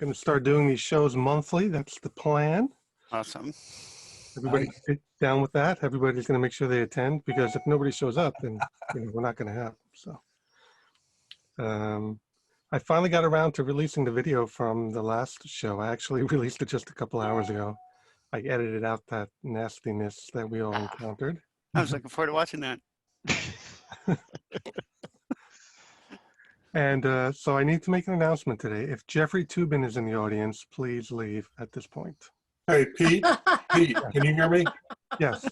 Going to start doing these shows monthly. That's the plan. Awesome. Everybody get down with that. Everybody's going to make sure they attend, because if nobody shows up, then we're not going to have them. So I finally got around to releasing the video from the last show. I actually released it just a couple hours ago. I edited out that nastiness that we all encountered. I was looking forward to watching that. And so I need to make an announcement today. If Jeffrey Toobin is in the audience, please leave at this point. Hey, Pete, can you hear me? Yes.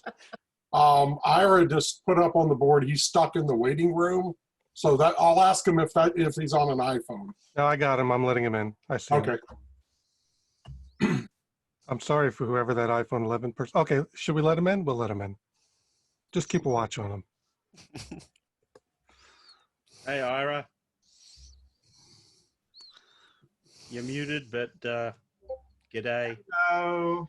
Ira just put up on the board, he's stuck in the waiting room. So that I'll ask him if he's on an iPhone. No, I got him. I'm letting him in. I see Okay. him. I'm sorry for whoever that iPhone 11 person. Okay, should we let him in? We'll let him in. Just keep a watch on him. Hey, Ira. You're muted, but g'day. Hello.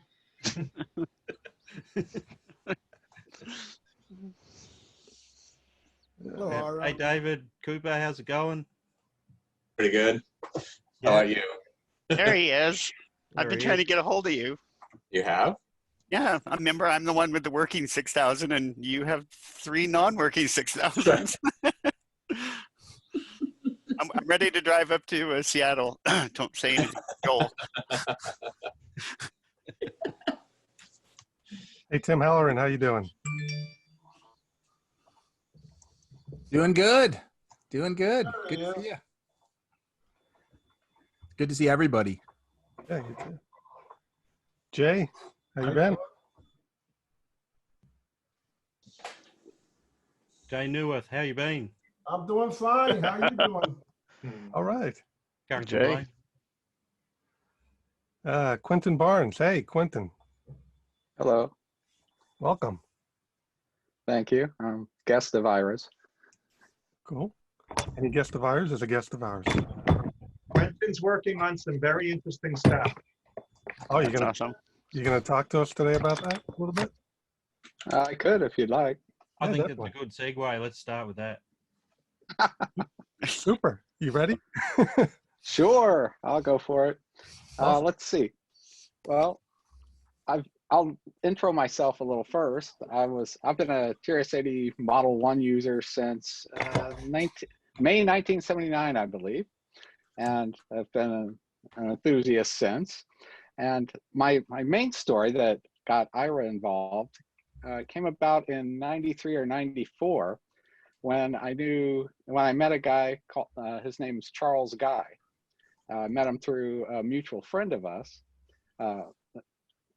Hello, Ira. Hey, David, Cooper, how's it going? Pretty good. Yeah. How about you? There he is. I've been he trying is. to get a hold of you. You have? Yeah, I remember I'm the one with the working 6,000 and you have 3 non-working 6,000s. I'm ready to drive up to Seattle. Don't say anything, Joel. Hey, Tim Halloran, how you doing? Doing good. Doing good. Good to see you. Good to see everybody. Yeah, you too. Jay, how you been? Jay Newworth, how you been? I'm doing fine. How you doing? All right. Can't Jay. complain. Quentin Barnes. Hey, Quentin. Hello. Welcome. Thank you. I'm guest of Ira's. Cool. Any guest of ours is a guest of ours. Quentin's working on some very interesting stuff. Oh, you're That's gonna awesome. talk to us today about that a little bit? I could if you'd like. I Yeah, think definitely. that's a good segue. Let's start with that. Super. You ready? Sure, I'll go for it. Awesome. Let's see. Well, I'll intro myself a little first. I've been a TRS 80 Model 1 user since May 1979, I believe, and I've been an enthusiast since. And my main story that got Ira involved came about in '93 or '94 when I met a guy called his name's Charles Guy. I met him through a mutual friend of us,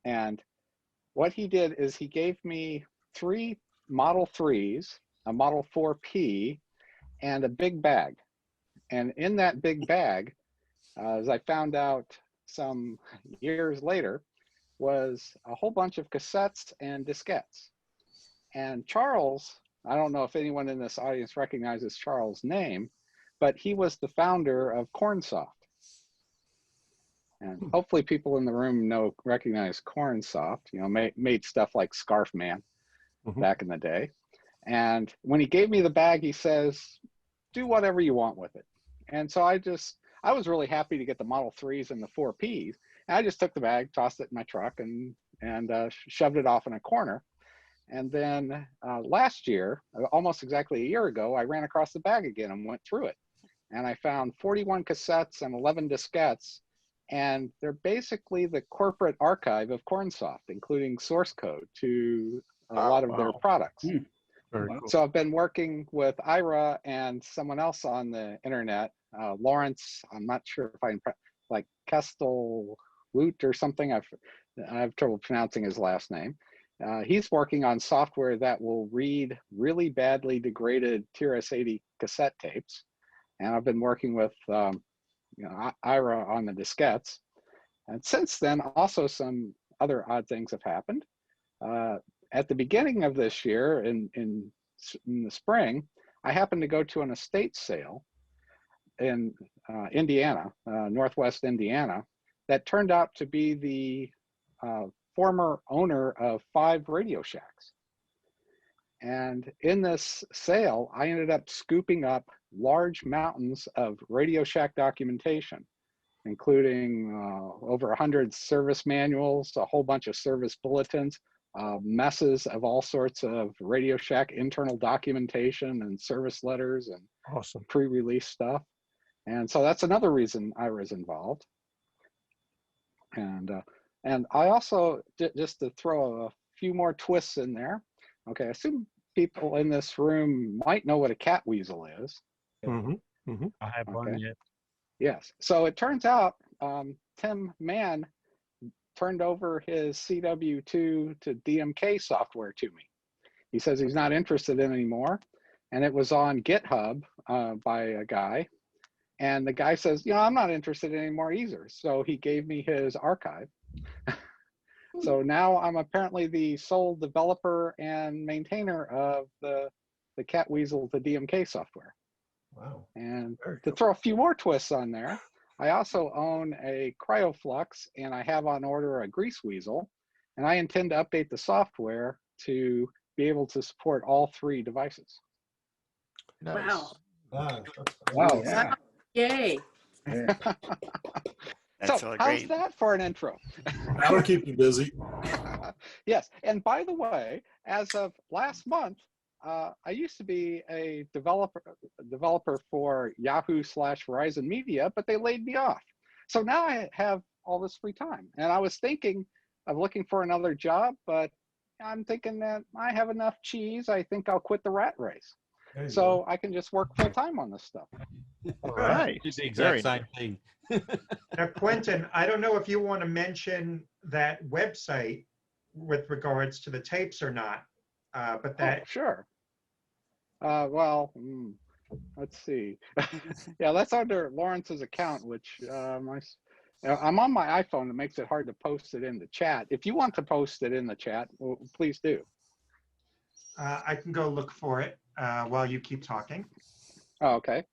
and what he did is he gave me 3 Model 3s, a Model 4P, and a big bag. And in that big bag, as I found out some years later, was a whole bunch of cassettes and diskettes. And Charles, I don't know if anyone in this audience recognizes Charles' name, but he was the founder of Cornsoft. And hopefully people in the room recognize Cornsoft, made stuff like Scarf Man back in the day. And when he gave me the bag, he says, do whatever you want with it. And so I was really happy to get the Model 3s and the 4Ps. And I just took the bag, tossed it in my truck, and shoved it off in a corner. And then last year, almost exactly a year ago, I ran across the bag again and went through it. And I found 41 cassettes and 11 diskettes. And they're basically the corporate archive of Cornsoft, including source code to a lot of their products. Very cool. So I've been working with Ira and someone else on the internet, Lawrence. I'm not sure if like Kestel Loot or something. I have trouble pronouncing his last name. He's working on software that will read really badly degraded TRS-80 cassette tapes. And I've been working with Ira on the diskettes. And since then, also some other odd things have happened. At the beginning of this year, in the spring, I happened to go to an estate sale in Indiana, Northwest Indiana, that turned out to be the former owner of 5 Radio Shacks. And in this sale, I ended up scooping up large mountains of Radio Shack documentation. including over 100 service manuals, a whole bunch of service bulletins, messes of all sorts of Radio Shack internal documentation and service letters and Awesome. pre-release stuff. And so that's another reason Ira's involved. And I also, just to throw a few more twists in there, okay, I assume people in this room might know what a cat weasel is. Mm-hmm. I have one Okay. yet. Yes. So it turns out Tim Mann turned over his CW2 to DMK software to me. He says he's not interested in anymore. And it was on GitHub by a guy. And the guy says, I'm not interested anymore either. So he gave me his archive. So now I'm apparently the sole developer and maintainer of the Cat Weasel to DMK software. Wow. And Very to cool. throw a few more twists on there, I also own a CryoFlux, and I have on order a Grease Weasel, and I intend to update the software to be able to support all 3 devices. Wow. Wow, yeah. Yay. That's So all how's great. that for an intro? That'll keep you busy. Yes, and by the way, as of last month, I used to be a developer for Yahoo/Verizon Media, but they laid me off. So now I have all this free time, and I was thinking of looking for another job, but I'm thinking that I have enough cheese. I think I'll quit the rat race, so I can just work full time on this stuff. All right. It's the exact same thing. Now, Quentin, I don't know if you want to mention that website with regards to the tapes or not, but that Oh, sure. Well, let's see. Yeah, that's under Lawrence's account, which I'm on my iPhone. It makes it hard to post it in the chat. If you want to post it in the chat, well, please do. I can go look for it while you keep talking. Oh, okay.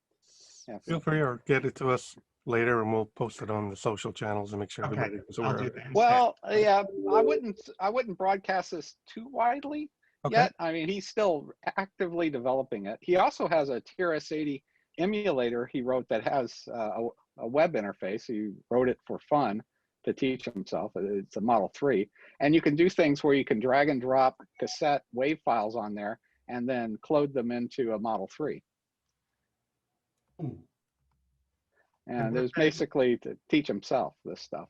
Yeah. Feel free or get it to us later and we'll post it on the social channels and make sure Okay, everybody is I'll aware do of it. that. Well, yeah, I wouldn't broadcast this too widely Okay. yet. I mean, he's still actively developing it. He also has a TRS-80 emulator he wrote that has a web interface. He wrote it for fun to teach himself. It's a Model 3. And you can do things where you can drag and drop cassette wave files on there and then clone them into a Model 3. And it was basically to teach himself this stuff.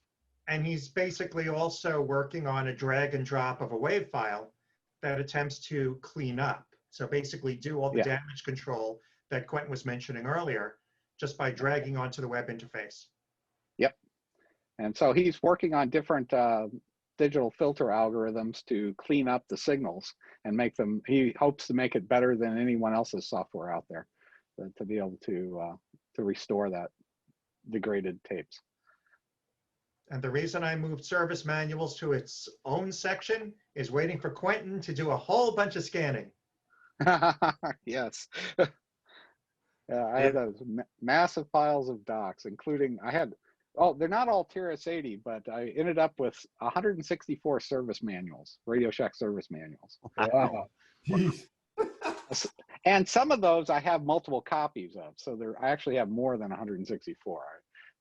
And he's basically also working on a drag and drop of a WAV file that attempts to clean up. So basically do all the damage control that Quentin was mentioning earlier, just by dragging onto the web interface. Yep. And so he's working on different digital filter algorithms to clean up the signals and make them, he hopes to make it better than anyone else's software out there to be able to restore that degraded tapes. And the reason I moved service manuals to its own section is waiting for Quentin to do a whole bunch of scanning. Yes. I had those massive piles of docs, including they're not all TRS-80, but I ended up with 164 service manuals, Radio Shack service manuals. Wow. And some of those I have multiple copies of. So I actually have more than 164.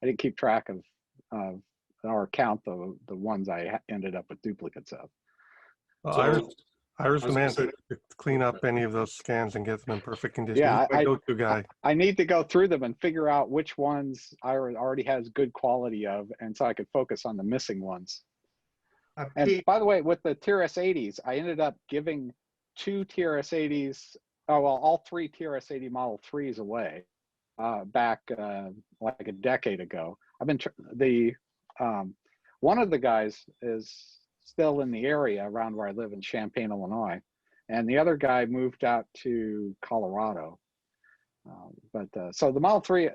I didn't keep track of or count the ones I ended up with duplicates of. Well, Ira's the I man was gonna to clean up any of those scans and get them in perfect condition. Yeah, He's my go-to guy. I need to go through them and figure out which ones Ira already has good quality of, and so I could focus on the missing ones. And Pete, by the way, with the TRS-80s, I ended up giving 2 TRS-80s, all 3 TRS-80 Model 3s away back like a decade ago. I've been one of the guys is still in the area around where I live in Champaign, Illinois, and the other guy moved out to Colorado. So the Model 3,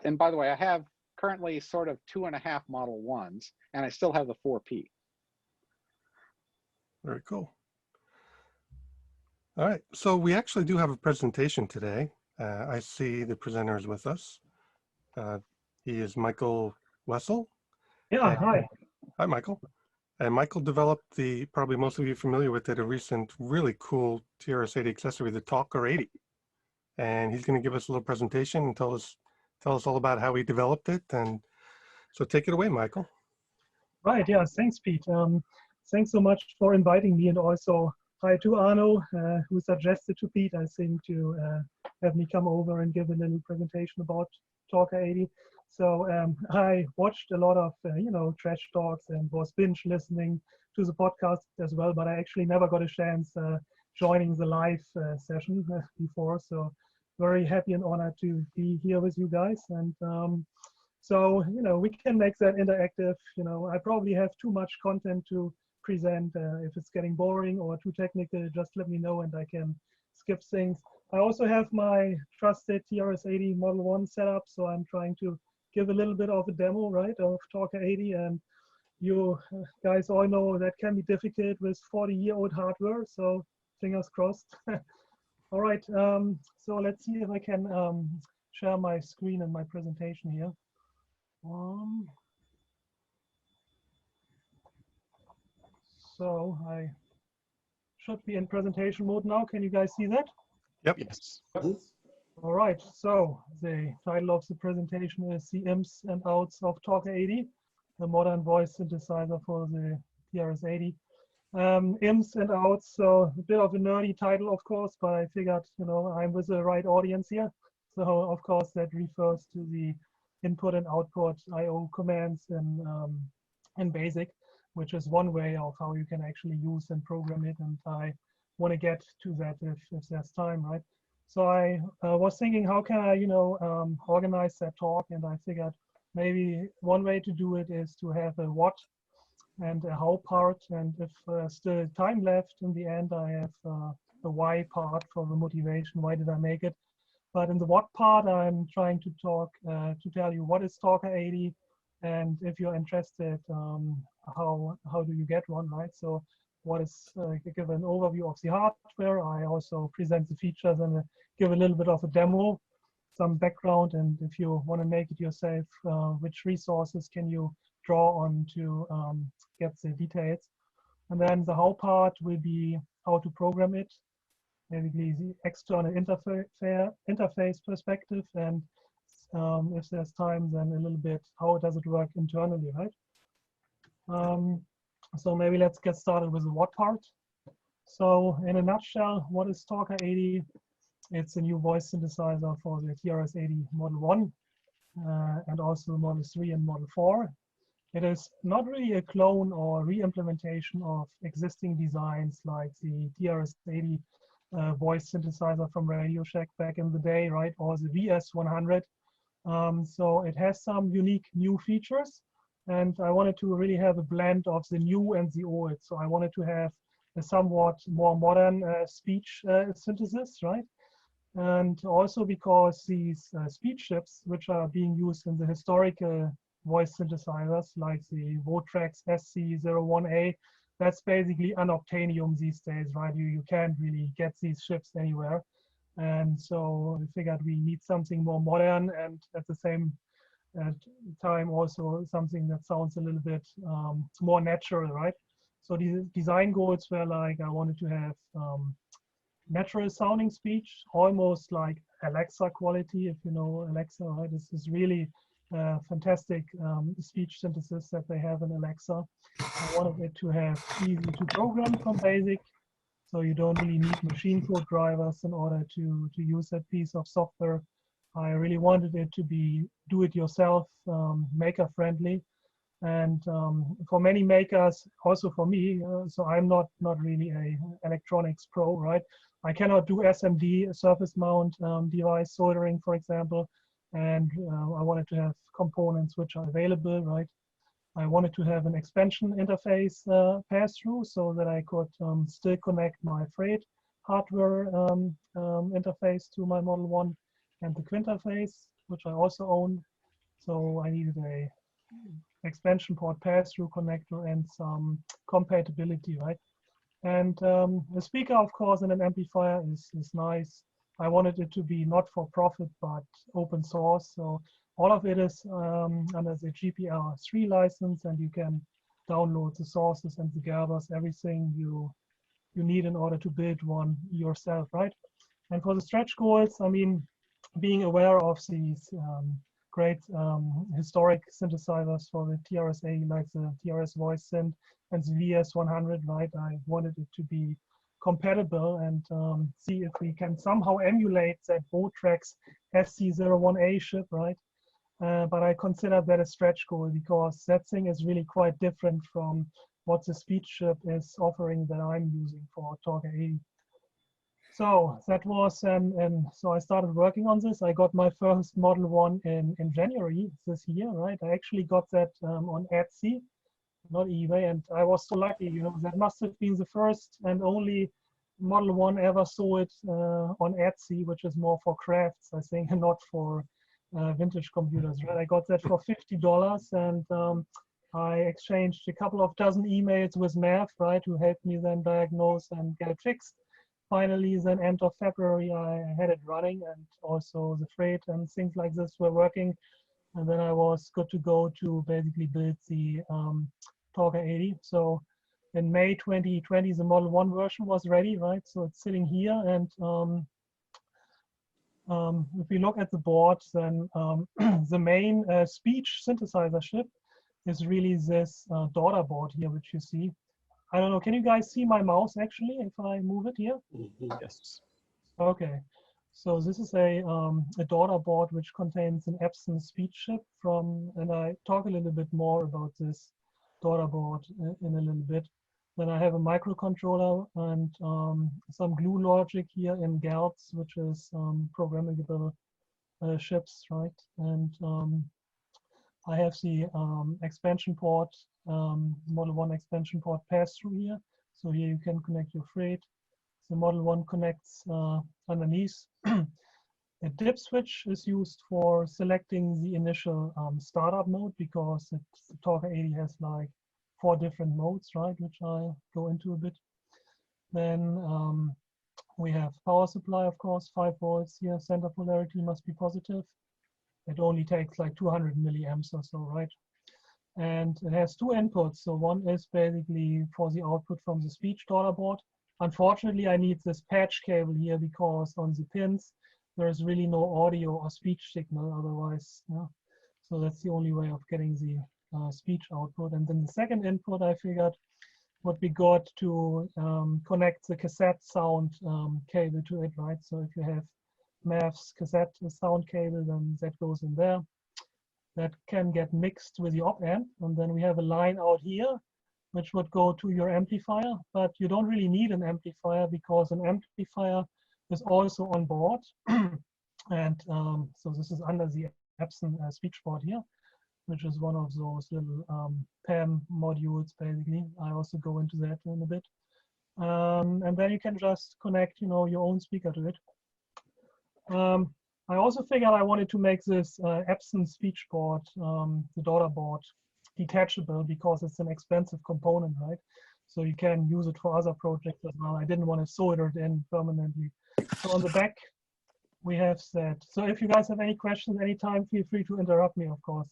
and by the way, I have currently sort of 2.5 Model 1s, and I still have the 4P. Very cool. All right, so we actually do have a presentation today. I see the presenter is with us. He is Michael Wessel. Yeah, hi. Hi, Michael. And Michael developed probably most of you are familiar with it, a recent really cool TRS-80 accessory, the Talker 80. And he's going to give us a little presentation and tell us all about how he developed it and So take it away, Michael. Right, yeah, thanks, Pete. Thanks so much for inviting me, and also hi to Arno, who suggested to Pete, I think, to have me come over and give a little presentation about Talker 80. So I watched a lot of, trash talks and was binge listening to the podcast as well, but I actually never got a chance joining the live session before. So very happy and honored to be here with you guys. And so, we can make that interactive. I probably have too much content to present. If it's getting boring or too technical, just let me know and I can skip things. I also have my trusted TRS 80 Model 1 setup, so I'm trying to give a little bit of a demo, right, of Talker 80. And you guys all know that can be difficult with 40-year-old hardware, so fingers crossed. All right, so let's see if I can share my screen and my presentation here. So I should be in presentation mode now. Can you guys see that? Yep. Yes. All right, so the title of the presentation is The Ins and Outs of Talker 80, the modern voice synthesizer for the TRS 80. Ins and outs, so a bit of a nerdy title, of course, but I figured, I'm with the right audience here. So, of course, that refers to the input and output I/O commands in BASIC, which is one way of how you can actually use and program it. And I want to get to that if there's time, right? So I was thinking, how can I, organize that talk? And I figured maybe one way to do it is to have a what and a how part. And if still time left in the end, I have the why part for the motivation. Why did I make it? But in the what part, I'm trying to talk to tell you what is Talker 80, and if you're interested, how do you get one, right? So what is give an overview of the hardware. I also present the features and give a little bit of a demo, some background, and if you want to make it yourself, which resources can you draw on to get the details. And then the how part will be how to program it, basically the external interface perspective, and if there's time, then a little bit how does it work internally, right? So maybe let's get started with the what part. So in a nutshell, what is Talker 80? It's a new voice synthesizer for the TRS 80 Model 1 and also Model 3 and Model 4. It is not really a clone or re-implementation of existing designs like the TRS 80 voice synthesizer from Radio Shack back in the day, right? Or the VS100. So it has some unique new features, and I wanted to really have a blend of the new and the old. So I wanted to have a somewhat more modern speech synthesis, right? And also because these speech chips, which are being used in the historical voice synthesizers like the Votrax SC01A, that's basically unobtainium these days, right? You can't really get these chips anywhere. And so I figured we need something more modern and at the same time also something that sounds a little bit more natural, right? So the design goals were like, I wanted to have natural sounding speech, almost like Alexa quality, if you know Alexa, right? This is really fantastic speech synthesis that they have in Alexa. I wanted it to have easy to program from BASIC, so you don't really need machine code drivers in order to use that piece of software. I really wanted it to be do-it-yourself, maker-friendly, and for many makers, also for me. So I'm not really a electronics pro, right? I cannot do SMD, surface mount device soldering, for example, and I wanted to have components which are available, right? I wanted to have an expansion interface pass-through so that I could still connect my freight hardware interface to my Model 1 and the Quinterface, which I also own. So I needed a expansion port pass-through connector and some compatibility, right? And the speaker, of course, and an amplifier is nice. I wanted it to be not for profit, but open source. So all of it is under the GPR3 license, and you can download the sources and the Gerbers, everything you need in order to build one yourself, right? And for the stretch goals, I mean, being aware of these great historic synthesizers for the TRS-80, like the TRS Voice Synth and the VS100, right? I wanted it to be compatible and see if we can somehow emulate that Botrax SC01A chip, right? But I consider that a stretch goal because that thing is really quite different from what the speech chip is offering that I'm using for Talker 80. So that was, and so I started working on this. I got my first Model 1 in January this year, right? I actually got that on Etsy, not eBay, and I was so lucky, you know, that must have been the first and only Model 1 ever saw it on Etsy, which is more for crafts, I think, and not for vintage computers, right? I got that for $50, and I exchanged a couple of dozen emails with Mav, right, who helped me then diagnose and get it fixed. Finally, then end of February, I had it running, and also the freight and things like this were working. And then I was good to go to basically build the Talker 80. So in May 2020, the Model 1 version was ready, right? So it's sitting here, and if we look at the board, then the main speech synthesizer chip is really this daughter board here, which you see. I don't know, can you guys see my mouse actually if I move it here? Yes. Okay, so this is a daughter board which contains an Epson speech chip from, and I talk a little bit more about this daughter board in a little bit. Then I have a microcontroller and some glue logic here in GALTS, which is programmable chips, right? And I have the expansion port, Model 1 expansion port pass-through here. So here you can connect your freight. The Model 1 connects underneath. A dip switch is used for selecting the initial startup mode because the Talker 80 has like 4 different modes, right, which I'll go into a bit. Then we have power supply, of course, 5 volts here. Center polarity must be positive. It only takes like 200 milliamps or so, right? And it has 2 inputs. So one is basically for the output from the speech daughter board. Unfortunately, I need this patch cable here because on the pins, there is really no audio or speech signal otherwise. Yeah. So that's the only way of getting the speech output. And then the second input, I figured, would be good to connect the cassette sound cable to it, right? So if you have Mav's cassette sound cable, then that goes in there. That can get mixed with the op amp, and then we have a line out here, which would go to your amplifier, but you don't really need an amplifier because an amplifier is also on board. And so this is under the Epson speech board here, which is one of those little PAM modules, basically. I also go into that in a bit. And then you can just connect, you know, your own speaker to it. I also figured I wanted to make this Epson speech board, the daughter board, detachable because it's an expensive component, right? So you can use it for other projects as well. I didn't want to solder it in permanently. So on the back, we have that. So if you guys have any questions anytime, feel free to interrupt me, of course.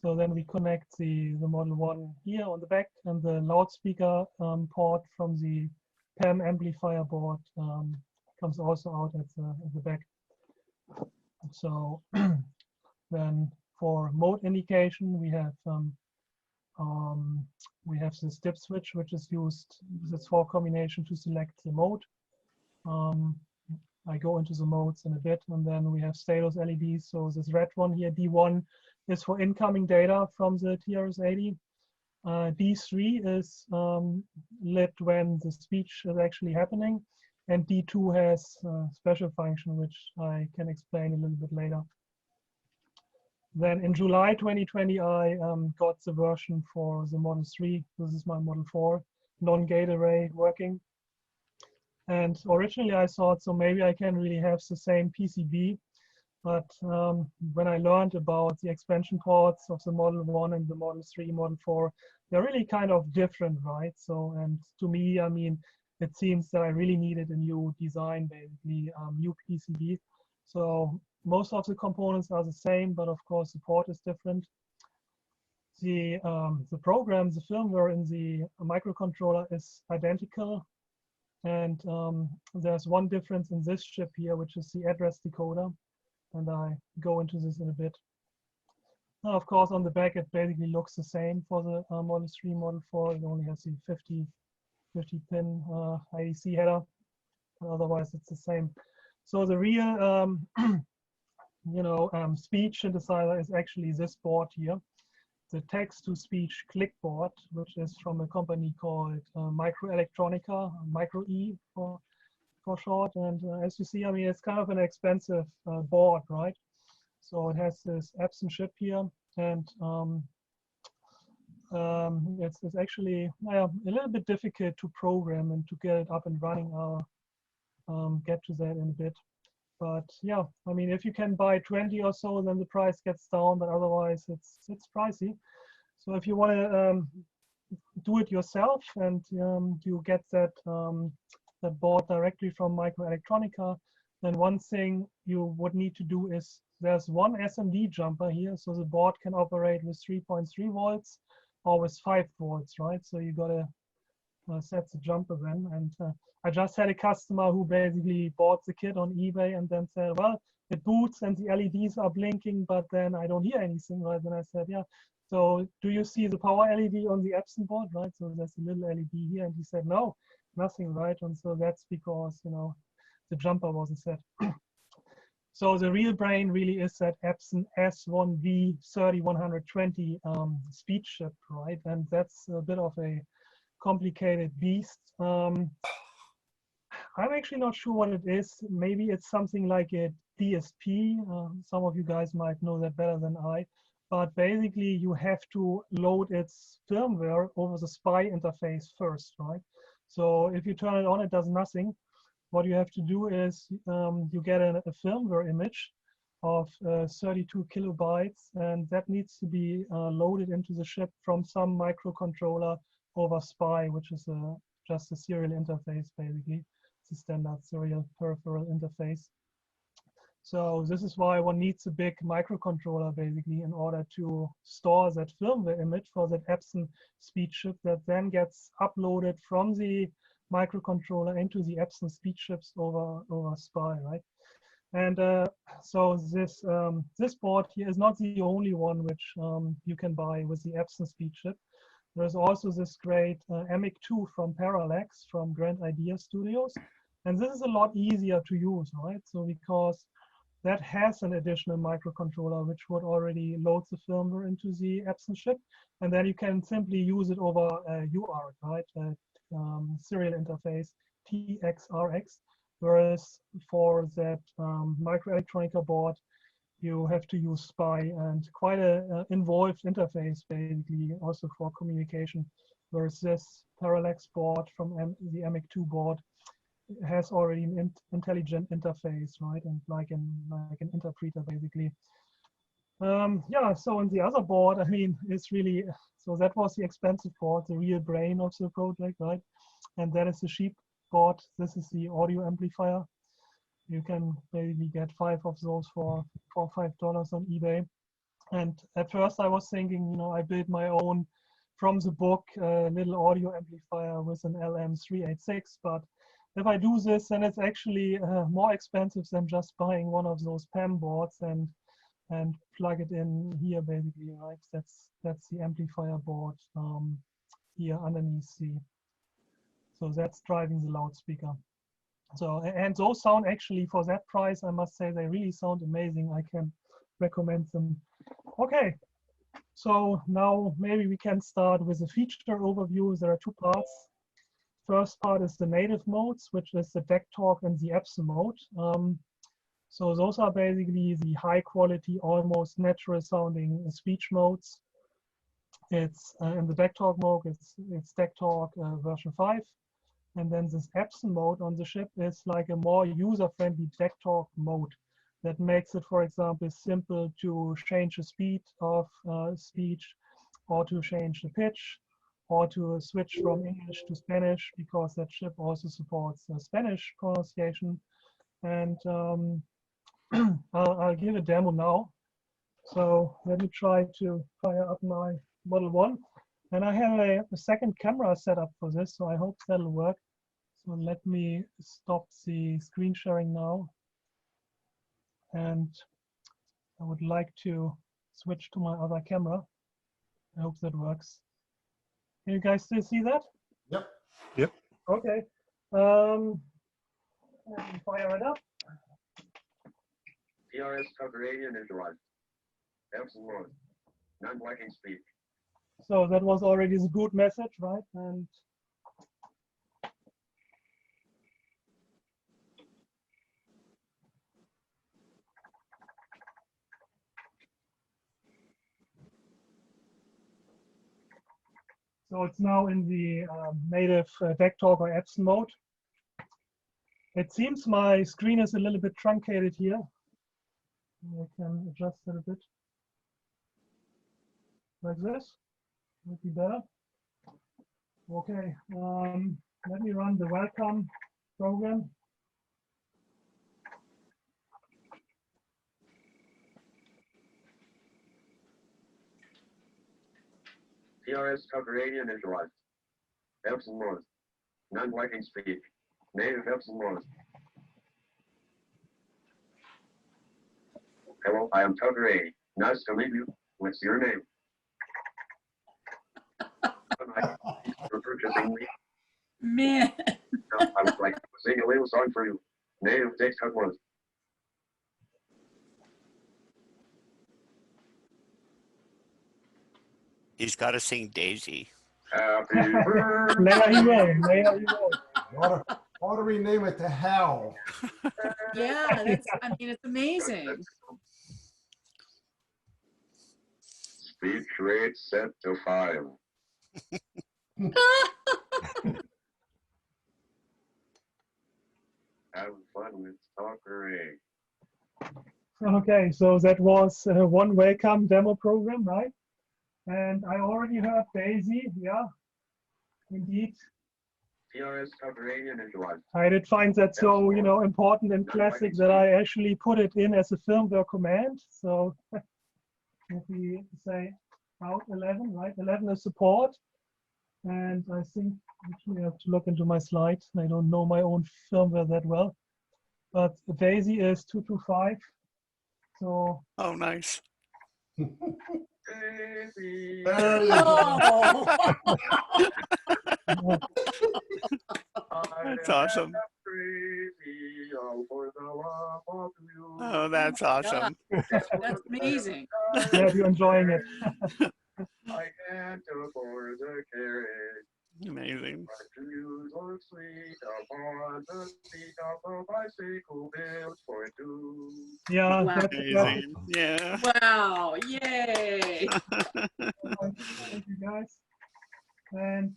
So then we connect the Model 1 here on the back, and the loudspeaker port from the PAM amplifier board comes also out at the back. So then for mode indication, we have this dip switch, which is used with its 4 combination to select the mode. I go into the modes in a bit, and then we have status LEDs. So this red one here, D1, is for incoming data from the TRS-80. D3 is lit when the speech is actually happening. And D2 has a special function, which I can explain a little bit later. Then in July 2020, I got the version for the Model 3. This is my Model 4, non-gate array working. And originally I thought, so maybe I can really have the same PCB. But when I learned about the expansion ports of the Model 1 and the Model 3, Model 4, they're really kind of different, right? So, and to me, I mean, it seems that I really needed a new design, basically, new PCB. So most of the components are the same, but of course the port is different. The program, the firmware in the microcontroller is identical. And there's one difference in this chip here, which is the address decoder. and I go into this in a bit. Now, of course, on the back, it basically looks the same for the Model 3, Model 4. It only has the 50 pin IEC header. Otherwise, it's the same. So the real, speech synthesizer is actually this board here, the text-to-speech click board, which is from a company called Microelectronica, Micro E for short. And as you see, I mean, it's kind of an expensive board, right? So it has this Epson chip here, and it's actually a little bit difficult to program and to get it up and running. I'll get to that in a bit. But yeah, I mean, if you can buy 20 or so, then the price gets down, but otherwise it's pricey. So if you want to do it yourself and you get that board directly from Microelectronica, then one thing you would need to do is there's one SMD jumper here, so the board can operate with 3.3 volts or with 5 volts, right? So you got to set the jumper then. And I just had a customer who basically bought the kit on eBay and then said, well, it boots and the LEDs are blinking, but then I don't hear anything, right? Then I said, yeah, so do you see the power LED on the Epson board, right? So there's a little LED here, and he said, no, nothing, right? And so that's because, the jumper wasn't set. So the real brain really is that Epson S1V3120 speech chip, right? And that's a bit of a complicated beast. I'm actually not sure what it is. Maybe it's something like a DSP. Some of you guys might know that better than I. But basically, you have to load its firmware over the SPI interface first, right? So if you turn it on, it does nothing. What you have to do is you get a firmware image of 32 kilobytes, and that needs to be loaded into the chip from some microcontroller over SPI, which is just a serial interface, basically. It's a standard serial peripheral interface. So this is why one needs a big microcontroller, basically, in order to store that firmware image for that Epson speech chip that then gets uploaded from the microcontroller into the Epson speech chips over SPI, right? And so this board here is not the only one which you can buy with the Epson speech chip. There's also this great AMIC2 from Parallax from Grand Idea Studios, and this is a lot easier to use, right? So because that has an additional microcontroller which would already load the firmware into the Epson chip, and then you can simply use it over UART, right? Serial interface TXRX, whereas for that Microelectronica board, you have to use SPI, and quite a involved interface, basically, also for communication, whereas this Parallax board from the AMIC2 board has already an intelligent interface, right? And like an interpreter, basically. Yeah, so on the other board, I mean, it's really, so that was the expensive board, the real brain of the project, right? And that is the cheap board. This is the audio amplifier. You can basically get 5 of those for $4 or $5 on eBay. And at first I was thinking, I built my own from the book little audio amplifier with an LM386. But if I do this, then it's actually more expensive than just buying one of those PAM boards and plug it in here, basically, right? That's the amplifier board here underneath the. So that's driving the loudspeaker. So, and those sound actually, for that price, I must say, they really sound amazing. I can recommend them. Okay, so now maybe we can start with a feature overview. There are 2 parts. First part is the native modes, which is the DEC Talk and the Epson mode. So those are basically the high quality, almost natural sounding speech modes. It's in the DEC Talk mode, it's DEC Talk version 5. And then this Epson mode on the chip is like a more user-friendly DEC Talk mode that makes it, for example, simple to change the speed of speech, or to change the pitch, or to switch from English to Spanish, because that chip also supports Spanish pronunciation. And I'll give a demo now. So let me try to fire up my Model 1. And I have a second camera set up for this, so I hope that'll work. So let me stop the screen sharing now. And I would like to switch to my other camera. I hope that works. Can you guys still see that? Yep. Yep. Okay. Let me fire it up. TRS cover radio initialized. Absolute. Non-blocking speed. So that was already the boot message, right? And so it's now in the native Vector or Epson mode. It seems my screen is a little bit truncated here. I can adjust it a bit. Like this. Would be better. Okay, let me run the welcome program. TRS cover radio initialized. Epson mode. Non-blocking speed. Native Epson mode. Hello, I am Tucker A. Nice to meet you. What's your name? For purchasing me. Man. I would like to sing a little song for you. Native text cut was. He's got to sing Daisy. Happy birthday. Later he will. Later he will. Ought to rename it to Hell. Yeah, that's, I mean, it's amazing. Speech rate set to 5. Have fun with Talker A. Okay, so that was one welcome demo program, right? And I already heard Daisy, yeah, indeed. TRS cover radio initialized. I did find that so, you know, important and classic that I actually put it in as a firmware command. So if we say out 11, right? 11 is support. And I think actually I have to look into my slides. I don't know my own firmware that well. But Daisy is 225. So Oh, nice. Daisy. There you Oh. That's awesome. Oh, that's awesome. That's amazing. glad you're enjoying it. I can't afford the carriage. Amazing. To use or sleep upon the seat of a bicycle built for two. Yeah, Wow. that's Amazing. Yeah. Wow. Yay. thank you guys. And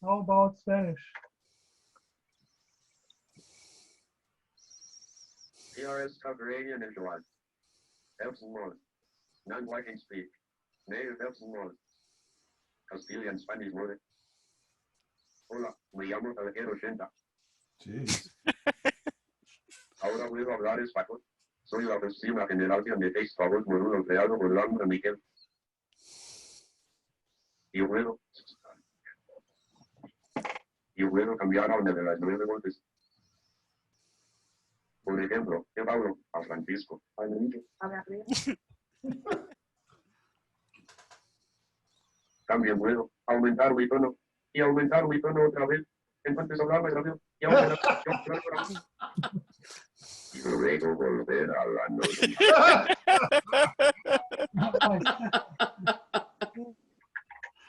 how about Spanish? TRS cover radio initialized. Epson mode. Non-blocking speed. Native Epson mode. Castilian Spanish mode. Hola, me llamo Caballero 80. Jeez. Ahora puedo hablar español. Soy la oficina general de texto a voz módulo creado por Lambda Miguel. Y puedo cambiar a una de las 9 voces. Por ejemplo, de Pablo a Francisco. A Enrique. También puedo aumentar mi tono y aumentar mi tono otra vez. Entonces hablar más rápido y aumentar y luego volver a la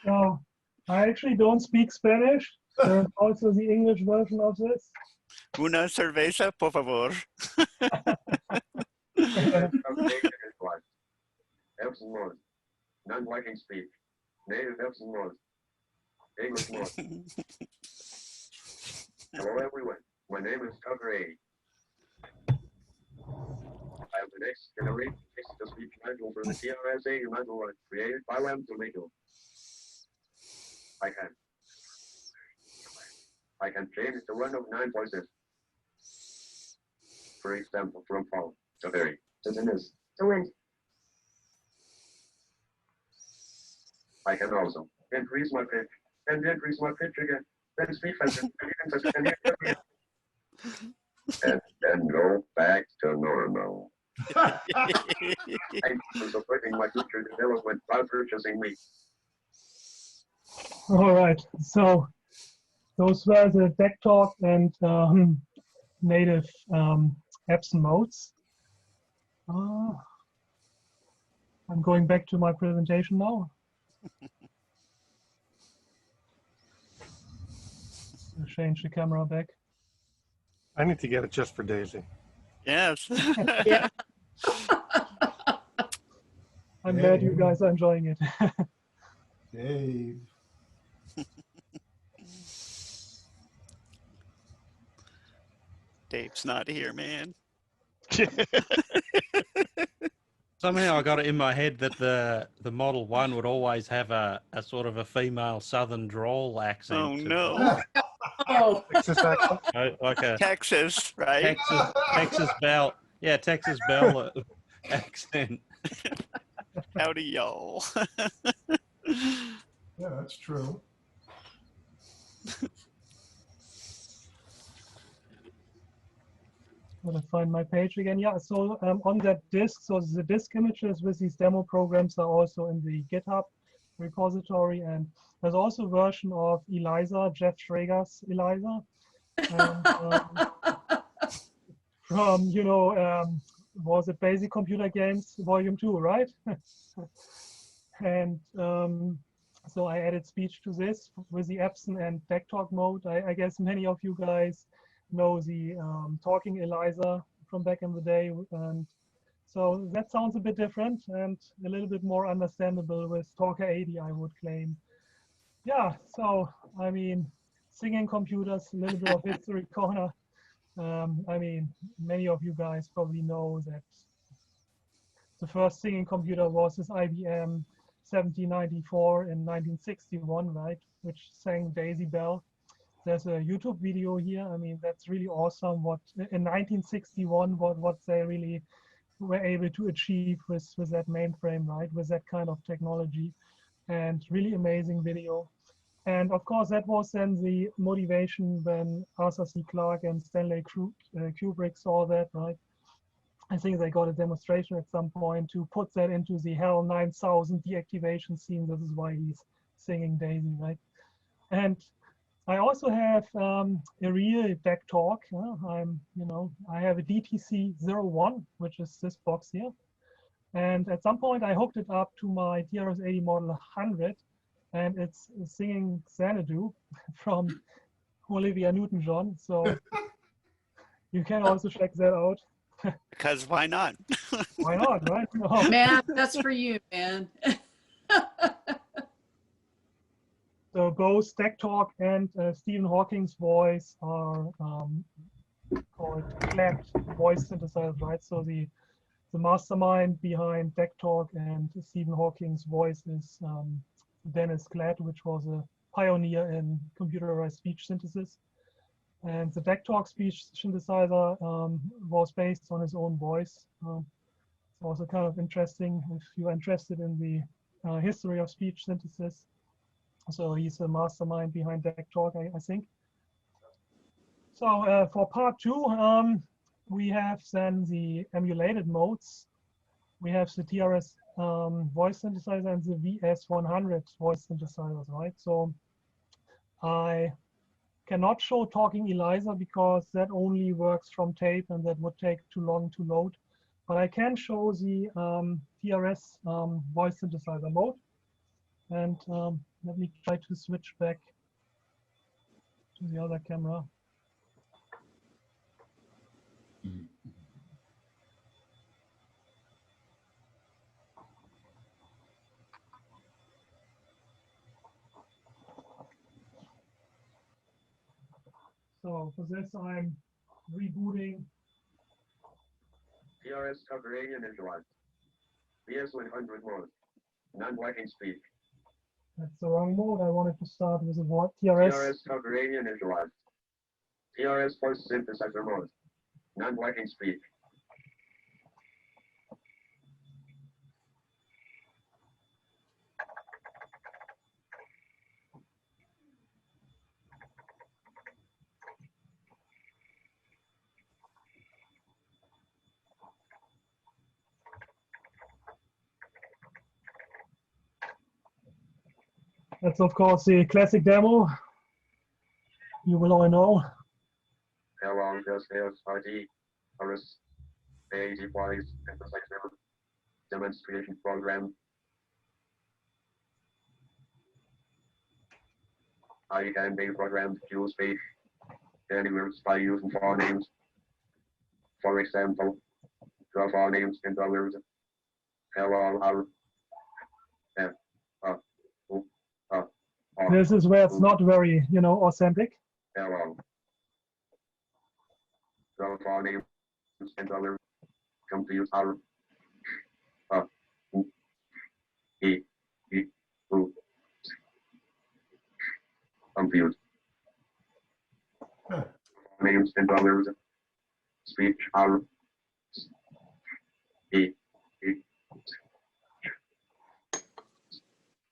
So I actually don't speak Spanish. There's also the English version of this. Una cerveza, por favor. Epson mode. Non-blocking speed. Native Epson mode. English mode. Hello everyone. My name is Tucker A. I am the next generation text-to-speech module for the TRS 80 module created by Lambda Miguel. I can change the run of 9 voices. For example, from Paul to Harry to Dennis to Wind. I can also increase my pitch and decrease my pitch again. Then speak faster and then go back to normal. Thanks for supporting my future development while purchasing me. All right. So those were the deck talk and native apps and modes. I'm going back to my presentation now. I'll change the camera back. I need to get it just for Daisy. Yes. Yeah. I'm glad you guys are enjoying it. Dave. Dave's not here, man. Somehow I got it in my head that the Model 1 would always have a sort of a female southern drawl accent. Oh, no. Oh, Texas accent? Like a Texas, right? Texas Belle. Yeah, Texas Belle accent. Howdy, y'all. Yeah, that's true. I'm gonna find my page again. Yeah, so on that disk, so the disk images with these demo programs are also in the GitHub repository, and there's also a version of Eliza, Jeff Schrager's Eliza, and, from, you know, was it Basic Computer Games Volume 2, right? And so I added speech to this with the Epson and Deck Talk mode. I guess many of you guys know the Talking Eliza from back in the day. And so that sounds a bit different and a little bit more understandable with Talker 80, I would claim. Yeah, so, I mean, singing computers, a little bit of history corner. I mean, many of you guys probably know that the first singing computer was this IBM 1794 in 1961, right, which sang Daisy Bell. There's a YouTube video here. I mean, that's really awesome. What in 1961, what they really were able to achieve with that mainframe, right, with that kind of technology, and really amazing video. And of course, that was then the motivation when Arthur C. Clarke and Stanley Kubrick saw that, right? I think they got a demonstration at some point to put that into the HAL 9000 deactivation scene. This is why he's singing Daisy, right? And I also have a real deck talk. I have a DTC01, which is this box here. And at some point, I hooked it up to my TRS-80 model 100, and it's singing Xanadu from Olivia Newton-John. So you can also check that out. Because why not? Why not, right? No. man, that's for you, man. So both Deck Talk and Stephen Hawking's voice are called clapped voice synthesizers, right? So the mastermind behind Deck Talk and Stephen Hawking's voice is Dennis Klatt, which was a pioneer in computerized speech synthesis. And the Deck Talk speech synthesizer was based on his own voice. It's also kind of interesting if you're interested in the history of speech synthesis. So he's the mastermind behind Deck Talk, I think. So for part 2, we have then the emulated modes. We have the TRS voice synthesizer and the VS100 voice synthesizers, right? So I cannot show Talking Eliza because that only works from tape and that would take too long to load. But I can show the TRS voice synthesizer mode. And let me try to switch back to the other camera. So for this, I'm rebooting. TRS cover alien initialized. VS100 mode. Non-blocking speak. That's the wrong mode. I wanted to start with a TRS. TRS cover alien initialized. TRS voice synthesizer mode. Non-blocking speak. That's of course the classic demo. You will all know. Hello, this is RD, TRS, AAG Voice Synthesizer demonstration program. I can be programmed to use speech anywhere by using phonemes. For example, draw phonemes into words. Hello, This is where it's not very, authentic. hello. Draw phonemes into words. Compute our E, U, compute. Names and others. Speech our E,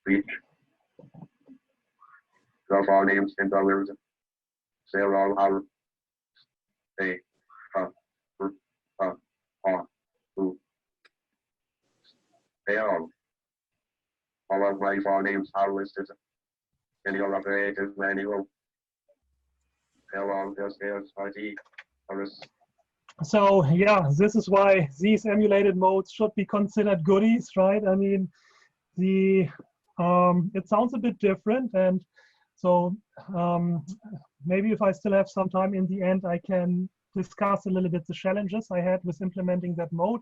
speech. Draw all names and others. Say all our A, who. They all of my four names are listed in your operator's manual. Hello, this is RT. So yeah, this is why these emulated modes should be considered goodies, right? I mean, it sounds a bit different, and so maybe if I still have some time in the end, I can discuss a little bit the challenges I had with implementing that mode.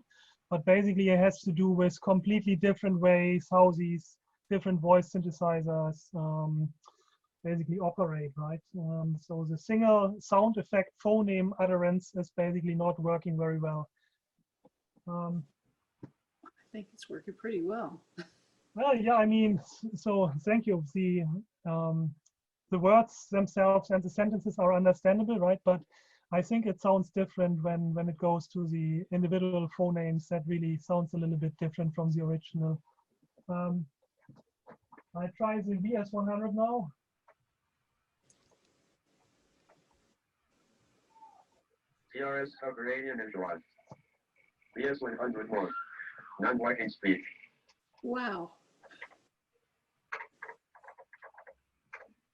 But basically, it has to do with completely different ways how these different voice synthesizers basically operate, right? So the single sound effect phoneme utterance is basically not working very well. I think it's working pretty well. Well, yeah, I mean, so thank you. The words themselves and the sentences are understandable, right? But I think it sounds different when it goes to the individual phonemes. That really sounds a little bit different from the original. I try the VS100 now. TRS radio initialized. VS100 mode. Non-working speech. Wow.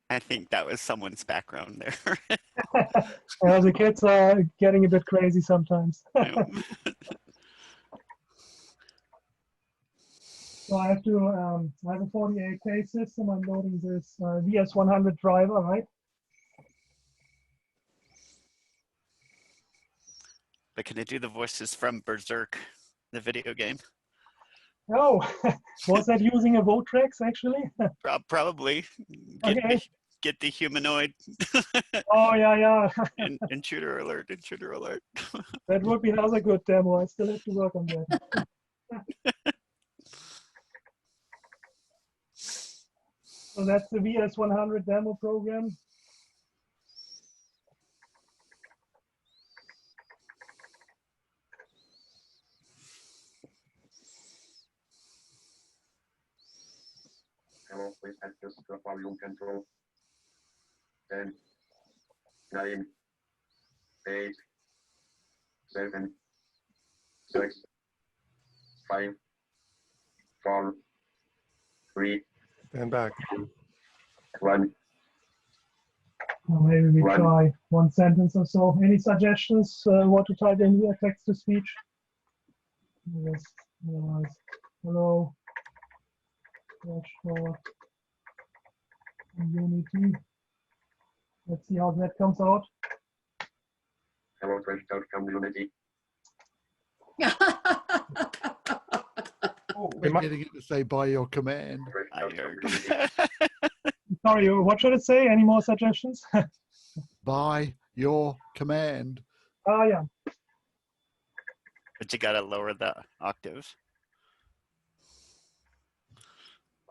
I think that was someone's background there. The kids are getting a bit crazy sometimes. So I have to, I have a 48K system. I'm loading this VS100 driver, right? But can it do the voices from Berserk, the video game? Oh, was that using a Votrax actually? Probably. Okay. Get the humanoid. Oh, yeah. Intruder alert, intruder alert. That would be another good demo. I still have to work on that. So that's the VS100 demo program. Hello, please access the volume control. 10, 9, 8, 7, 6, 5, 4, 3. Stand back. 1. Well, maybe we One. try one sentence or so. Any suggestions what to type in here, text to speech? Yes, otherwise, hello. Dashboard. Unity. Let's see how that comes out. Hello, Trashcode community. Oh, we're getting it to say by your command. I heard. Sorry, what should it say? Any more suggestions? By your command. Oh, yeah. But you gotta lower the octave.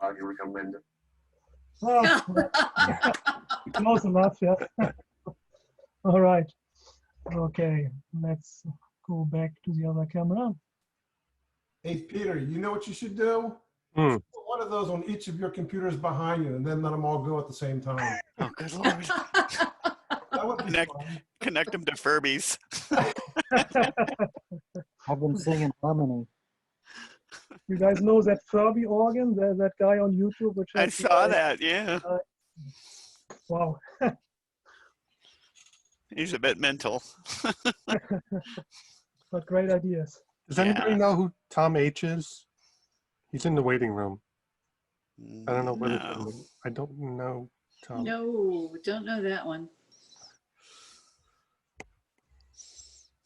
You recommend it. Oh, close enough, yes. All right. Okay, let's go back to the other camera. Hey, Peter, you know what you should do? Mm. Put one of those on each of your computers behind you and then let them all go at the same time. Oh, good Lord. That would be fun. Connect them to Furbies. Have them sing in harmony. You guys know that Furby organ, that guy on YouTube, which I has the, saw that, yeah. Wow. He's a bit mental. But great ideas. Does anybody know who Tom H is? He's in the waiting room. I don't know whether I don't know Tom. No, don't know that one.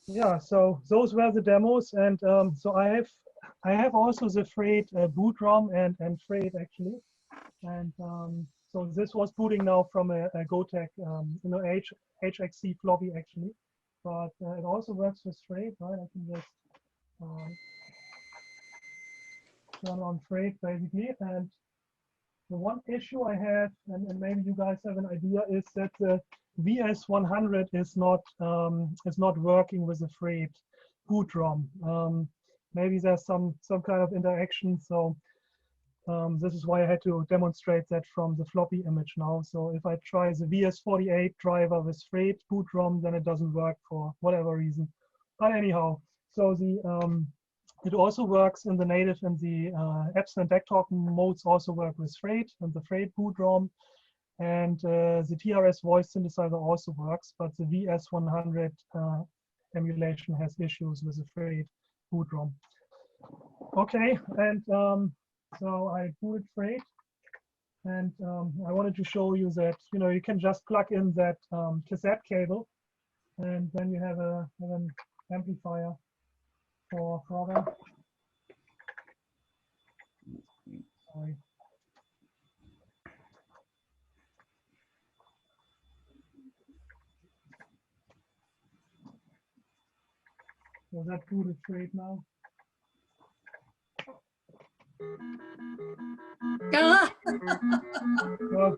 Yeah, so those were the demos, and so I have also the Freight boot ROM and Freight actually, and so this was booting now from a Gotek HXC floppy actually, but it also works with Freight, right? I can just turn on Freight basically, and the one issue I have, and maybe you guys have an idea, is that the VS100 is not working with the Freight boot ROM. Maybe there's some kind of interaction. So this is why I had to demonstrate that from the floppy image now. So if I try the VS48 driver with Freight boot ROM, then it doesn't work for whatever reason. But anyhow, so the it also works in the native and the Epson and Backtalk modes also work with Freight and the Freight boot ROM. And the TRS voice synthesizer also works, but the VS100 emulation has issues with the Freight boot ROM. Okay, and so I booted Freight, and I wanted to show you that you can just plug in that cassette cable, and then you have an amplifier for program. Sorry. So that booted Freight now. So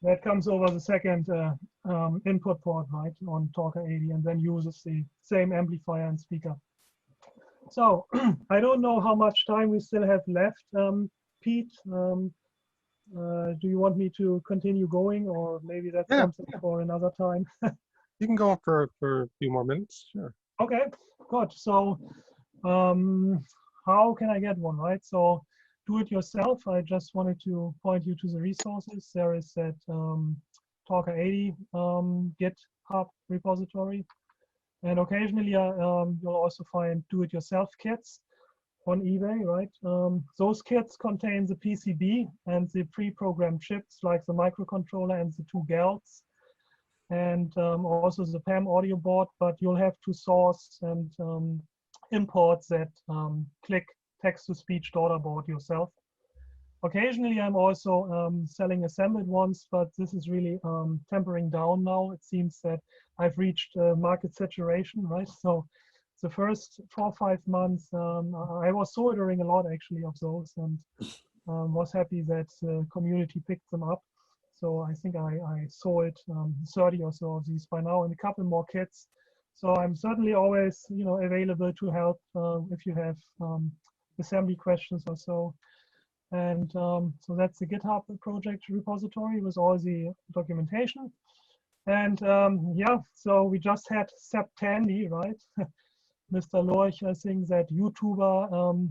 that comes over the second input port, right, on Talker 80, and then uses the same amplifier and speaker. So I don't know how much time we still have left. Pete, do you want me to continue going, or maybe that's something for another time? You can go on for a few more minutes, sure. Okay, good. So how can I get one, right? So do it yourself. I just wanted to point you to the resources. There is that Talker 80 GitHub repository. And occasionally you'll also find do-it-yourself kits on eBay, right? Those kits contain the PCB and the pre-programmed chips like the microcontroller and the two GALs, and also the PAM audio board, but you'll have to source and import that click text-to-speech daughter board yourself. Occasionally I'm also selling assembled ones, but this is really tempering down now. It seems that I've reached market saturation, right? So the first 4 or 5 months, I was soldering a lot actually of those, and was happy that the community picked them up. So I think I sold 30 or so of these by now, and a couple more kits. So I'm certainly always, available to help if you have assembly questions or so. And so that's the GitHub project repository with all the documentation. And yeah, so we just had Sepp Tandy, right? Mr. Lorch, I think that YouTuber,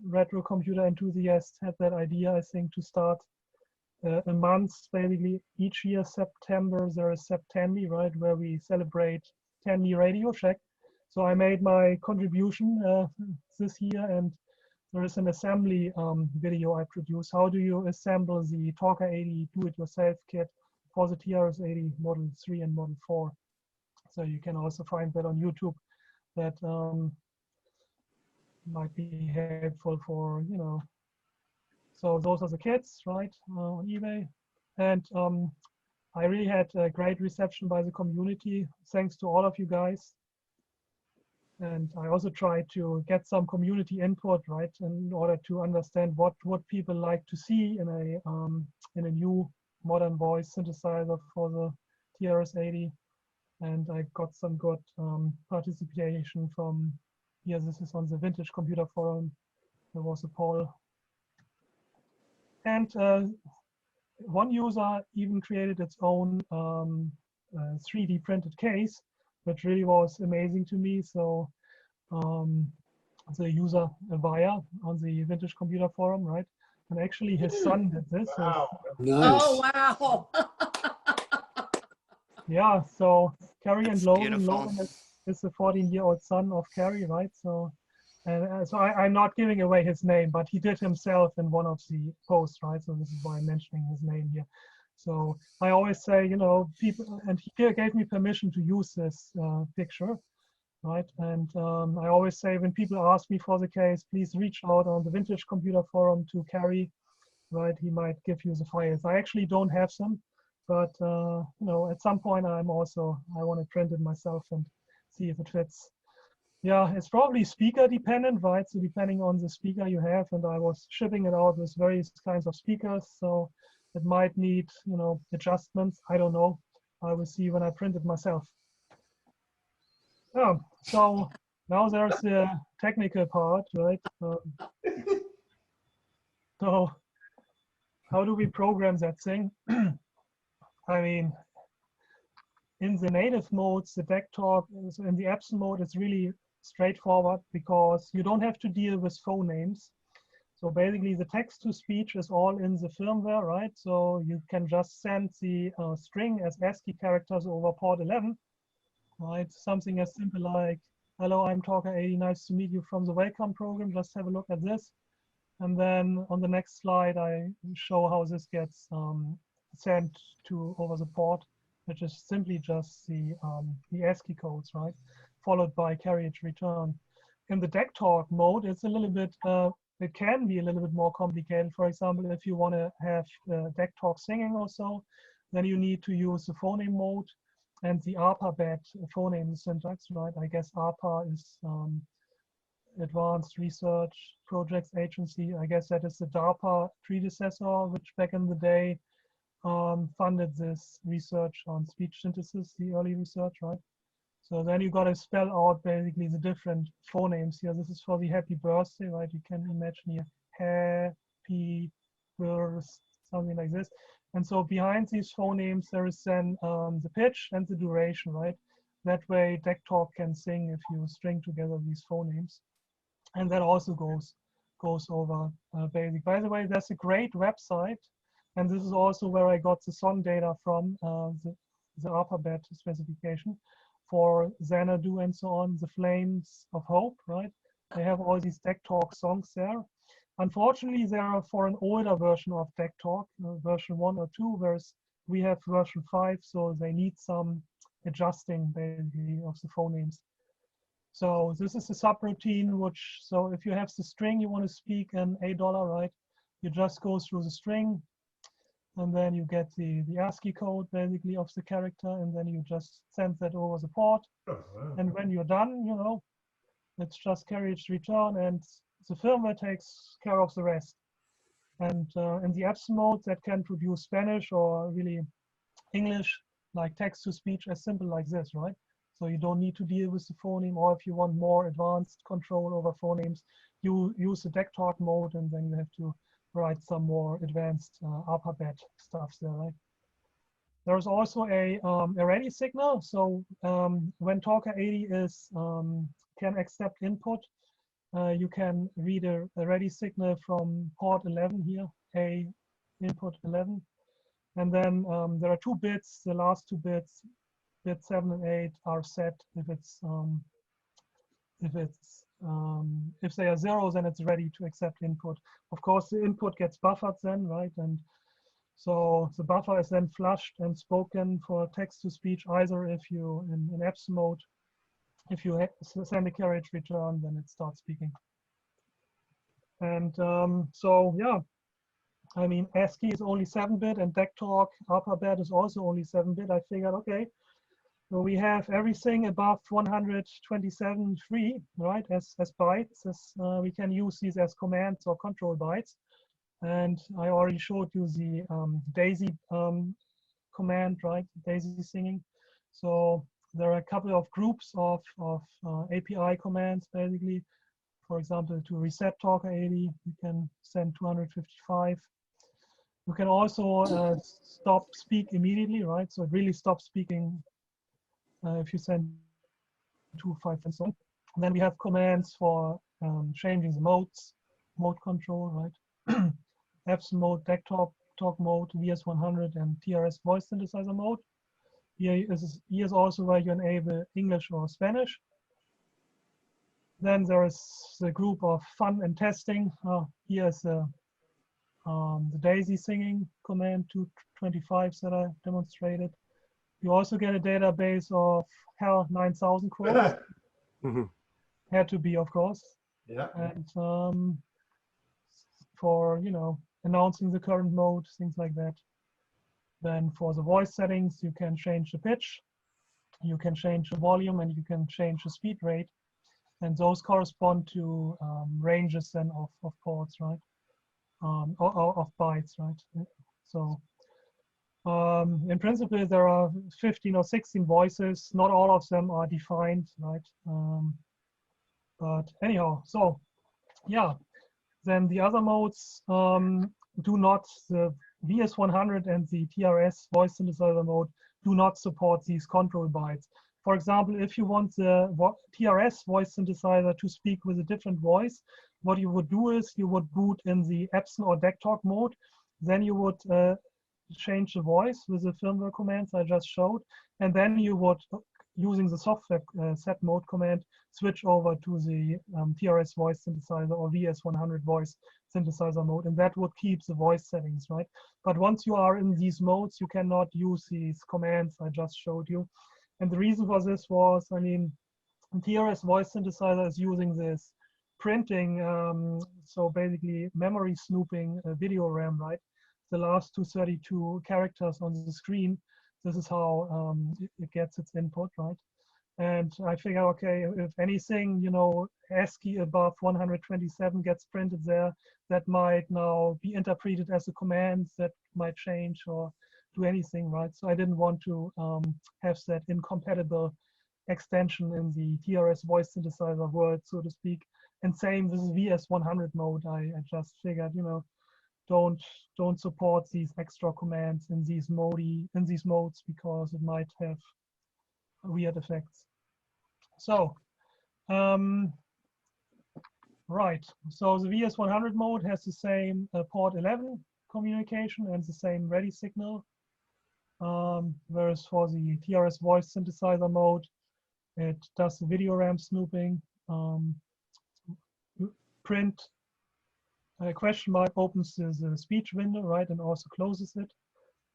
retro computer enthusiast, had that idea, I think, to start a month, basically each year, September, there is Sepp Tandy, right, where we celebrate Tandy Radio Shack. So I made my contribution this year, and there is an assembly video I produced. How do you assemble the Talker 80 do-it-yourself kit for the TRS 80 Model 3 and Model 4? So you can also find that on YouTube. That might be helpful for, So those are the kits, right, on eBay. And I really had a great reception by the community. Thanks to all of you guys. And I also tried to get some community input, right, in order to understand what people like to see in a new modern voice synthesizer for the TRS 80. And I got some good participation from, here, this is on the Vintage Computer Forum. There was a poll. And one user even created its own 3D printed case, which really was amazing to me. So the user via on the Vintage Computer Forum, right? And actually his son did this. Wow. Oh, wow. Yeah, so Carrie and That's Logan. beautiful. Logan is the 14-year-old son of Carrie, right? So, and so I'm not giving away his name, but he did himself in one of the posts, right? So this is why I'm mentioning his name here. So I always say, you know, people, and he gave me permission to use this picture, right? And I always say when people ask me for the case, please reach out on the Vintage Computer Forum to Carrie, right? He might give you the files. I actually don't have them, but you know, at some point I want to print it myself and see if it fits. Yeah, it's probably speaker dependent, right? So depending on the speaker you have, and I was shipping it out with various kinds of speakers, so it might need, you know, adjustments. I don't know. I will see when I print it myself. Yeah, so now there's the technical part, right? So how do we program that thing? I mean, in the native modes, the deck talk, in the absent mode, it's really straightforward because you don't have to deal with phone names. So basically the text to speech is all in the firmware, right? So you can just send the string as ASCII characters over port 11, right? Something as simple like, hello, I'm Talker 80, nice to meet you from the welcome program. Just have a look at this. And then on the next slide, I show how this gets sent to over the port, which is simply just the ASCII codes, right? Followed by carriage return. In the deck talk mode, it's a little bit, it can be a little bit more complicated. For example, if you want to have deck talk singing or so, then you need to use the phoneme mode and the ARPA-BET phoneme syntax, right? I guess ARPA is Advanced Research Projects Agency. I guess that is the DARPA predecessor, which back in the day funded this research on speech synthesis, the early research, right? So then you got to spell out basically the different phonemes here. This is for the happy birthday, right? You can imagine here, happy birthday, something like this. And so behind these phonemes, there is then the pitch and the duration, right? That way deck talk can sing if you string together these phonemes. And that also goes over basic. By the way, there's a great website, and this is also where I got the song data from, the ARPA-BET specification for Xanadu and so on, the Flames of Hope, right? They have all these deck talk songs there. Unfortunately, they are for an older version of deck talk, version 1 or 2, whereas we have version 5, so they need some adjusting basically of the phonemes. So this is a subroutine, which, so if you have the string you want to speak in $8, right? You just go through the string, and then you get the ASCII code basically of the character, and then you just send that over the port. And when you're done, you know, it's just carriage return, and the firmware takes care of the rest. And in the absent mode, that can produce Spanish or really English, like text to speech, as simple like this, right? So you don't need to deal with the phoneme, or if you want more advanced control over phonemes, you use the deck talk mode, and then you have to write some more advanced ARPA-BET stuff there, right? There's also a ready signal. So when Talker 80 is can accept input, you can read a ready signal from port 11 here, A input 11. And then there are 2 bits, the last 2 bits, bit 7 and 8 are set if they are 0, then it's ready to accept input. Of course, the input gets buffered then, right? And so the buffer is then flushed and spoken for text to speech, either if you in absent mode, if you send a carriage return, then it starts speaking. And so yeah, I mean, ASCII is only 7-bit, and deck talk ARPA-BET is also only 7-bit. I figured, okay, so we have everything above 127.3, right, as bytes. As, we can use these as commands or control bytes. And I already showed you the DAISY command, right, DAISY singing. So there are a couple of groups of API commands, basically. For example, to reset Talker 80, you can send 255. You can also stop speak immediately, right? So it really stops speaking if you send 255 and so on. Then we have commands for changing the modes, mode control, right? Epson mode, DEC talk mode, VS100, and TRS voice synthesizer mode. Here is also where you enable English or Spanish. Then there is the group of fun and testing. Here's the Daisy singing command 225 that I demonstrated. You also get a database of HAL 9000 quotes. Had to be, of course. Yeah. And for, announcing the current mode, things like that. Then for the voice settings, you can change the pitch, you can change the volume, and you can change the speed rate. And those correspond to ranges then of chords, right? Or of bytes, right? So in principle, there are 15 or 16 voices. Not all of them are defined, right? But anyhow, so yeah. Then the other modes do not, the VS100 and the TRS voice synthesizer mode do not support these control bytes. For example, if you want the TRS voice synthesizer to speak with a different voice, what you would do is you would boot in the Epson or DEC talk mode. Then you would change the voice with the firmware commands I just showed. And then you would, using the software set mode command, switch over to the TRS voice synthesizer or VS100 voice synthesizer mode, and that would keep the voice settings, right? But once you are in these modes, you cannot use these commands I just showed you. And the reason for this was, I mean, TRS voice synthesizer is using this printing, so basically memory snooping video RAM, right? The last 232 characters on the screen, this is how it gets its input, right? And I figure, okay, if anything, ASCII above 127 gets printed there, that might now be interpreted as a command that might change or do anything, right? So I didn't want to have that incompatible extension in the TRS voice synthesizer world, so to speak. And same with VS100 mode. I just figured, don't support these extra commands in these modes because it might have weird effects. So, right. So the VS100 mode has the same port 11 communication and the same ready signal. Whereas for the TRS voice synthesizer mode, it does the video RAM snooping, print, question mark opens the speech window, right, and also closes it.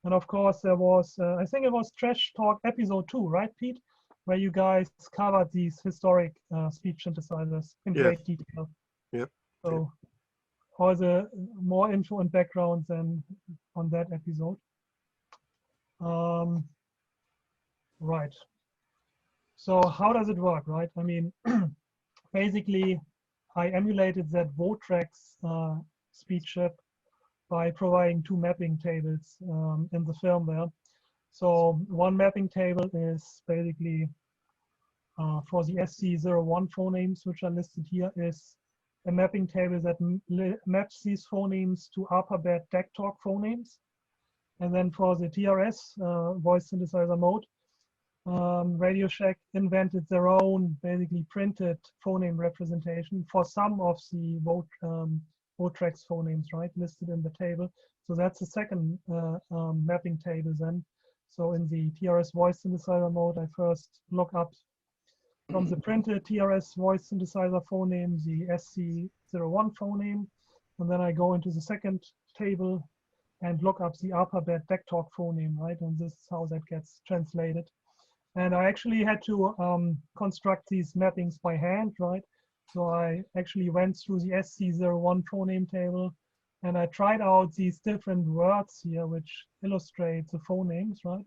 And of course, there was, I think it was Trash Talk episode 2, right, Pete? Where you guys covered these historic speech synthesizers in great detail. Yep. So all the more info and background than on that episode. Right. So how does it work, right? I mean, basically, I emulated that Votrax speech chip by providing 2 mapping tables in the firmware. So one mapping table is basically for the SC01 phonemes, which are listed here, is a mapping table that maps these phonemes to alphabet DEC talk phonemes. And then for the TRS voice synthesizer mode, Radio Shack invented their own basically printed phoneme representation for some of the Votrax phonemes, right, listed in the table. So that's the second mapping table then. So in the TRS voice synthesizer mode, I first look up from the printed TRS voice synthesizer phoneme, the SC01 phoneme, and then I go into the second table and look up the alphabet DEC talk phoneme, right? And this is how that gets translated. And I actually had to construct these mappings by hand, right? So I actually went through the SC01 phoneme table and I tried out these different words here, which illustrate the phonemes, right?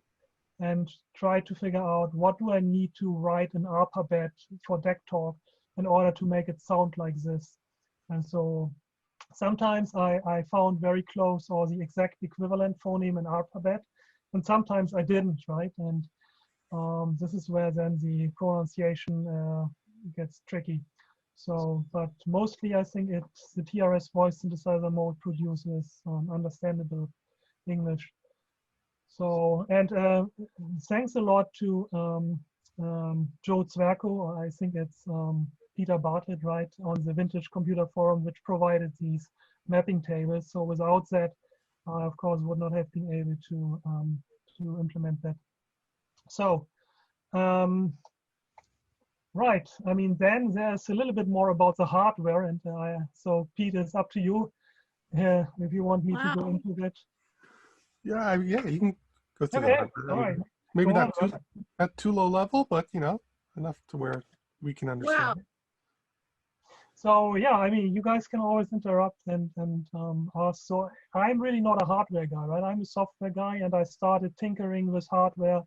And tried to figure out what do I need to write in alphabet for DEC talk in order to make it sound like this. And so sometimes I found very close or the exact equivalent phoneme in alphabet, and sometimes I didn't, right? And this is where then the pronunciation gets tricky. So, but mostly I think it's the TRS voice synthesizer mode produces understandable English. So, and thanks a lot to Joe Zwerko, I think it's Peter Bartlett, right, on the Vintage Computer Forum, which provided these mapping tables. So without that, I of course would not have been able to implement that. So, right. I mean, then there's a little bit more about the hardware, and so Pete, it's up to you if you want me to go into that. Yeah, yeah, you can go through Okay, that. all right. Maybe Go not too low level, but you know, enough to where we can understand. Wow. So yeah, I mean, you guys can always interrupt and ask. So I'm really not a hardware guy, right? I'm a software guy, and I started tinkering with hardware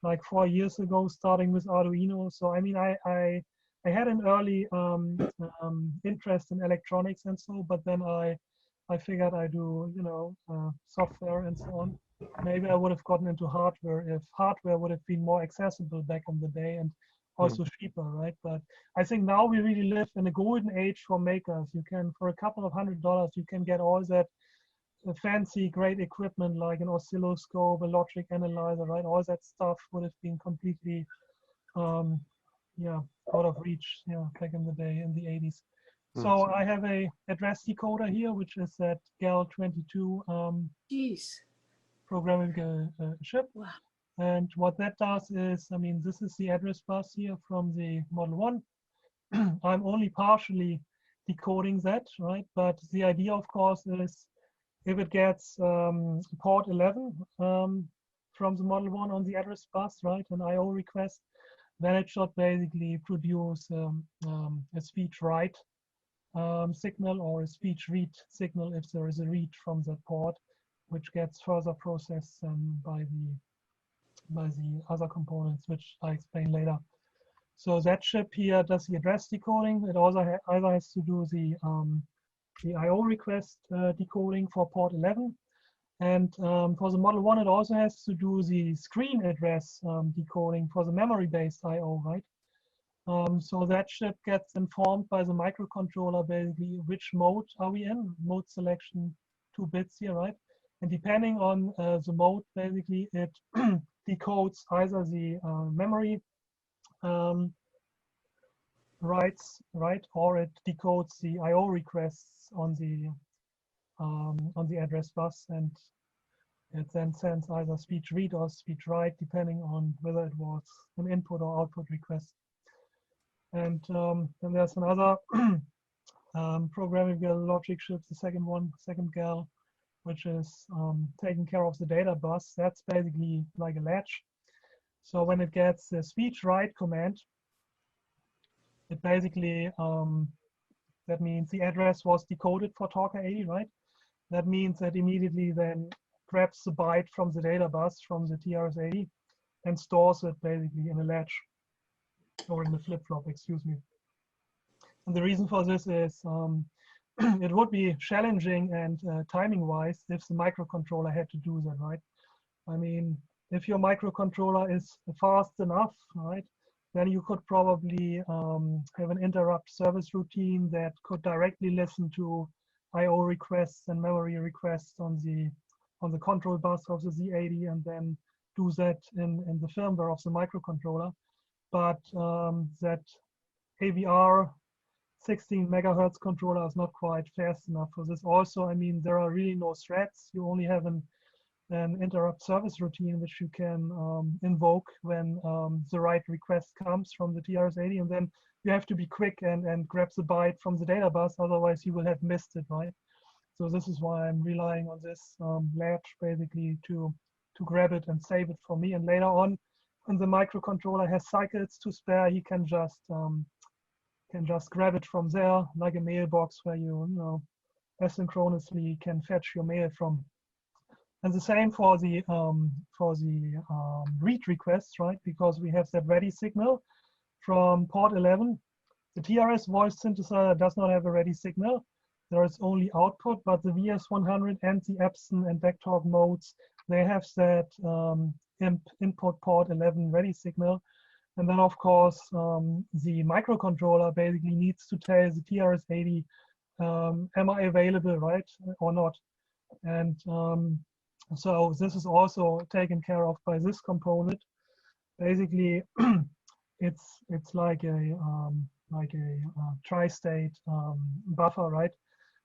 like 4 years ago, starting with Arduino. So I mean, I had an early interest in electronics and so, but then I figured I do, you know, software and so on. Maybe I would have gotten into hardware if hardware would have been more accessible back in the day and also cheaper, right? But I think now we really live in a golden age for makers. You can, for a couple of $100, you can get all that fancy, great equipment like an oscilloscope, a logic analyzer, right? All that stuff would have been completely, yeah, out of reach, yeah, back in the day, in the 80s. So I have a address decoder here, which is that GAL22 programmable chip. Wow. And what that does is, I mean, this is the address bus here from the Model 1. I'm only partially decoding that, right? But the idea, of course, is if it gets port 11 from the Model 1 on the address bus, right, an I/O request, then it should basically produce a speech write signal or a speech read signal if there is a read from that port, which gets further processed by the other components, which I explain later. So that chip here does the address decoding. It also either has to do the I/O request decoding for port 11, and for the Model 1, it also has to do the screen address decoding for the memory-based I/O, right? So that chip gets informed by the microcontroller basically which mode are we in, mode selection 2 bits here, right? And depending on the mode, basically it decodes either the memory writes, right, or it decodes the I/O requests on the address bus, and it then sends either speech read or speech write, depending on whether it was an input or output request. And then there's another programmable logic chip, the second GAL, which is taking care of the data bus. That's basically like a latch. So when it gets the speech write command, it basically, that means the address was decoded for Talker 80, right? That means that immediately then grabs the byte from the data bus from the TRS 80 and stores it basically in a latch, or in the flip-flop, excuse me. And the reason for this is it would be challenging and timing-wise if the microcontroller had to do that, right? I mean, if your microcontroller is fast enough, right, then you could probably have an interrupt service routine that could directly listen to I/O requests and memory requests on the control bus of the Z80 and then do that in the firmware of the microcontroller. But that AVR 16 megahertz controller is not quite fast enough for this. Also, I mean, there are really no threads. You only have an interrupt service routine which you can invoke when the right request comes from the TRS-80, and then you have to be quick and grab the byte from the data bus, otherwise you will have missed it, right? So this is why I'm relying on this latch basically to grab it and save it for me, and later on when the microcontroller has cycles to spare, he can just grab it from there, like a mailbox where you know asynchronously can fetch your mail from. And the same for the read requests, right? Because we have that ready signal from port 11. The TRS voice synthesizer does not have a ready signal. There is only output, but the VS100 and the Epson and Backtalk modes, they have that input port 11 ready signal. And then of course, the microcontroller basically needs to tell the TRS-80, am I available, right, or not? And so this is also taken care of by this component. Basically, it's like a like a tri-state buffer, right?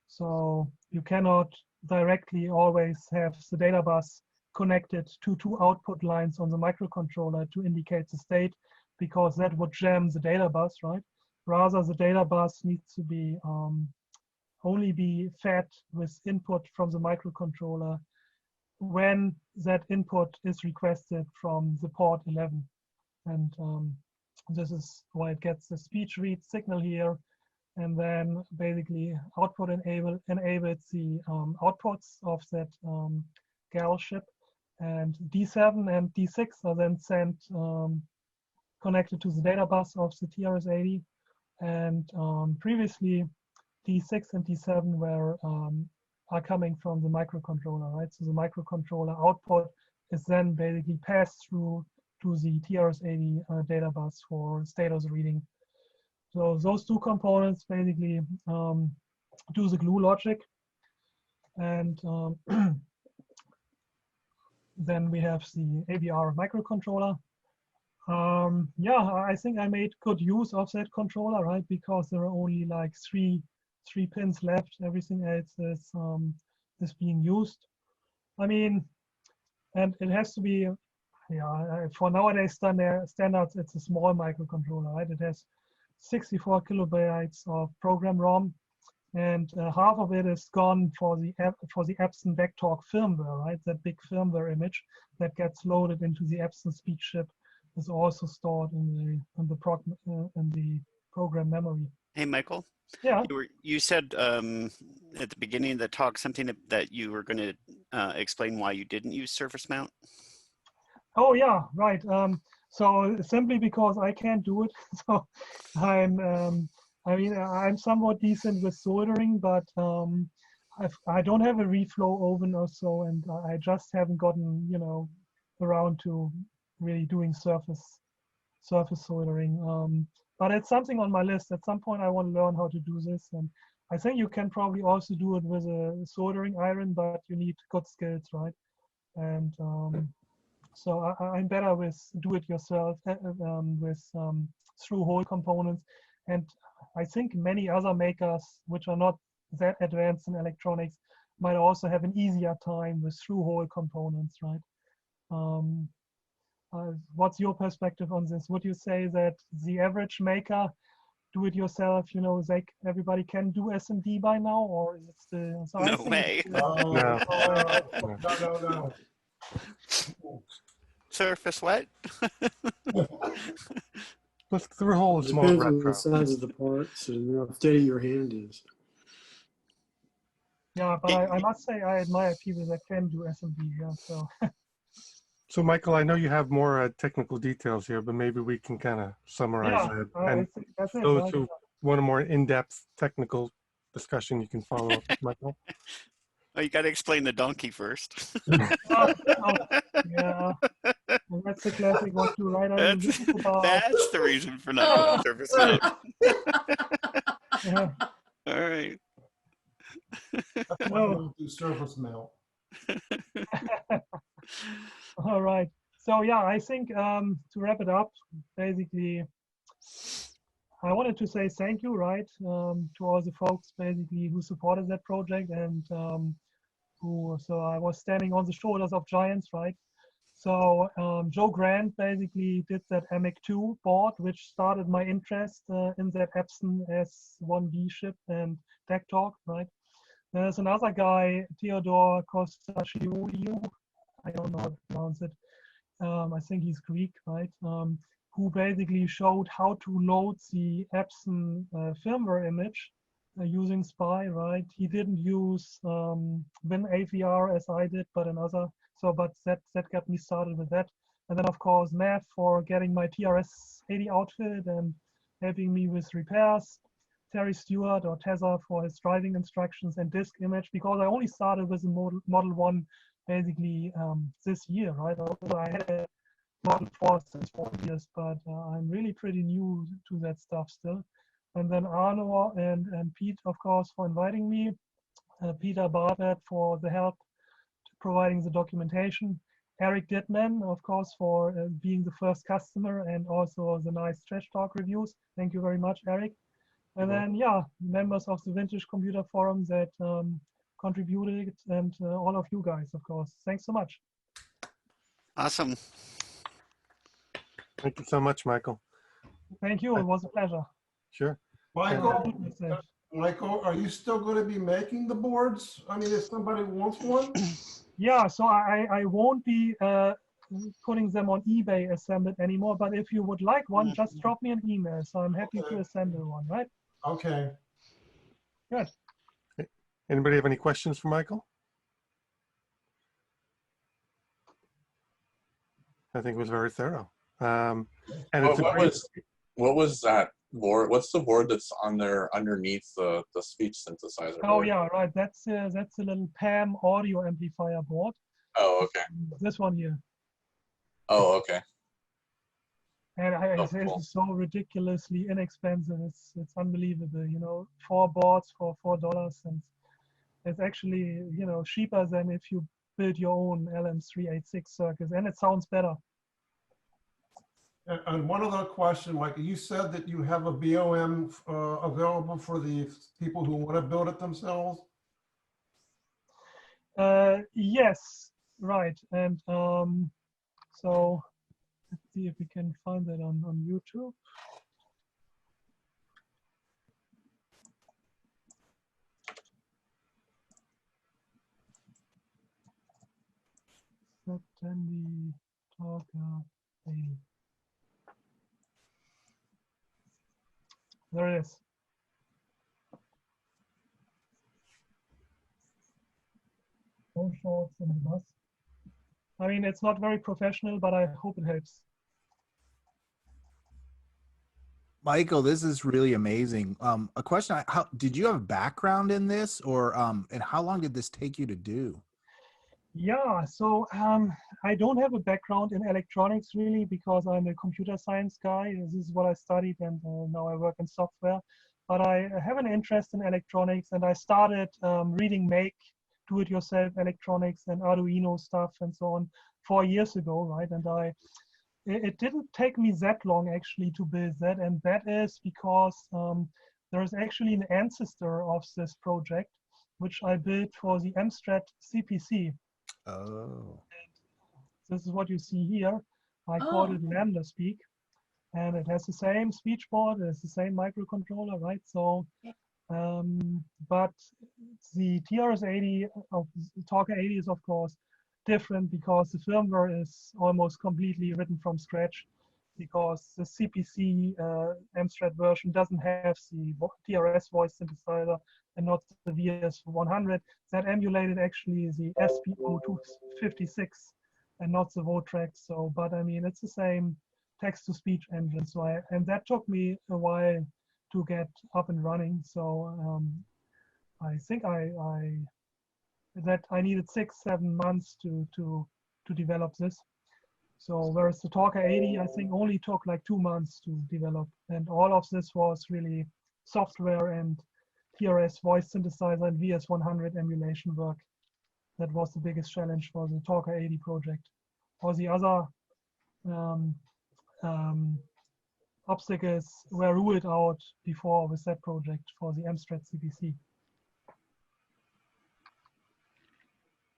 So you cannot directly always have the data bus connected to two output lines on the microcontroller to indicate the state, because that would jam the data bus, right? Rather, the data bus needs to be only be fed with input from the microcontroller when that input is requested from the port 11. And this is why it gets the speech read signal here, and then basically output enables the outputs of that GAL chip, and D7 and D6 are then sent connected to the data bus of the TRS-80, and previously D6 and D7 were are coming from the microcontroller, right? So the microcontroller output is then basically passed through to the TRS-80 data bus for status reading. So those two components basically do the glue logic, and then we have the AVR microcontroller. Yeah, I think I made good use of that controller, right? Because there are only like three pins left. Everything else is being used. I mean, and it has to be, yeah, for nowadays standards, it's a small microcontroller, right? It has 64 kilobytes of program ROM, and half of it is gone for the Epson Vectork firmware, right? That big firmware image that gets loaded into the Epson speech chip is also stored in the program memory. Hey, Michael. Yeah. You said at the beginning of the talk something that you were going to explain why you didn't use surface mount. Oh yeah, right. So simply because I can't do it. So I mean, I'm somewhat decent with soldering, but I don't have a reflow oven or so, and I just haven't gotten, you know, around to really doing surface soldering. But it's something on my list. At some point, I want to learn how to do this, and I think you can probably also do it with a soldering iron, but you need good skills, right? And so I'm better with do-it-yourself with through-hole components, and I think many other makers which are not that advanced in electronics might also have an easier time with through-hole components, right? What's your perspective on this? Would you say that the average maker, do-it-yourself, you know, everybody can do SMD by now, or is it still? So no way. No. Surface what? Plus, through hole is more Depends on retro. the size of the parts and how steady your hand is. Yeah, but I must say I admire people that can do SMD. Yeah, so. So, Michael, I know you have more technical details here, but maybe we can kind of summarize it. And that's it, those right? who want a more in-depth technical discussion, you can follow up with Michael. Oh, you got to explain the donkey first. Yeah, well, that's the classic what to write on. That's the reason for not doing surface mount. Yeah. All right. Well, do surface mount. All right. So yeah, I think to wrap it up, basically, I wanted to say thank you, right, to all the folks basically who supported that project, and so I was standing on the shoulders of giants, right? So Joe Grant basically did that AMIC2 board, which started my interest in that Epson S1B chip and Vectork, right? There's another guy, Theodore Kostashioliou, I don't know how to pronounce it. I think he's Greek, right? Who basically showed how to load the Epson firmware image using SPI, right? He didn't use WinAVR as I did, but another. So, but that got me started with that. And then of course, Matt for getting my TRS-80 outfit and helping me with repairs. Terry Stewart or Tessa for his driving instructions and disk image, because I only started with the Model 1 basically this year, right? I had a Model 4 since 4 years, but I'm really pretty new to that stuff still. And then Arno and Pete, of course, for inviting me. Peter Bartlett for the help providing the documentation. Eric Dittman, of course, for being the first customer and also the nice Trash Talk reviews. Thank you very much, Eric. And then, yeah, members of the Vintage Computer Forum that contributed, and all of you guys, of course. Thanks so much. Awesome. Thank you so much, Michael. Thank you. It was a pleasure. Sure. Michael, Michael, are you still going to be making the boards? I mean, if somebody wants one? Yeah, so I won't be putting them on eBay assembled anymore, but if you would like one, just drop me an email. So I'm happy to assemble one, right? Okay. Good. Anybody have any questions for Michael? I think it was very thorough. And it's what was that board? What's the board that's on there underneath the speech synthesizer board? Oh yeah, right. That's a little PAM audio amplifier board. Oh, okay. This one here. Oh, okay. And it's so ridiculously inexpensive. It's unbelievable. You know, 4 boards for $4, and it's actually, you know, cheaper than if you build your own LM386 circuits, and it sounds better. And one other question, Mike, you said that you have a BOM available for the people who want to build it themselves? Yes, right. And so let's see if we can find that on YouTube. September Talker 80. There it is. No shorts in the bus. I mean, it's not very professional, but I hope it helps. Michael, this is really amazing. A question: how did you have a background in this, or and how long did this take you to do? Yeah, so I don't have a background in electronics really, because I'm a computer science guy. This is what I studied, and now I work in software. But I have an interest in electronics, and I started reading Make, do-it-yourself electronics and Arduino stuff and so on 4 years ago, right? And it didn't take me that long actually to build that, and that is because there is actually an ancestor of this project, which I built for the Amstrad CPC. Oh. This is what you see here. I called it Lambda Speak, and it has the same speech board, it has the same microcontroller, right? So, but the TRS-80 of Talker 80 is of course different, because the firmware is almost completely written from scratch, because the CPC Amstrad version doesn't have the TRS voice synthesizer and not the VS100. That emulated actually the SPO256 and not the Votrack. So, but I mean, it's the same text-to-speech engine. So and that took me a while to get up and running. So I think that I needed 6-7 months to develop this. So whereas the Talker 80, I think only took like 2 months to develop, and all of this was really software and TRS voice synthesizer and VS100 emulation work. That was the biggest challenge for the Talker 80 project. All the other obstacles were ruled out before with that project for the Amstrad CPC.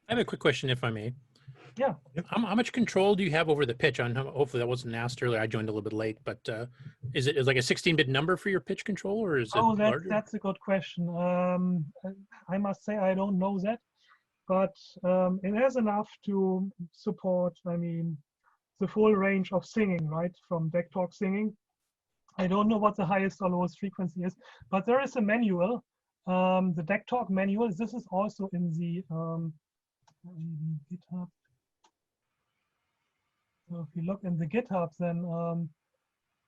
I have a quick question, if I may. Yeah. How much control do you have over the pitch? Hopefully that wasn't asked earlier. I joined a little bit late, but is it like a 16-bit number for your pitch control, or is it larger? That's a good question. I must say I don't know that, but it has enough to support, I mean, the full range of singing, right? From deck talk singing. I don't know what the highest or lowest frequency is, but there is a manual, the deck talk manual. This is also in the GitHub. So if you look in the GitHub, then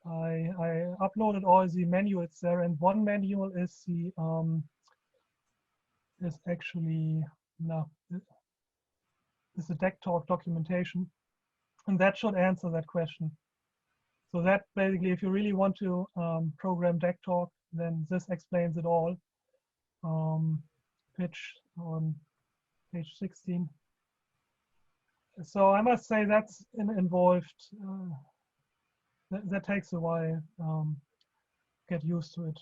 I uploaded all the manuals there, and one manual is the is actually is the deck talk documentation, and that should answer that question. So that basically, if you really want to program deck talk, then this explains it all. Pitch on page 16. So I must say that's involved. That takes a while. Get used to it.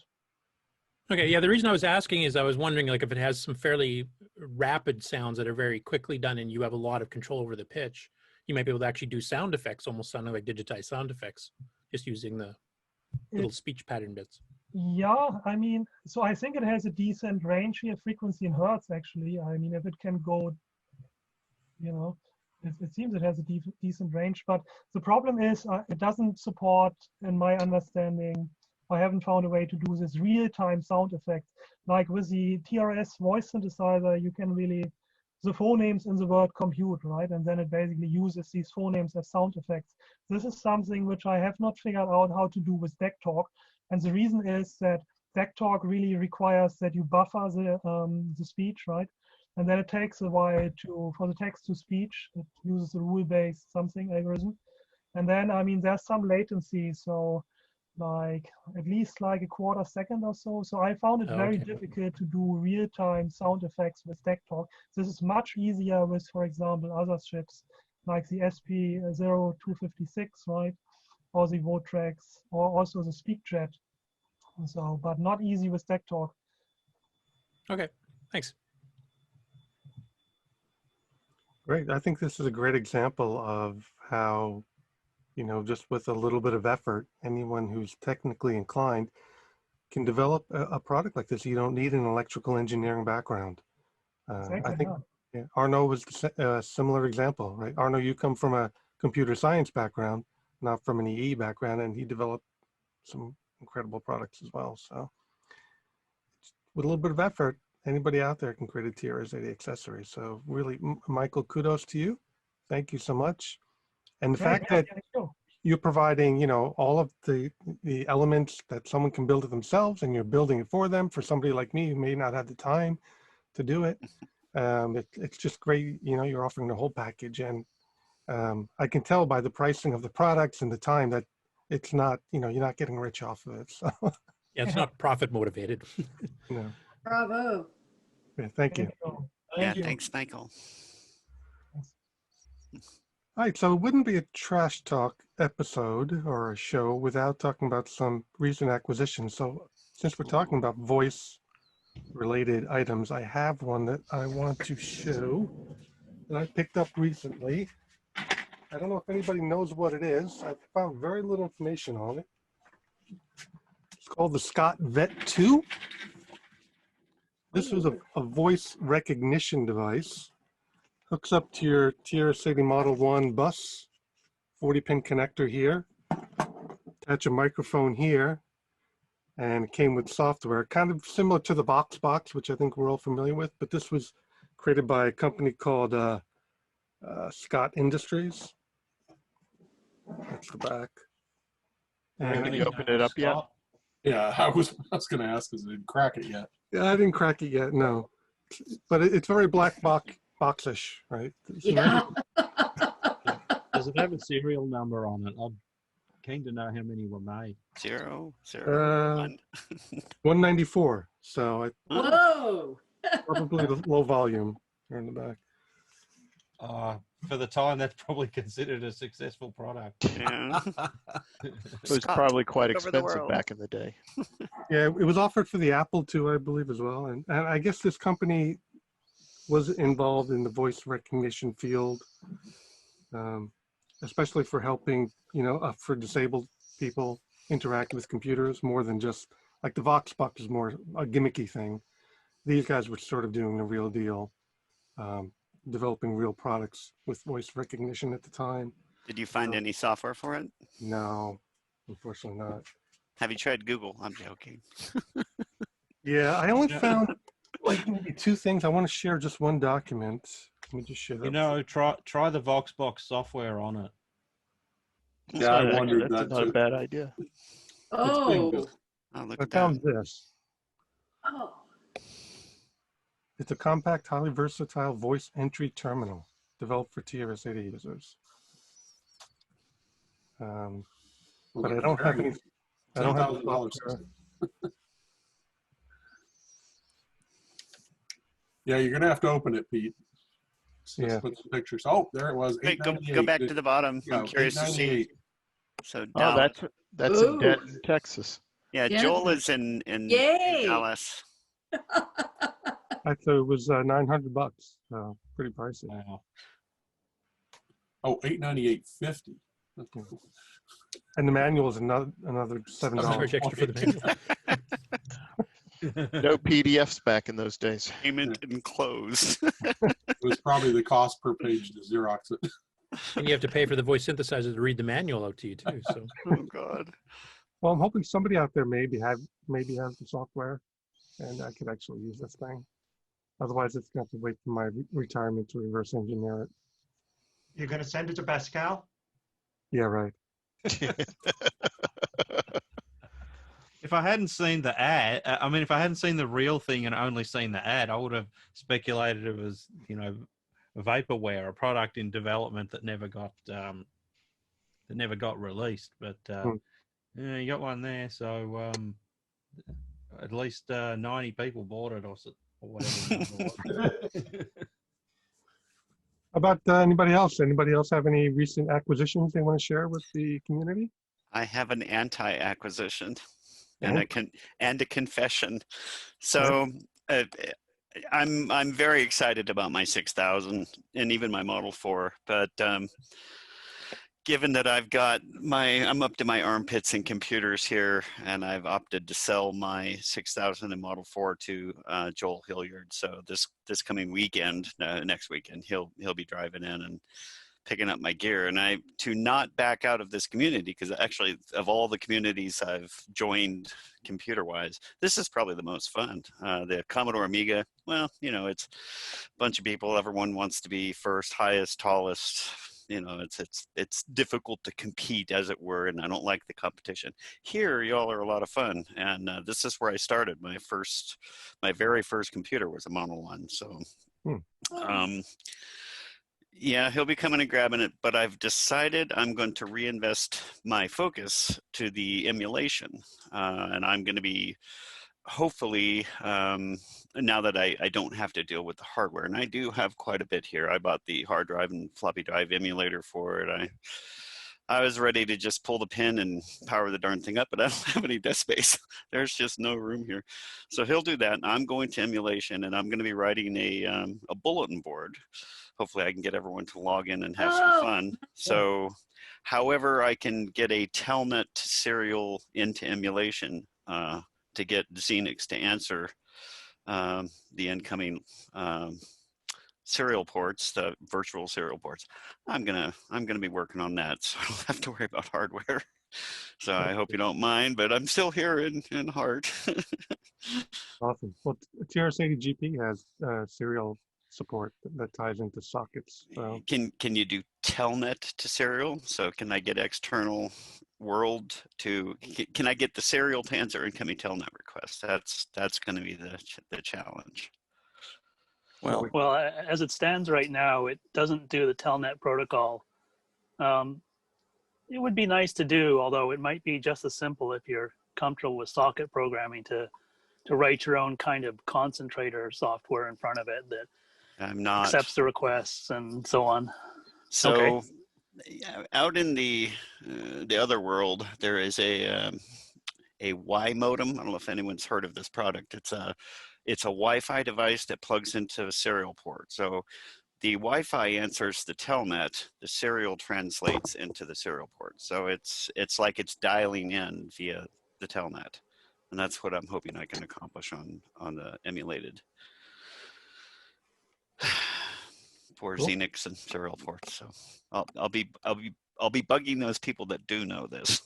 Okay, yeah, the reason I was asking is I was wondering like if it has some fairly rapid sounds that are very quickly done and you have a lot of control over the pitch, you might be able to actually do sound effects, almost sounding like digitized sound effects, just using the little speech pattern bits. Yeah, I mean, so I think it has a decent range here, frequency in hertz, actually. I mean, if it can go, you know, it seems it has a decent range, but the problem is it doesn't support, in my understanding, I haven't found a way to do this real-time sound effects. Like with the TRS voice synthesizer, you can really, the phonemes in the word compute, right? And then it basically uses these phonemes as sound effects. This is something which I have not figured out how to do with deck talk. And the reason is that deck talk really requires that you buffer the speech, right? And then it takes a while for the text to speech. It uses a rule-based something algorithm. And then, I mean, there's some latency. So like at least like a quarter second or so. So I found it very difficult to do real-time sound effects with deck talk. This is much easier with, for example, other chips like the SP0256, right? Or the Votrax, or also the SpeakJet. So, but not easy with deck talk. Okay, thanks. Great. I think this is a great example of how, you know, just with a little bit of effort, anyone who's technically inclined can develop a product like this. You don't need an electrical engineering background. Exactly, I think Arno was a similar example, right? Arno, you come from a computer science background, not from an EE background, and he developed some incredible products as well. So with a little bit of effort, anybody out there can create a TRS-80 accessory. So really, Michael, kudos to you. Thank you so much. And the fact that you're providing, you know, all of the elements that someone can build it themselves, and you're building it for them, for somebody like me who may not have the time to do it. It's just great. You know, you're offering the whole package, and I can tell by the pricing of the products and the time that it's not, you know, you're not getting rich off of it. So yeah, it's not profit motivated. No. Bravo. Yeah, thank you. Yeah, thanks, Michael. All right, so it wouldn't be a trash talk episode or a show without talking about some recent acquisitions. So since we're talking about voice related items, I have one that I want to show that I picked up recently. I don't know if anybody knows what it is. I found very little information on it. It's called the Scott Vet 2. This was a voice recognition device. Hooks up to your TRS-80 Model 1 bus, 40-pin connector here, attach a microphone here, and it came with software, kind of similar to the box, which I think we're all familiar with, but this was created by a company called Scott Industries. That's the back. Have you opened it up yet? Yeah, I was going to ask because I didn't crack it yet. Yeah, I didn't crack it yet, no. But it's very black boxish, right? Yeah. Does it have a serial number on it? I'm keen to know how many were made. 194. So Whoa. probably the low volume here in the back. For the time, that's probably considered a successful product. Yeah. It was probably quite expensive back in the day. Yeah, it was offered for the Apple II, I believe, as well. And I guess this company was involved in the voice recognition field, especially for helping, you know, for disabled people interact with computers more than just, like the VoxBox is more a gimmicky thing. These guys were sort of doing the real deal, developing real products with voice recognition at the time. Did you find any software for it? No, unfortunately not. Have you tried Google? I'm joking. Yeah, I only found like maybe two things. I want to share just one document. Let me just share that. You know, try the VoxBox software on it. Yeah, I wondered That's that not a too. bad idea. Oh. Look I at found that. this. Oh. It's a compact, highly versatile voice entry terminal developed for TRS-80 users. But I don't have any. I don't have the software. Yeah, you're gonna have to open it, Pete. Yeah. put some pictures. Oh, there it was. Wait, go 898. back to the bottom. Yeah, I'm curious to see. 898. So Oh, Dallas. that's in Ooh. Denton, Texas. Yeah, Yeah. Joel is in Yay. Dallas. I thought it was $900, so pretty pricey. Wow. Oh, 898.50. And the manual is another $7. Charge extra for the manual. No PDFs back in those days. Payment enclosed. It was probably the cost per page to Xerox it. And you have to pay for the voice synthesizer to read the manual out to you too. So Oh God. Well, I'm hoping somebody out there maybe has the software, and I could actually use this thing. Otherwise, it's going to have to wait for my retirement to reverse engineer it. You're going to send it to Pascal? Yeah, right. If I hadn't seen the ad, I mean, if I hadn't seen the real thing and only seen the ad, I would have speculated it was, vaporware, a product in development that never got released. But yeah, you got one there, so at least 90 people bought it or whatever. The number was. How about anybody else? Anybody else have any recent acquisitions they want to share with the community? I have an anti-acquisition and a confession. So I'm very excited about my 6000 and even my Model 4, but given that I'm up to my armpits in computers here, and I've opted to sell my 6000 and Model 4 to Joel Hilliard. So this coming weekend, next weekend, he'll be driving in and picking up my gear. And to not back out of this community, because actually of all the communities I've joined computer-wise, this is probably the most fun. The Commodore Amiga, well, it's a bunch of people. Everyone wants to be first, highest, tallest. It's difficult to compete, as it were, and I don't like the competition. Here, y'all are a lot of fun, and this is where I started. My very first computer was a Model 1, so yeah, he'll be coming and grabbing it, but I've decided I'm going to reinvest my focus to the emulation, and I'm going to be hopefully now that I don't have to deal with the hardware, and I do have quite a bit here. I bought the hard drive and floppy drive emulator for it. I was ready to just pull the pin and power the darn thing up, but I don't have any desk space. There's just no room here. So he'll do that. I'm going to emulation, and I'm going to be writing a bulletin board. Hopefully I can get everyone to log in and have some fun. So however I can get a telnet serial into emulation to get Xenix to answer the incoming serial ports, the virtual serial ports. I'm gonna be working on that, so I don't have to worry about hardware. So I hope you don't mind, but I'm still here in heart. Awesome. Well, TRS-80 GP has serial support that ties into sockets. So. Can you do telnet to serial? So can I get external world to? Can I get the serial to answer incoming telnet requests? That's going to be the challenge. Well, as it stands right now, it doesn't do the telnet protocol. It would be nice to do, although it might be just as simple if you're comfortable with socket programming to write your own kind of concentrator software in front of it that accepts the requests and so on. So out in the other world, there is a Y modem. I don't know if anyone's heard of this product. It's a Wi-Fi device that plugs into a serial port. So the Wi-Fi answers the telnet, the serial translates into the serial port. So it's like it's dialing in via the telnet. And that's what I'm hoping I can accomplish on the emulated for Xenix and serial ports. So I'll be bugging those people that do know this.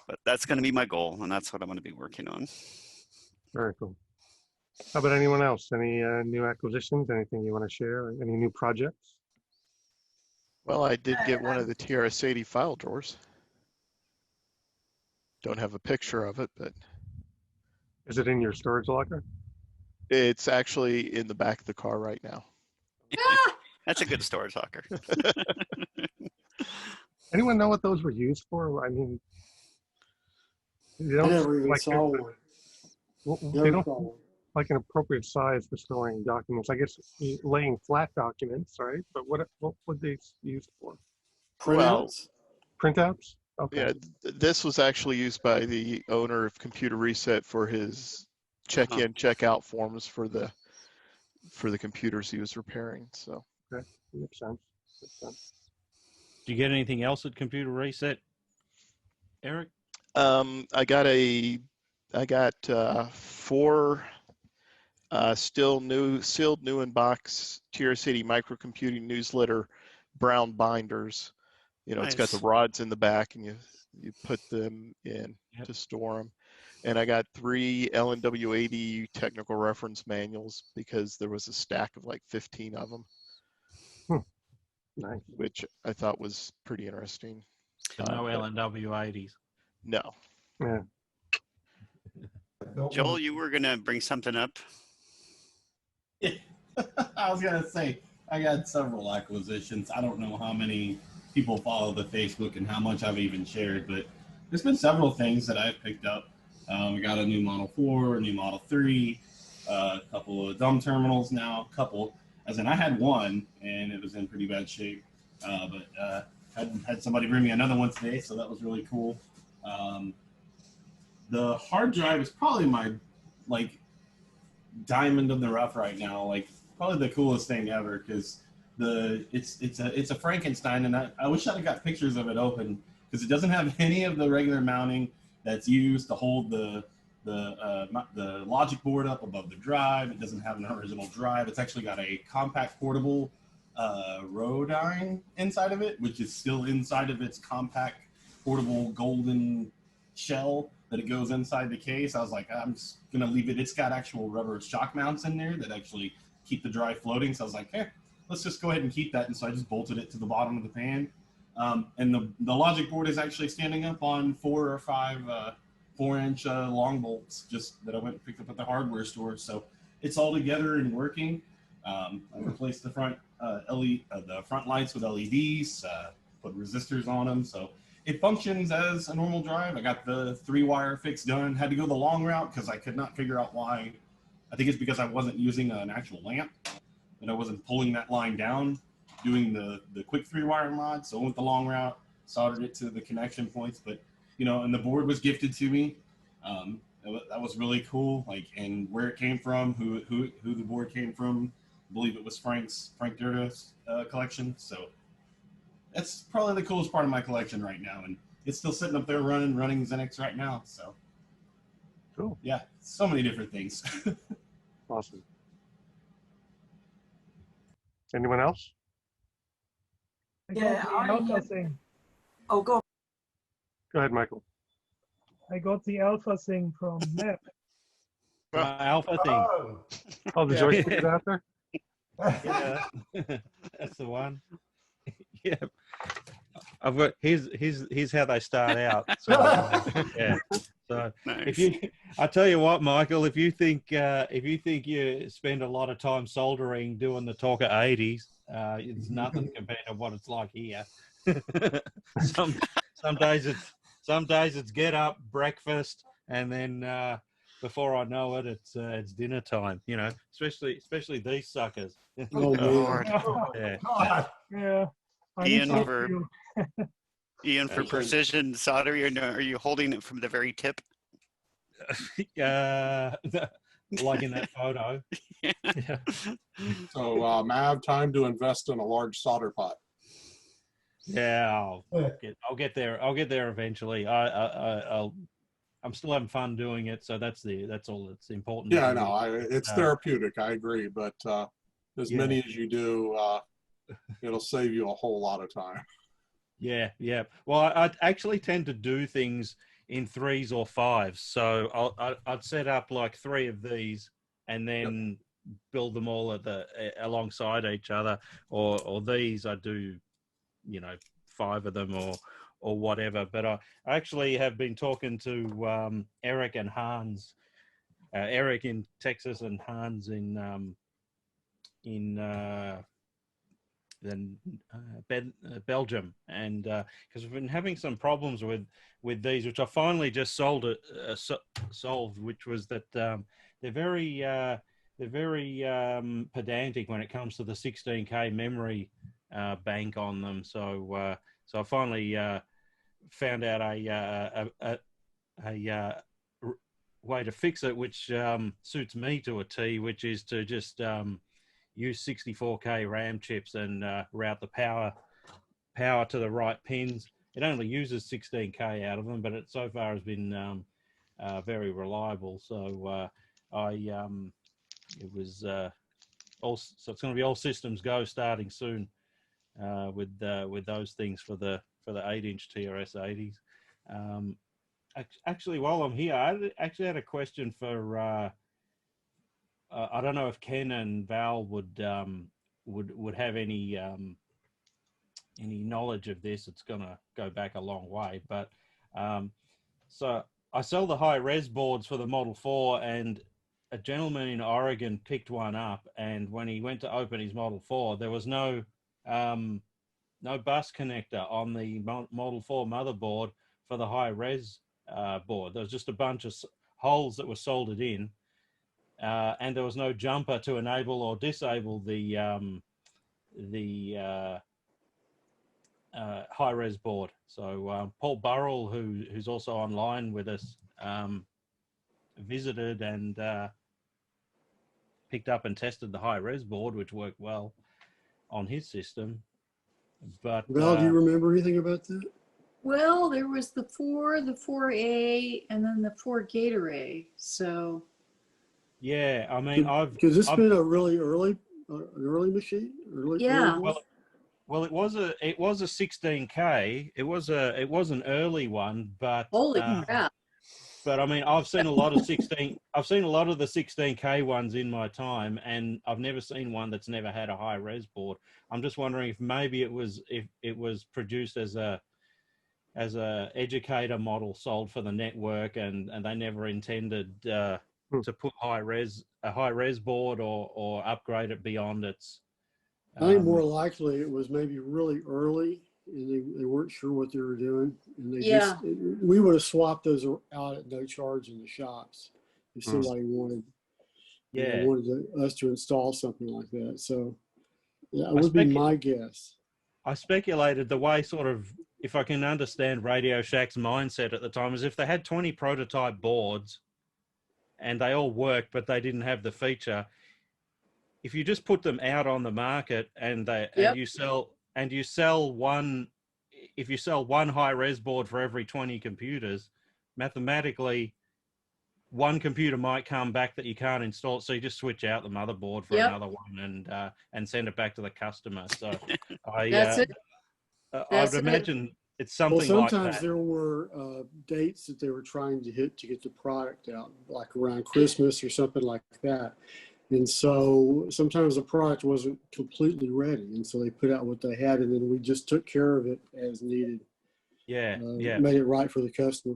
But that's going to be my goal, and that's what I'm going to be working on. Very cool. How about anyone else? Any new acquisitions? Anything you want to share? Any new projects? Well, I did get one of the TRS-80 file drawers. Don't have a picture of it, but is it in your storage locker? It's actually in the back of the car right now. That's a good storage locker. Anyone know what those were used for? I mean, I never even saw one. They don't. like an appropriate size for storing documents? I guess laying flat documents, right? But what would they used for? Well, Printouts? Okay. yeah, this was actually used by the owner of Computer Reset for his check-in, check-out forms for the computers he was repairing. So okay, makes sense. Makes sense. Do you get anything else at Computer Reset, Eric? I got 4 still new, sealed new in box TRS-80 microcomputing newsletter brown binders. You know, it's got the rods in the back, and you put them in to store them. And I got 3 LNW80 technical reference manuals because there was a stack of like 15 of them. Nice. Which I thought was pretty interesting. No LNW80s. No. Yeah. Joel, you were gonna bring something up. I was gonna say I got several acquisitions. I don't know how many people follow the Facebook and how much I've even shared, but there's been several things that I've picked up. We got a new Model 4, a new Model 3, a couple of dumb terminals now, as in I had one and it was in pretty bad shape, but had somebody bring me another one today, so that was really cool. The hard drive is probably my diamond in the rough right now, probably the coolest thing ever, because it's a Frankenstein, and I wish I'd have got pictures of it open, because it doesn't have any of the regular mounting that's used to hold the logic board up above the drive. It doesn't have an original drive. It's actually got a compact portable Rodine inside of it, which is still inside of its compact portable golden shell that it goes inside the case. I was like, I'm just gonna leave it. It's got actual rubber shock mounts in there that actually keep the drive floating. So I was like, hey, let's just go ahead and keep that. And so I just bolted it to the bottom of the pan. And the logic board is actually standing up on 4 or 5 4-inch long bolts just that I went and picked up at the hardware store. So it's all together and working. I replaced the front the front lights with LEDs, put resistors on them. So it functions as a normal drive. I got the 3-wire fix done. Had to go the long route because I could not figure out why. I think it's because I wasn't using an actual lamp, and I wasn't pulling that line down, doing the quick 3-wire mod. So I went the long route, soldered it to the connection points. But, you know, and the board was gifted to me. That was really cool. And where it came from, who the board came from. I believe it was Frank Durda's collection. So that's probably the coolest part of my collection right now. And it's still sitting up there running Xenix right now. So cool. Yeah, so many different things. Awesome. Anyone else? Yeah, alpha thing. Oh, go. Go ahead, Michael. I got the alpha thing from Matt. Alpha thing. Oh, the joystick is out there? Yeah, that's the one. Yeah, I've got. Here's how they start out. So, yeah. So Nice. I tell you what, Michael, if you think you spend a lot of time soldering doing the Talker 80s, it's nothing compared to what it's like here. some days it's get up, breakfast, and then before I know it, it's dinner time. You know, especially these suckers. Oh, Lord. Yeah. Yeah. Ian, for precision solder, are you holding it from the very tip? Like in that photo. Yeah. So I have time to invest in a large solder pot. Yeah, I'll get there. I'll get there eventually. I'm still having fun doing it, so that's all that's important. Yeah, I know. It's therapeutic. I agree, but as many as you do, it'll save you a whole lot of time. Yeah. Well, I actually tend to do things in 3s or 5s. So I'd set up like 3 of these and then build them all alongside each other. Or these I do, 5 of them or whatever. But I actually have been talking to Eric and Hans, Eric in Texas and Hans in Belgium, and because we've been having some problems with these, which I finally just solved, which was that very pedantic when it comes to the 16K memory bank on them. So I finally found out a way to fix it, which suits me to a T, which is to just use 64K RAM chips and route the power to the right pins. It only uses 16K out of them, but it so far has been very reliable. So it was so it's going to be all systems go starting soon with those things for the 8-inch TRS 80s. Actually, while I'm here, I actually had a question for I don't know if Ken and Val would have any knowledge of this. It's going to go back a long way, but so I sell the high res boards for the Model 4, and a gentleman in Oregon picked one up, and when he went to open his Model 4, there was no bus connector on the Model 4 motherboard for the high res board. There was just a bunch of holes that were soldered in, and there was no jumper to enable or disable the high res board. So Paul Burrell, who's also online with us, visited and picked up and tested the high res board, which worked well on his system. But Val, do you remember anything about that? Well, there was the 4, the 4A, and then the 4 gate array. So yeah, I mean, because this been a really early machine. Yeah. Well, it was a 16K. It was an early one, but holy crap. But I mean, I've seen a lot of the 16K ones in my time, and I've never seen one that's never had a high res board. I'm just wondering if maybe it was produced as a educator model sold for the network, and they never intended to put a high res board or upgrade it beyond its. I think more likely it was maybe really early, and they weren't sure what they were doing, and we would have swapped those out at no charge in the shops if somebody wanted us to install something like that. So yeah, it would be my guess. I speculated the way, sort of, if I can understand Radio Shack's mindset at the time, is if they had 20 prototype boards and they all worked, but they didn't have the feature. If you just put them out on the market and you sell one, if you sell one high res board for every 20 computers, mathematically one computer might come back that you can't install. So you just switch out the motherboard for another one and send it back to the customer. So I would imagine it's something like that. Well, sometimes there were dates that they were trying to hit to get the product out, like around Christmas or something like that. And so sometimes the product wasn't completely ready. And so they put out what they had, and then we just took care of it as needed. Made it right for the customer.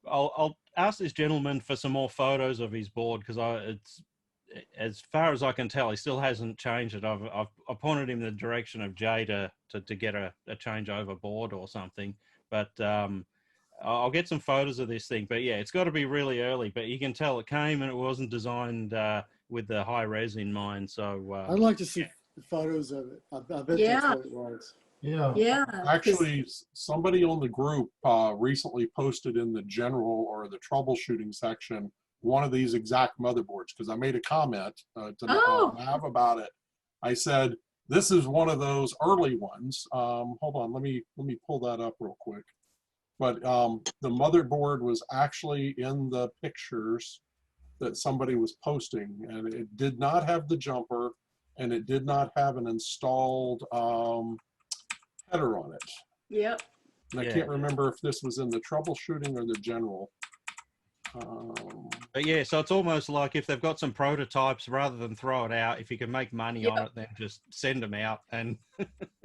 I'll ask this gentleman for some more photos of his board, because it's, as far as I can tell, he still hasn't changed it. I've pointed him in the direction of Jay to get a changeover board or something. But I'll get some photos of this thing. But yeah, it's got to be really early. But you can tell it came and it wasn't designed with the high res in mind. So I'd like to see photos of it. I bet that's what it was. Yeah. Actually, somebody on the group recently posted in the general or the troubleshooting section one of these exact motherboards, because I made a comment to Mav about it. I said, this is one of those early ones. Hold on, let me pull that up real quick. But the motherboard was actually in the pictures that somebody was posting, and it did not have the jumper, and it did not have an installed header on it. Yep. And I can't remember if this was in the troubleshooting or the general. But yeah, so it's almost like if they've got some prototypes, rather than throw it out, if you can make money on it, then just send them out. And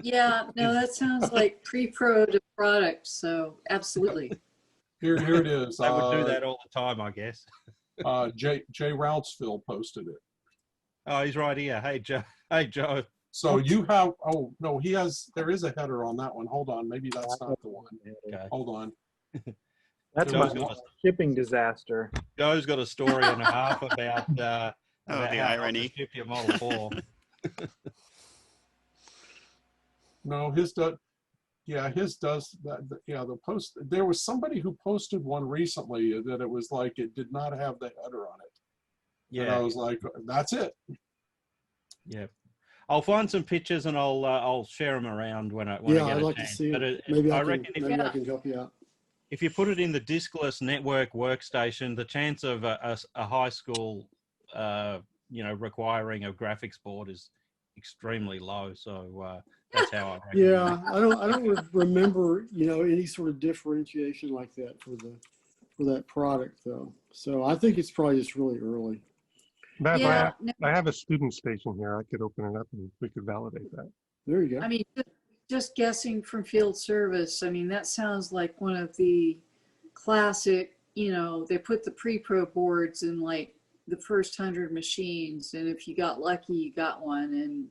yeah, no, that sounds like pre-pro to product. So absolutely. Here it is. I would do that all the time, I guess. Jay Routsville posted it. Oh, he's right here. Hey, Joe. Hey, Joe. So you have, oh, no, there is a header on that one. Hold on. Maybe that's not the one. Okay. Hold on. That's Joe's my got a, shipping disaster. Joe's got a story and a half about Oh, about the how not to irony. ship your Model 4. No, his does. Yeah, his does that. Yeah, the post. There was somebody who posted one recently that it was like it did not have the header on it. Yeah. And I was like, that's it. Yeah. I'll find some pictures and I'll share them around when I Yeah, get I'd a like to chance. see But it. Maybe I reckon can. Maybe I can help you out. if you put it in the diskless network workstation, the chance of a high school, requiring a graphics board is extremely low. So that's how I reckon. Yeah, I don't remember any sort of differentiation like that for that product though. So I think it's probably just really early. Matt, Yeah, I have a student station here. I could open it up and we could validate that. There you go. I mean, just guessing from field service, I mean, that sounds like one of the classic, they put the pre-pro boards in like the first 100 machines. And if you got lucky, you got one.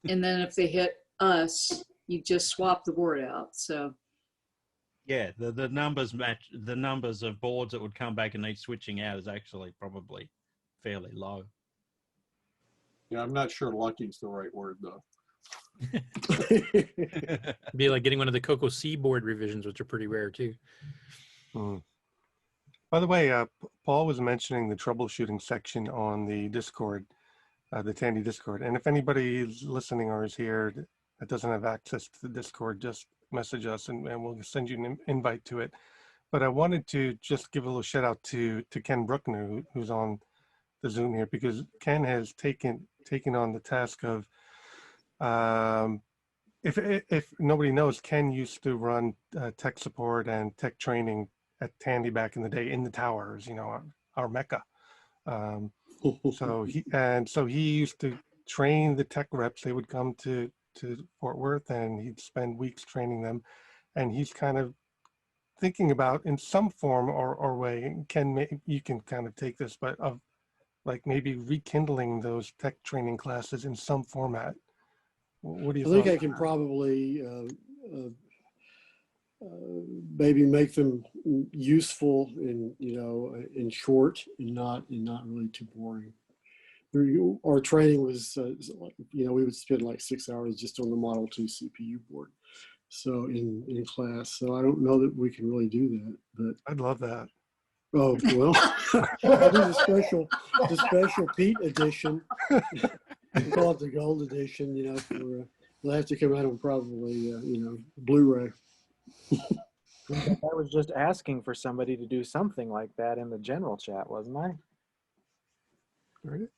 And then if they hit us, you just swap the board out. So Yeah, the numbers match the numbers of boards that would come back and need switching out is actually probably fairly low. Yeah, I'm not sure lucky is the right word though. Be like getting one of the Coco C board revisions, which are pretty rare too. By the way, Paul was mentioning the troubleshooting section on the Discord, the Tandy Discord. And if anybody is listening or is here that doesn't have access to the Discord, just message us and we'll send you an invite to it. But I wanted to just give a little shout out to Ken Bruckner, who's on the Zoom here, because Ken has taken on the task of, if nobody knows, Ken used to run tech support and tech training at Tandy back in the day in the towers, our mecca. So he used to train the tech reps. They would come to Fort Worth and he'd spend weeks training them. And he's kind of thinking about in some form or way, Ken, you can kind of take this, but of like maybe rekindling those tech training classes in some format. What do you think? I can probably maybe make them useful and in short and not really too boring. Our training was we would spend like 6 hours just on the Model 2 CPU board, so in class. So I don't know that we can really do that, but I'd love that. Oh well, I do the special Pete edition. We call it the gold edition. It'll have to come out on probably Blu-ray. I was just asking for somebody to do something like that in the general chat, wasn't I? Right.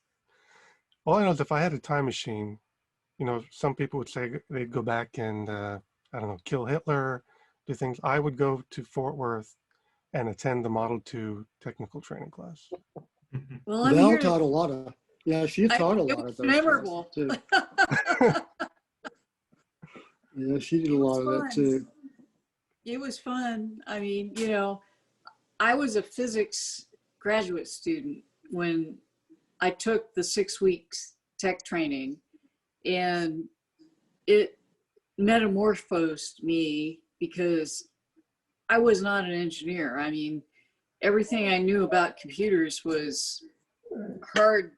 All I know is if I had a time machine, some people would say they'd go back and kill Hitler, do things. I would go to Fort Worth and attend the Model 2 technical training class. Well, Val taught a lot of. Yeah, she taught a lot of those. Memorable. Too. Yeah, she did a lot of that too. It was fun. I mean, I was a physics graduate student when I took the 6 weeks tech training, and it metamorphosed me because I was not an engineer. I mean, everything I knew about computers was hard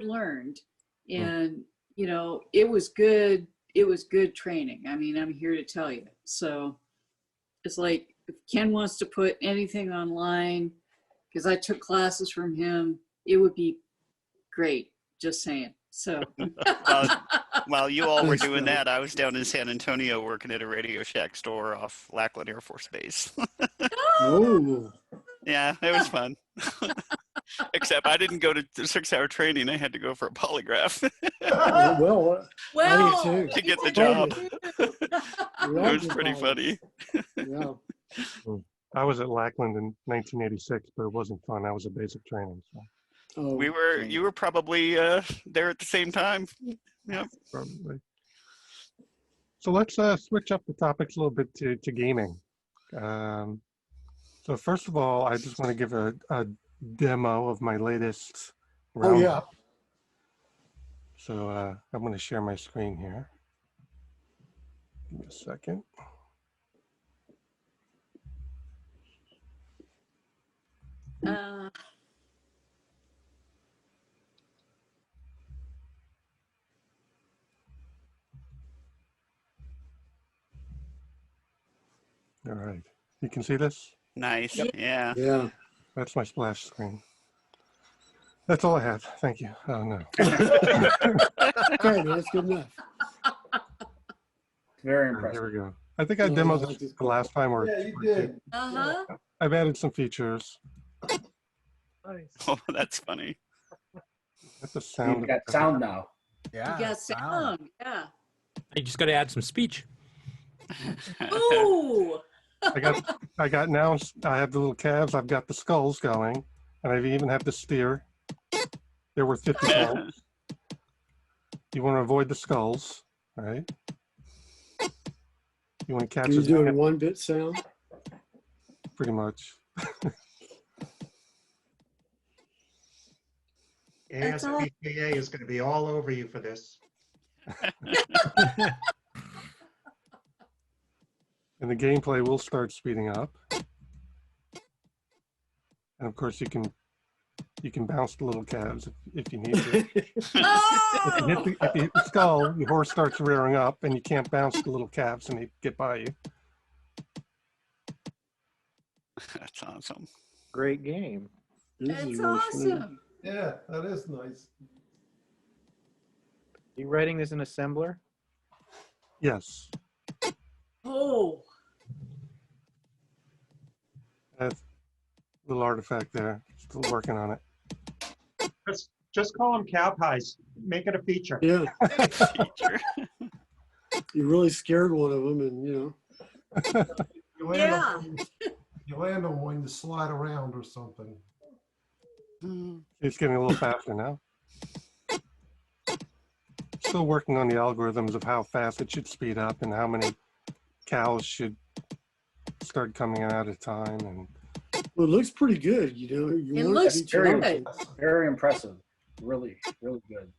learned, and it was good. It was good training. I mean, I'm here to tell you. So it's like if Ken wants to put anything online, because I took classes from him, it would be great. Just saying. So while you all were doing that, I was down in San Antonio working at a Radio Shack store off Lackland Air Force Base. Oh. Yeah, it was fun. Except I didn't go to the 6-hour training. I had to go for a polygraph. well, I do too. To get the job. It was pretty funny. Yeah. I was at Lackland in 1986, but it wasn't fun. That was a basic training. So. Oh, You were probably there at the same time. Yep. Probably. So let's switch up the topics a little bit to gaming. So first of all, I just want to give a demo of my latest roundup. Oh yeah. So I'm going to share my screen here. Give me a second. All right. You can see this? Nice. Yeah. Yeah. That's my splash screen. That's all I have. Thank you. Oh, no. Okay, that's good enough. Very All right, impressive. here we go. I think I Yeah, demoed I like this this the last time. Yeah, you did. Uh-huh. I've added some features. Nice. Oh, that's funny. That's the sound. You've got sound now. Yeah. You got sound. Yeah. You just got to add some speech. Ooh. I got now. I have the little calves. I've got the skulls going, and I even have the steer. There were 50 skulls. You want to avoid the skulls, right? You want to catch. You're doing 1-bit sound. Pretty much. Yeah, That's the all. PPA is going to be all over you for this. And the gameplay will start speeding up. And of course, you can bounce the little calves if you need to. Oh! If you hit the skull, your horse starts rearing up, and you can't bounce the little calves, and they get by you. That's awesome. Great game. This is It's really fun. awesome. Yeah, that is nice. You writing this in assembler? Yes. Oh. That's a little artifact there. Still working on it. Just call them cow pies. Make it a feature. Yeah. Feature. You really scared one of them, and you know. You land Yeah. you land on one to slide around or something. It's getting a little faster now. Still working on the algorithms of how fast it should speed up and how many cows should start coming out at a time. And Well, it looks pretty good. You know, you It want looks to be challenging. good. Very impressive. Really, really good.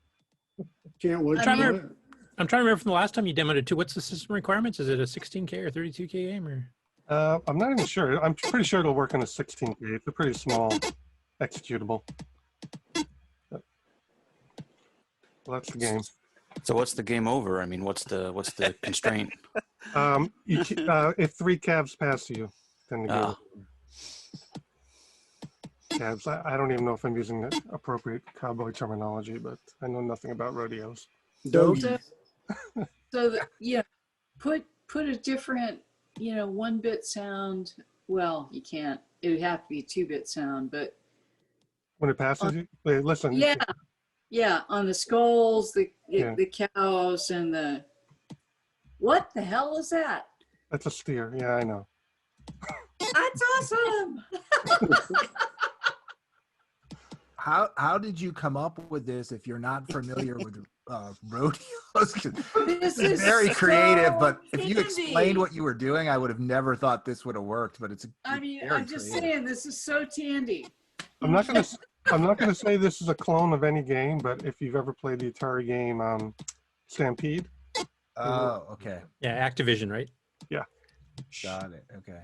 Can't wait I'm to trying to play remember, it. I'm trying to remember from the last time you demoed it too. What's the system requirements? Is it a 16K or 32K game or? I'm not even sure. I'm pretty sure it'll work on a 16K. It's a pretty small executable. Well, that's the game. So what's the game over? I mean, what's the constraint? If 3 calves pass you, then the game. Ah. Calves. I don't even know if I'm using the appropriate cowboy terminology, but I know nothing about rodeos. Dogie. So yeah, put a different, 1-bit sound. Well, you can't. It would have to be a 2-bit sound, but When it passes you, hey, listen. yeah, on the skulls, the Yeah. the cows, and the. What the hell is that? That's a steer. Yeah, I know. That's awesome. How did you come up with this if you're not familiar with rodeos? This It's is very creative, so but if you handy. explained what you were doing, I would have never thought this would have worked. But it's I mean, very I'm just creative. saying, this is so tandy. I'm not gonna say this is a clone of any game, but if you've ever played the Atari game Stampede. Oh, okay. Yeah, Activision, right? Yeah. Got it. Okay.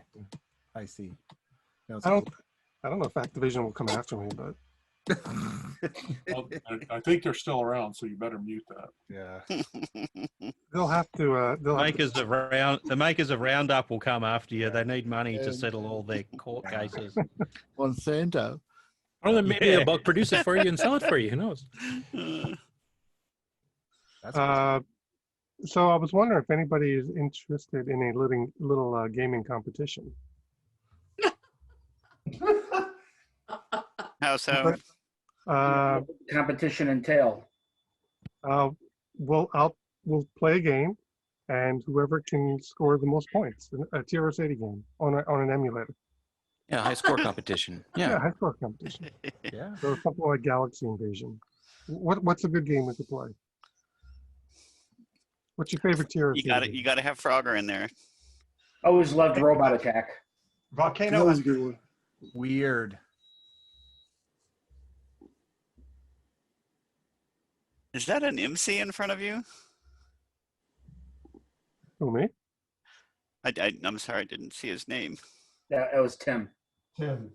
I see. No, it's I don't know if Activision will come after me, but Well, I think they're still around, so you better mute that. Yeah. they'll have to. The makers of Roundup will come after you. They need money to settle all their court cases. Monsanto. Or then maybe they'll bulk produce it for you and sell it for you. Who knows? So I was wondering if anybody is interested in a little gaming competition. How so? Competition entail. We'll play a game, and whoever can score the most points, a TRS 80 game on an emulator. Yeah, high score competition. Yeah. High score competition. Yeah. So something like Galaxy Invasion. What's a good game we could play? What's your favorite TRS? You got to have Frogger in there. Always loved Robot Attack. Volcano. That was a good one. Weird. Is that an MC in front of you? Who, me? I'm sorry, I didn't see his name. That was Tim. Tim.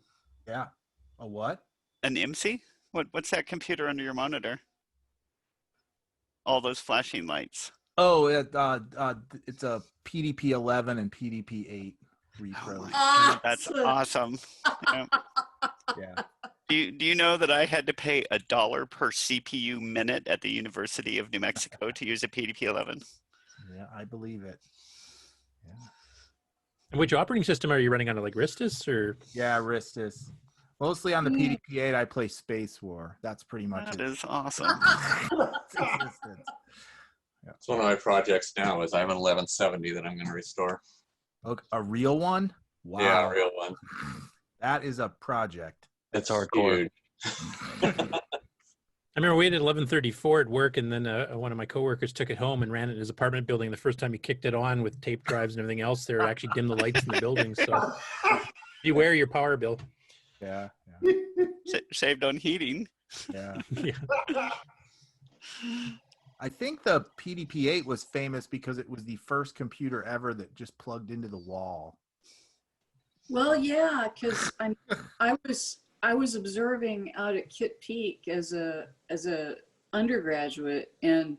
Yeah. A what? An IMSI? What's that computer under your monitor? All those flashing lights. Oh, it's a PDP-11 and PDP-8 repros. That's awesome. Yeah. Yeah. Do you know that I had to pay $1 per CPU minute at the University of New Mexico to use a PDP-11? Yeah, I believe it. And which operating system are you running on, like Ristus or? Yeah, Ristus. Mostly on the PDP-8, I play Space War. That's pretty much That it. is awesome. It's one of my projects now is I have an 1170 that I'm going to restore. Okay, a real one? Wow. Yeah, a real one. That is a project. It's hardcore. I remember we had 1134 at work, and then one of my coworkers took it home and ran it in his apartment building. The first time he kicked it on with tape drives and everything else, there actually dimmed the lights in the building. So beware your power bill. Yeah. Saved on heating. Yeah. Yeah. I think the PDP-8 was famous because it was the first computer ever that just plugged into the wall. Well, yeah, because I was observing out at Kitt Peak as a undergraduate, and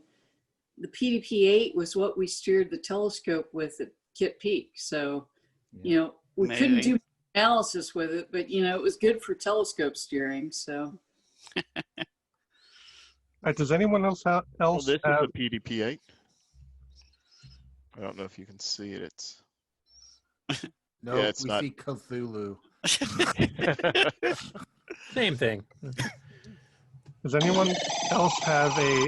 the PDP-8 was what we steered the telescope with at Kitt Peak. So, we couldn't do analysis with it, but it was good for telescope steering. So. Does anyone else have? Well, this is a PDP-8. I don't know if you can see it. It's no, yeah, it's we not. see Cthulhu. Same thing. Does anyone else have a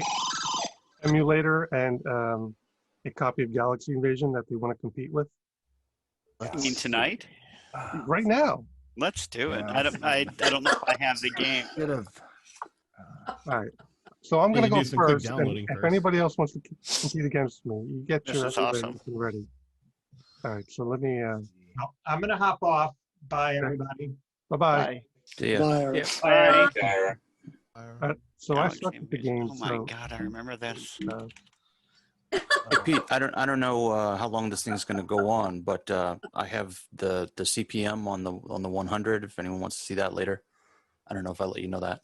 emulator and a copy of Galaxy Invasion that they want to compete with? You mean tonight? Right now. Let's do it. I don't know if I have the game. All right. So I'm going to go do some quick first. And downloading if first. anybody else wants to compete against me, you get This your is awesome. everything ready. All right. So let me. I'm going to hop off. Bye, everybody. Bye-bye. See ya. Bye. Bye. So I Galaxy suck at the game. Oh my so, God, I remember this. Hey, Pete, I don't know how long this thing's going to go on, but I have the CPM on the 100. If anyone wants to see that later, I don't know if I let you know that.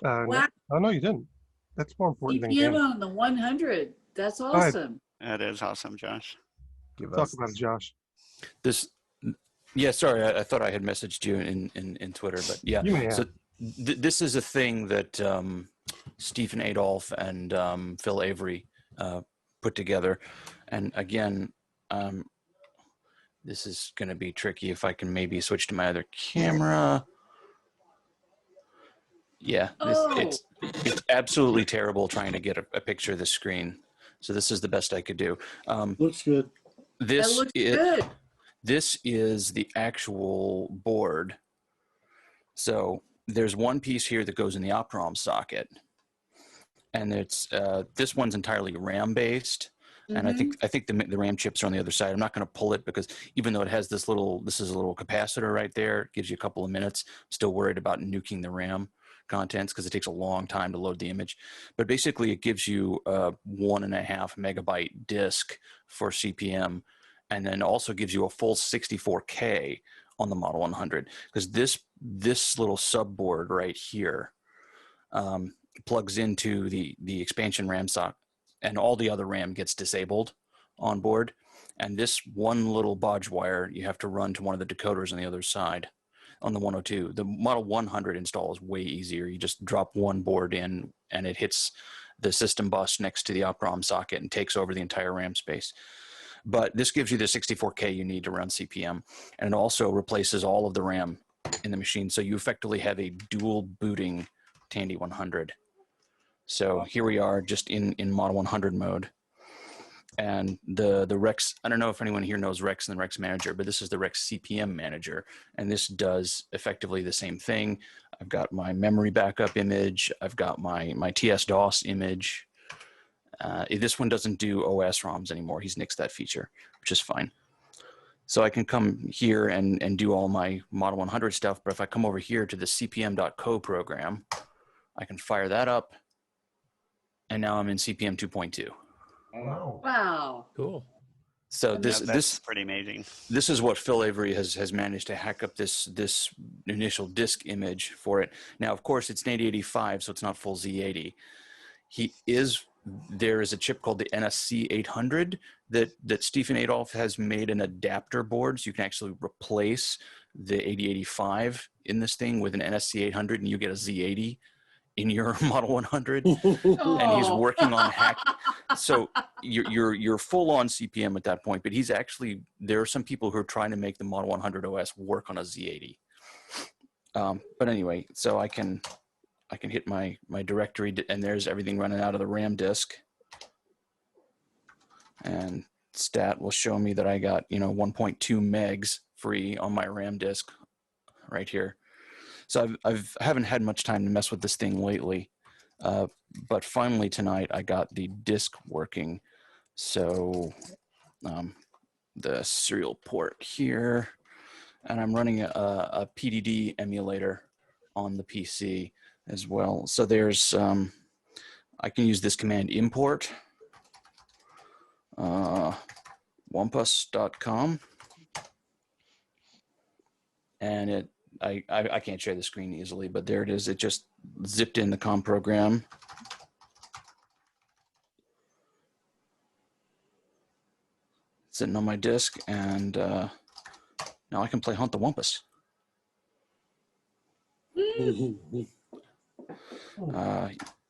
Wow. Oh no, you didn't. That's more important than CPM game. on the 100. That's awesome. That is awesome, Josh. Talk about it, Josh. This, yeah. Sorry, I thought I had messaged you in Twitter, but yeah. You may have. So this is a thing that Stephen Adolph and Phil Avery put together, and again, this is going to be tricky. If I can maybe switch to my other camera. Yeah, it's absolutely terrible trying to get a picture of the screen. So this is the best I could do. Looks good. This looks is good. This is the actual board. So there's one piece here that goes in the OPROM socket, and it's this one's entirely RAM based. And I think the RAM chips are on the other side. I'm not going to pull it because even though it has this is a little capacitor right there, it gives you a couple of minutes. I'm still worried about nuking the RAM contents because it takes a long time to load the image. But basically it gives you a 1.5 megabyte disk for CPM, and then also gives you a full 64K on the Model 100, because this little subboard right here plugs into the expansion RAM socket, and all the other RAM gets disabled on board. And this one little bodge wire you have to run to one of the decoders on the other side on the 102. The Model 100 install is way easier. You just drop one board in and it hits the system bus next to the OPROM socket and takes over the entire RAM space. But this gives you the 64K you need to run CPM, and it also replaces all of the RAM in the machine. So you effectively have a dual booting Tandy 100. So here we are just in Model 100 mode. And the Rex, I don't know if anyone here knows Rex and the Rex Manager, but this is the Rex CPM Manager. And this does effectively the same thing. I've got my memory backup image. I've got my TS-DOS image. This one doesn't do OS ROMs anymore. He's nixed that feature, which is fine. So I can come here and do all my Model 100 stuff. But if I come over here to the cpm.co program, I can fire that up. And now I'm in CPM 2.2. Wow. Wow. Cool. So that's pretty amazing. This is what Phil Avery has managed to hack up this initial disk image for it. Now, of course, it's an 8085, so it's not full Z80. There is a chip called the NSC 800 that Stephen Adolph has made an adapter board, so you can actually replace the 8085 in this thing with an NSC 800, and you get a Z80 in your Model 100. And he's working on hacking. So you're full on CPM at that point, but there are some people who are trying to make the Model 100 OS work on a Z80. But anyway, so I can hit my directory, and there's everything running out of the RAM disk. And stat will show me that I got 1.2 megs free on my RAM disk right here. So I haven't had much time to mess with this thing lately, but finally tonight I got the disk working. So the serial port here, and I'm running a PDD emulator on the PC as well. So there's I can use this command import wampus.com, and I can't share the screen easily, but there it is. It just zipped in the COM program. Sitting on my disk, and now I can play Hunt the Wumpus.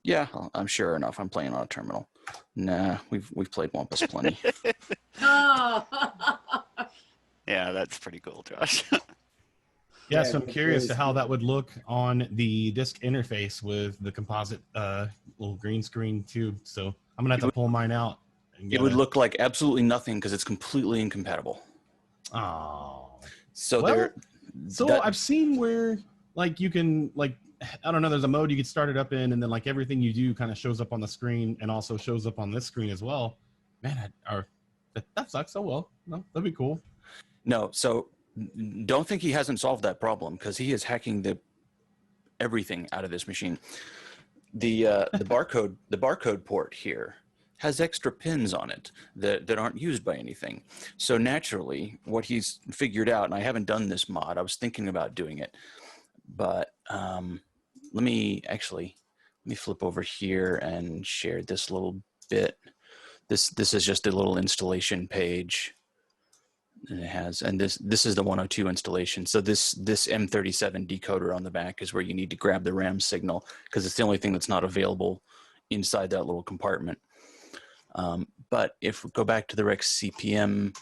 Yeah, I'm sure enough. I'm playing on a terminal. Nah, we've played Wumpus plenty. Yeah, that's pretty cool, Josh. Yeah, so I'm curious to how that would look on the disk interface with the composite little green screen tube. So I'm gonna have to pull mine out. It would look like absolutely nothing because it's completely incompatible. Oh. So I've seen where you can I don't know, there's a mode you could start it up in, and then everything you do kind of shows up on the screen and also shows up on this screen as well. Man, that sucks. Oh well, no, that'd be cool. No, so don't think he hasn't solved that problem, because he is hacking everything out of this machine. The barcode port here has extra pins on it that aren't used by anything. So naturally, what he's figured out, and I haven't done this mod, I was thinking about doing it, but let me flip over here and share this little bit. This is just a little installation page. And this is the 102 installation. So this M37 decoder on the back is where you need to grab the RAM signal, because it's the only thing that's not available inside that little compartment. But if we go back to the Rex CPM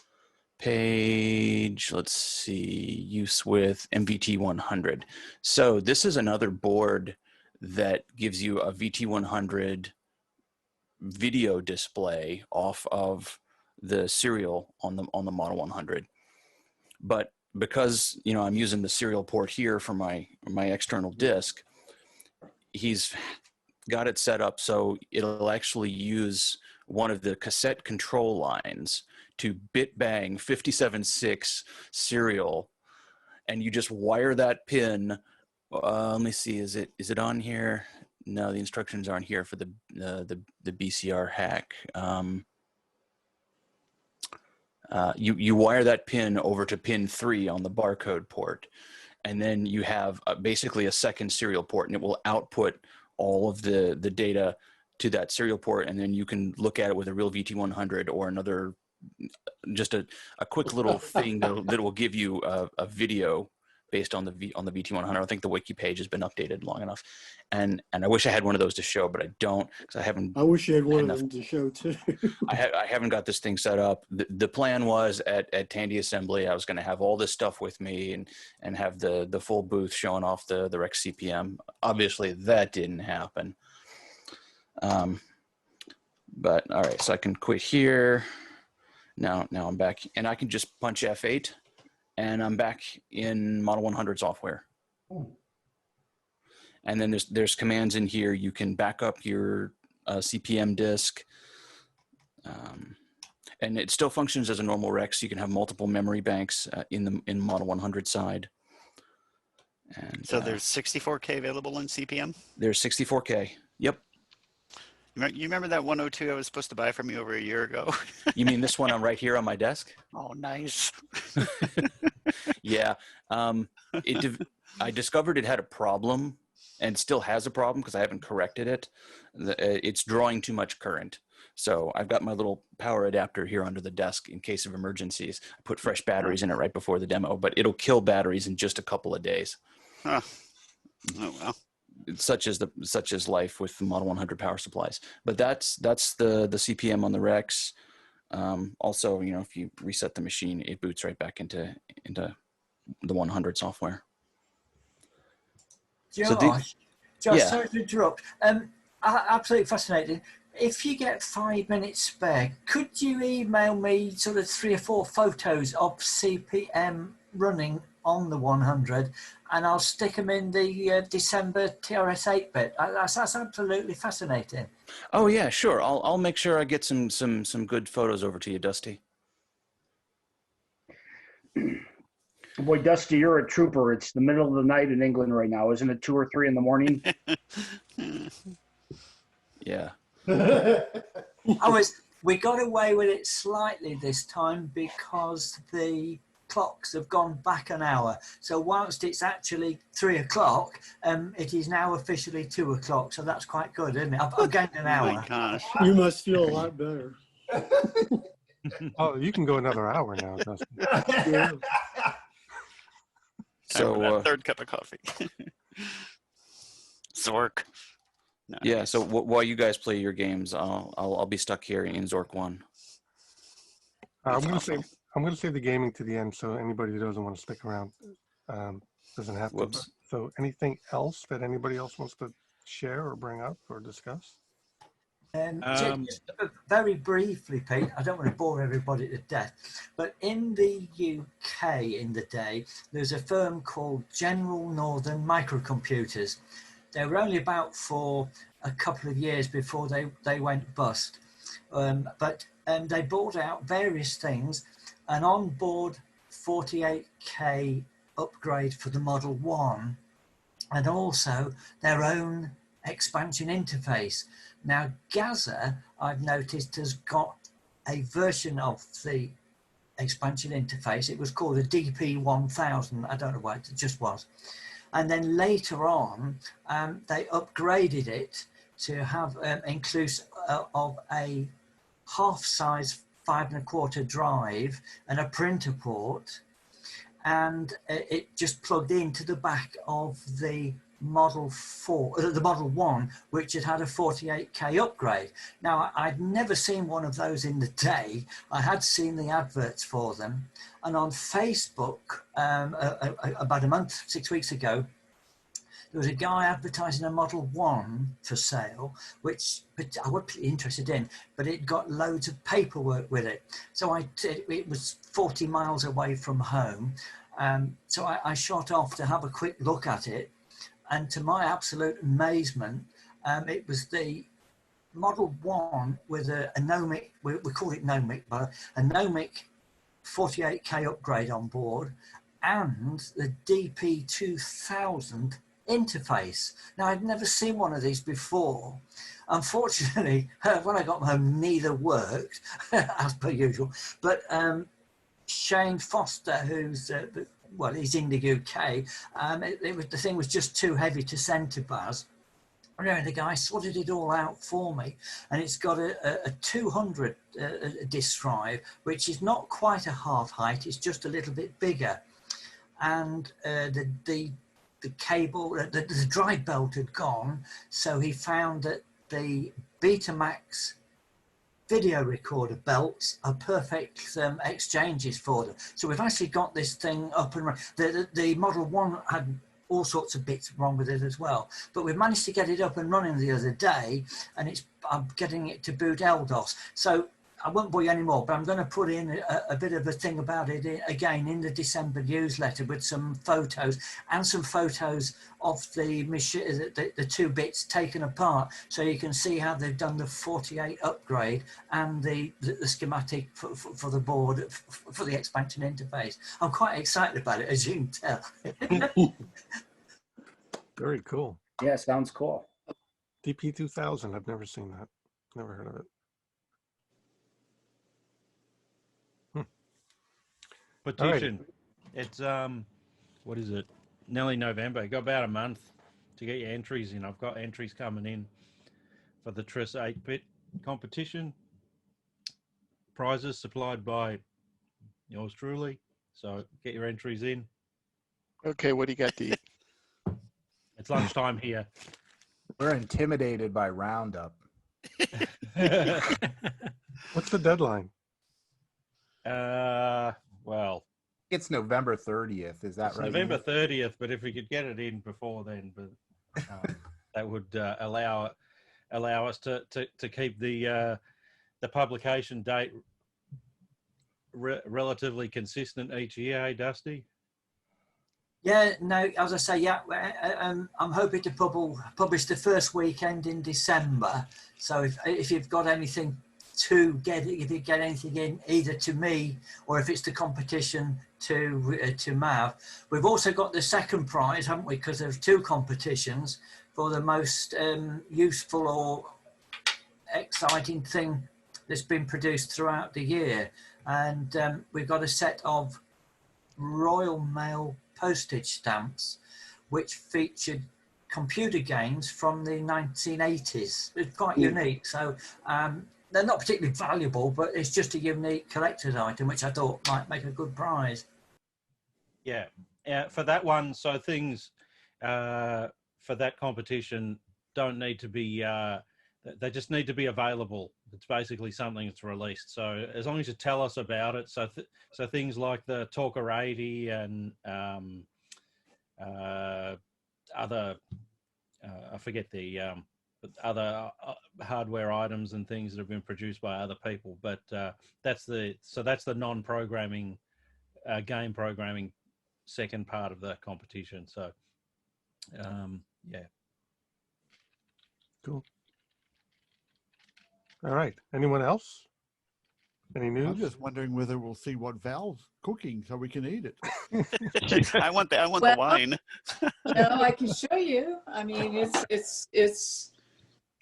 page, let's see, use with MVT100. So this is another board that gives you a VT100 video display off of the serial on the Model 100. But because I'm using the serial port here for my external disk, he's got it set up so it'll actually use one of the cassette control lines to bit bang 57.6 serial, and you just wire that pin. Let me see, is it on here? No, the instructions aren't here for the BCR hack. You wire that pin over to pin 3 on the barcode port, and then you have basically a second serial port, and it will output all of the data to that serial port, and then you can look at it with a real VT100 or another, just a quick little thing that will give you a video based on the VT100. I think the wiki page has been updated long enough, and I wish I had one of those to show, but I don't, because I haven't. I wish you had one of them to show too. I haven't got this thing set up. The plan was at Tandy Assembly, I was going to have all this stuff with me and have the full booth showing off the Rex CPM. Obviously, that didn't happen. But all right, so I can quit here. Now I'm back, and I can just punch F8. And I'm back in Model 100 software. Oh. And then there's commands in here. You can back up your CPM disk. And it still functions as a normal Rex. You can have multiple memory banks in Model 100 side. And so there's 64K available in CPM? There's 64K. Yep. You remember that 102 I was supposed to buy from you over a year ago? You mean this one right here on my desk? Oh, nice. Yeah. I discovered it had a problem and still has a problem because I haven't corrected it. It's drawing too much current. So I've got my little power adapter here under the desk in case of emergencies. I put fresh batteries in it right before the demo, but it'll kill batteries in just a couple of days. Huh. Oh, well. Such as life with the Model 100 power supplies. But that's the CPM on the Rex. Also, you know, if you reset the machine, it boots right back into the 100 software. Josh, yeah. Sorry to interrupt. Absolutely fascinating. If you get 5 minutes spare, could you email me sort of 3 or 4 photos of CPM running on the 100, and I'll stick them in the December TRS 8-bit. That's absolutely fascinating. Oh yeah, sure. I'll make sure I get some good photos over to you, Dusty. Boy, Dusty, you're a trooper. It's the middle of the night in England right now. Isn't it 2 or 3 in the morning? Yeah. We got away with it slightly this time because the clocks have gone back an hour. So whilst it's actually 3 o'clock, it is now officially 2 o'clock. So that's quite good, isn't it? I've gained an hour. Oh my gosh. You must feel a lot better. Oh, you can go another hour now, Dustin. Yeah. So third cup of coffee. Zork. Nice. Yeah. So while you guys play your games, I'll be stuck here in Zork 1. I'm gonna save the gaming to the end, so anybody who doesn't want to stick around doesn't have to. Whoops. So anything else that anybody else wants to share or bring up or discuss? Just very briefly, Pete, I don't want to bore everybody to death, but in the UK in the day, there's a firm called General Northern Microcomputers. They were only about for a couple of years before they went bust, but they bought out various things, an onboard 48K upgrade for the Model 1, and also their own expansion interface. Now, Gaza, I've noticed, has got a version of the expansion interface. It was called a DP1000. I don't know why, it just was. And then later on, they upgraded it to have inclusive of a half-size 5 1/4 drive and a printer port. And it just plugged into the back of the Model 1, which had a 48K upgrade. Now, I'd never seen one of those in the day. I had seen the adverts for them. And on Facebook, about a month, 6 weeks ago, there was a guy advertising a Model 1 for sale, which I was interested in, but it got loads of paperwork with it. So it was 40 miles away from home. So I shot off to have a quick look at it. And to my absolute amazement, it was the Model 1 with a Nomic, we call it Nomic, but a Nomic 48K upgrade on board, and the DP2000 interface. Now, I'd never seen one of these before. Unfortunately, when I got home, neither worked, as per usual. But Shane Foster, who's well, he's in the UK. The thing was just too heavy to send to Baz. And the guy sorted it all out for me, and it's got a 200 disk drive, which is not quite a half height. It's just a little bit bigger, and the cable, the drive belt had gone, so he found that the Betamax video recorder belts are perfect exchanges for them. So we've actually got this thing up and running. The Model 1 had all sorts of bits wrong with it as well, but we've managed to get it up and running the other day, and I'm getting it to boot LDOS. So I won't bore you anymore, but I'm going to put in a bit of a thing about it again in the December newsletter with some photos and some photos of the machine, the 2 bits taken apart, so you can see how they've done the 48 upgrade and the schematic for the board for the expansion interface. I'm quite excited about it, as you can tell. Very cool. Yeah, sounds cool. DP2000, I've never seen that. Never heard of it. Petition. It's what is it? Nearly November. You got about a month to get your entries in. I've got entries coming in for the TRS 8-bit competition. Prizes supplied by yours truly. So get your entries in. Okay, what do you got to eat? It's lunchtime here. We're intimidated by Roundup. What's the deadline? Well, it's November 30th. Is that it's right? November 30th, but if we could get it in before then, but that would allow us to keep the publication date relatively consistent each year, hey, Dusty? Yeah, no, as I say, yeah, I'm hoping to publish the first weekend in December. So if you've got anything to get, if you get anything in, either to me or if it's the competition to Mav. We've also got the second prize, haven't we? Because there's 2 competitions for the most useful or exciting thing that's been produced throughout the year. And we've got a set of Royal Mail postage stamps which featured computer games from the 1980s. It's quite unique. So they're not particularly valuable, but it's just a unique collector's item, which I thought might make a good prize. Yeah, for that one, so things for that competition don't need to be, they just need to be available. It's basically something that's released. So as long as you tell us about it, so things like the Talker 80 and other, I forget the other hardware items and things that have been produced by other people, but that's the non-programming game programming second part of the competition. So yeah, cool. All right, anyone else? Any news? I'm just wondering whether we'll see what Val's cooking so we can eat it. I want the wine. No, I can show you. I mean, it's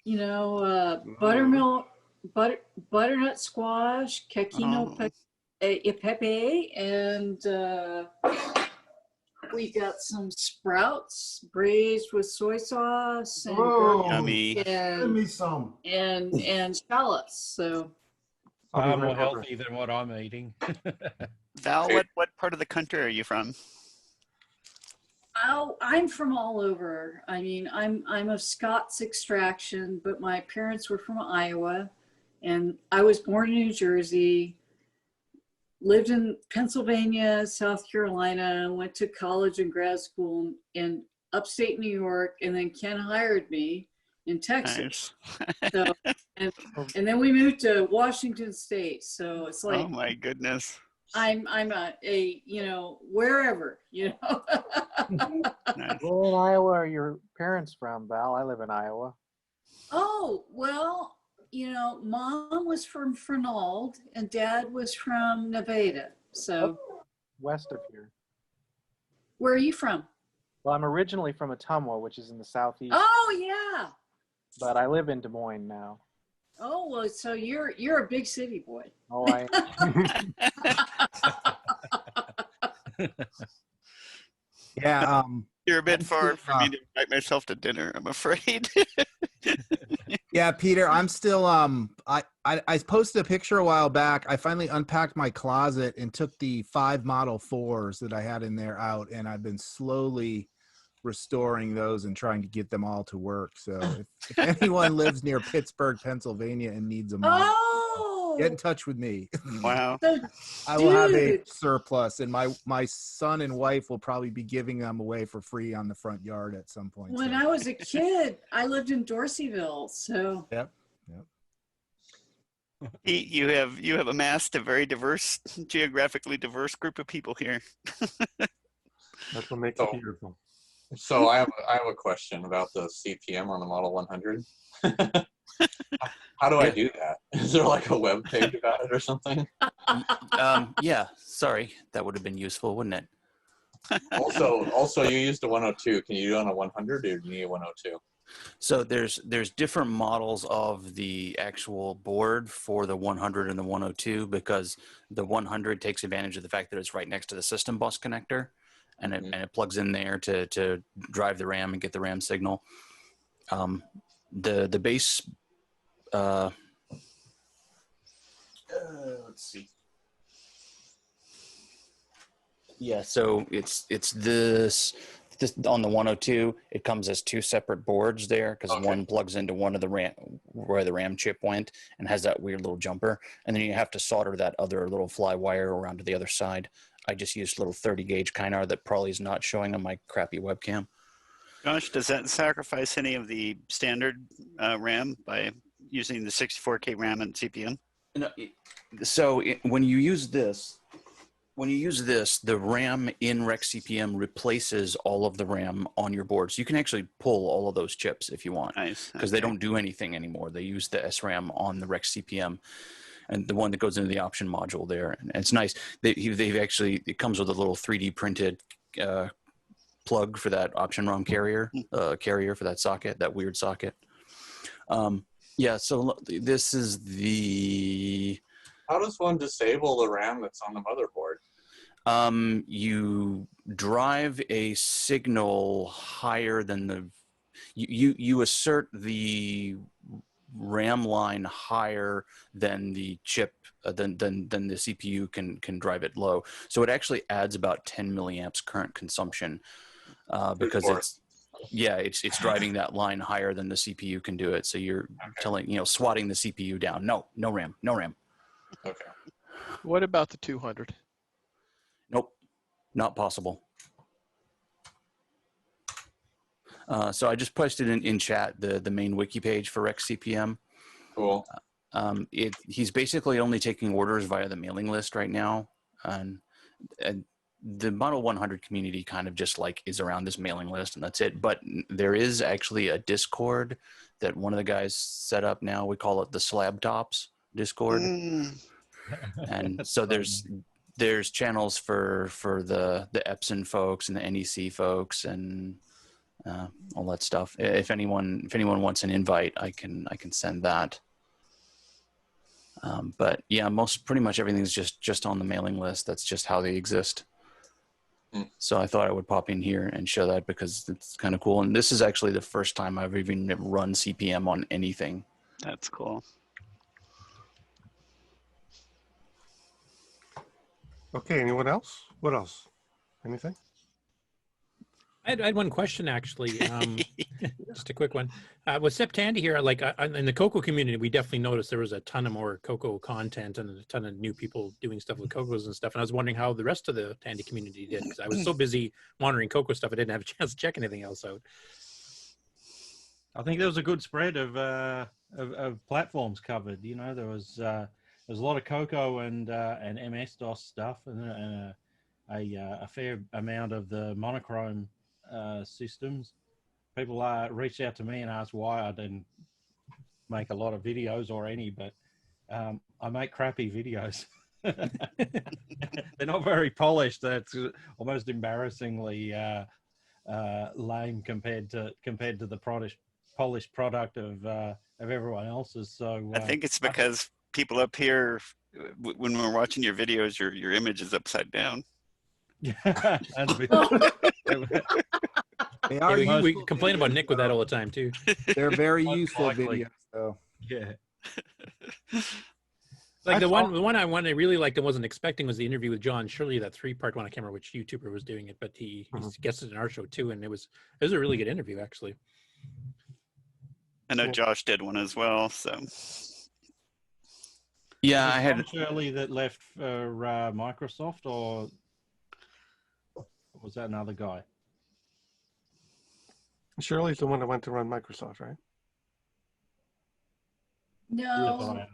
you know, buttermilk, butternut squash, cacchino pepe, and we got some sprouts braised with soy sauce and Yummy. Give me some. and shallots. So far more healthy than what I'm eating. Val, what part of the country are you from? Oh, I'm from all over. I mean, I'm of Scots extraction, but my parents were from Iowa, and I was born in New Jersey, lived in Pennsylvania, South Carolina, went to college and grad school in upstate New York, and then Ken hired me in Texas. Nice. So, and then we moved to Washington State. So it's like, oh my goodness. I'm a you know, wherever, you know. Nice. Where in Iowa are your parents from, Val? I live in Iowa. Oh, well, you know, Mom was from Fernald and Dad was from Nevada. So west of here. Where are you from? Well, I'm originally from Ottumwa, which is in the southeast. Oh yeah. But I live in Des Moines now. Oh well, so you're a big city boy. Oh, I am. Yeah. You're a bit far for me to invite myself to dinner, I'm afraid. Yeah, Peter, I'm still I posted a picture a while back. I finally unpacked my closet and took the 5 Model 4s that I had in there out, and I've been slowly restoring those and trying to get them all to work. So if anyone lives near Pittsburgh, Pennsylvania and needs a model, get in touch with me. Wow. I will have a surplus, and my son and wife will probably be giving them away for free on the front yard at some point. When I was a kid, I lived in Dorseyville, so yep. You have amassed a very diverse, geographically diverse group of people here. That's what makes it beautiful. So I have a question about the CPM on the Model 100. How do I do that? Is there like a web page about it or something? Yeah, sorry. That would have been useful, wouldn't it? Also, you used a 102. Can you do it on a 100 or do you need a 102? So there's different models of the actual board for the 100 and the 102, because the 100 takes advantage of the fact that it's right next to the system bus connector, and it plugs in there to drive the RAM and get the RAM signal. The base. Let's see. Yeah, so it's this on the 102. It comes as two separate boards there, because one plugs into one of the RAM where the RAM chip went and has that weird little jumper, and then you have to solder that other little fly wire around to the other side. I just used a little 30 gauge Kynar that probably is not showing on my crappy webcam. Josh, does that sacrifice any of the standard RAM by using the 64K RAM and CPM? No, so when you use this, the RAM in Rec CPM replaces all of the RAM on your board. So you can actually pull all of those chips if you want. Nice. Because they don't do anything anymore. They use the SRAM on the Rec CPM, and the one that goes into the option module there. And it's nice. They've actually, it comes with a little 3D printed plug for that option ROM carrier for that socket, that weird socket. Yeah, so this is the... How does one disable the RAM that's on the motherboard? You drive a signal higher than the... You assert the RAM line higher than the chip, than the CPU can drive it low. So it actually adds about 10 milliamps current consumption because it's driving that line higher than the CPU can do it. So you're swatting the CPU down. No RAM. Okay. What about the 200? Nope, not possible. So I just posted in chat the main wiki page for Rec CPM. Cool. He's basically only taking orders via the mailing list right now, and the Model 100 community kind of just like is around this mailing list, and that's it. But there is actually a Discord that one of the guys set up now. We call it the Slab Tops Discord, and so there's channels for the Epson folks and the NEC folks and all that stuff. If anyone wants an invite, I can send that. But yeah, pretty much everything's just on the mailing list. That's just how they exist. So I thought I would pop in here and show that because it's kind of cool. And this is actually the first time I've even run CPM on anything. That's cool. Okay, anyone else? What else? Anything? I had one question actually, just a quick one. With Septanda here, like in the Cocoa community, we definitely noticed there was a ton of more Cocoa content and a ton of new people doing stuff with Cocos and stuff. And I was wondering how the rest of the Tandy community did, because I was so busy monitoring Cocoa stuff, I didn't have a chance to check anything else out. I think there was a good spread of platforms covered. You know, there was a lot of Cocoa and MS-DOS stuff, and a fair amount of the monochrome systems. People reached out to me and asked why I didn't make a lot of videos or any, but I make crappy videos. They're not very polished. That's almost embarrassingly lame compared to the polished product of everyone else's. So I think it's because people up here, when we're watching your videos, your image is upside down. Yeah, we complain about Nick with that all the time too. They're very useful videos, though. Yeah. Like the one I really liked and wasn't expecting was the interview with John Shirley, that 3-part one. I can't remember which YouTuber was doing it, but he guested in our show too, and it was a really good interview actually. I know Josh did one as well, so. Yeah, I had Shirley that left for Microsoft, or was that another guy? Shirley's the one that went to run Microsoft, right? No.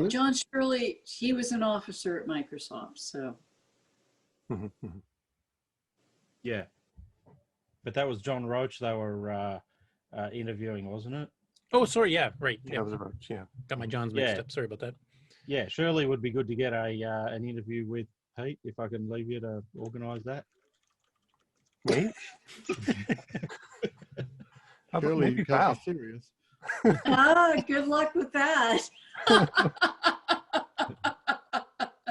John Shirley, he was an officer at Microsoft, so. Yeah. But that was John Roach they were interviewing, wasn't it? Oh, sorry. Yeah, right. Yeah, it was Roach, yeah. Got my Johns mixed up. Sorry about that. Yeah, Shirley would be good to get an interview with Pete, if I can leave you to organise that. Me? Surely maybe you can't Val. be serious. Good luck with that.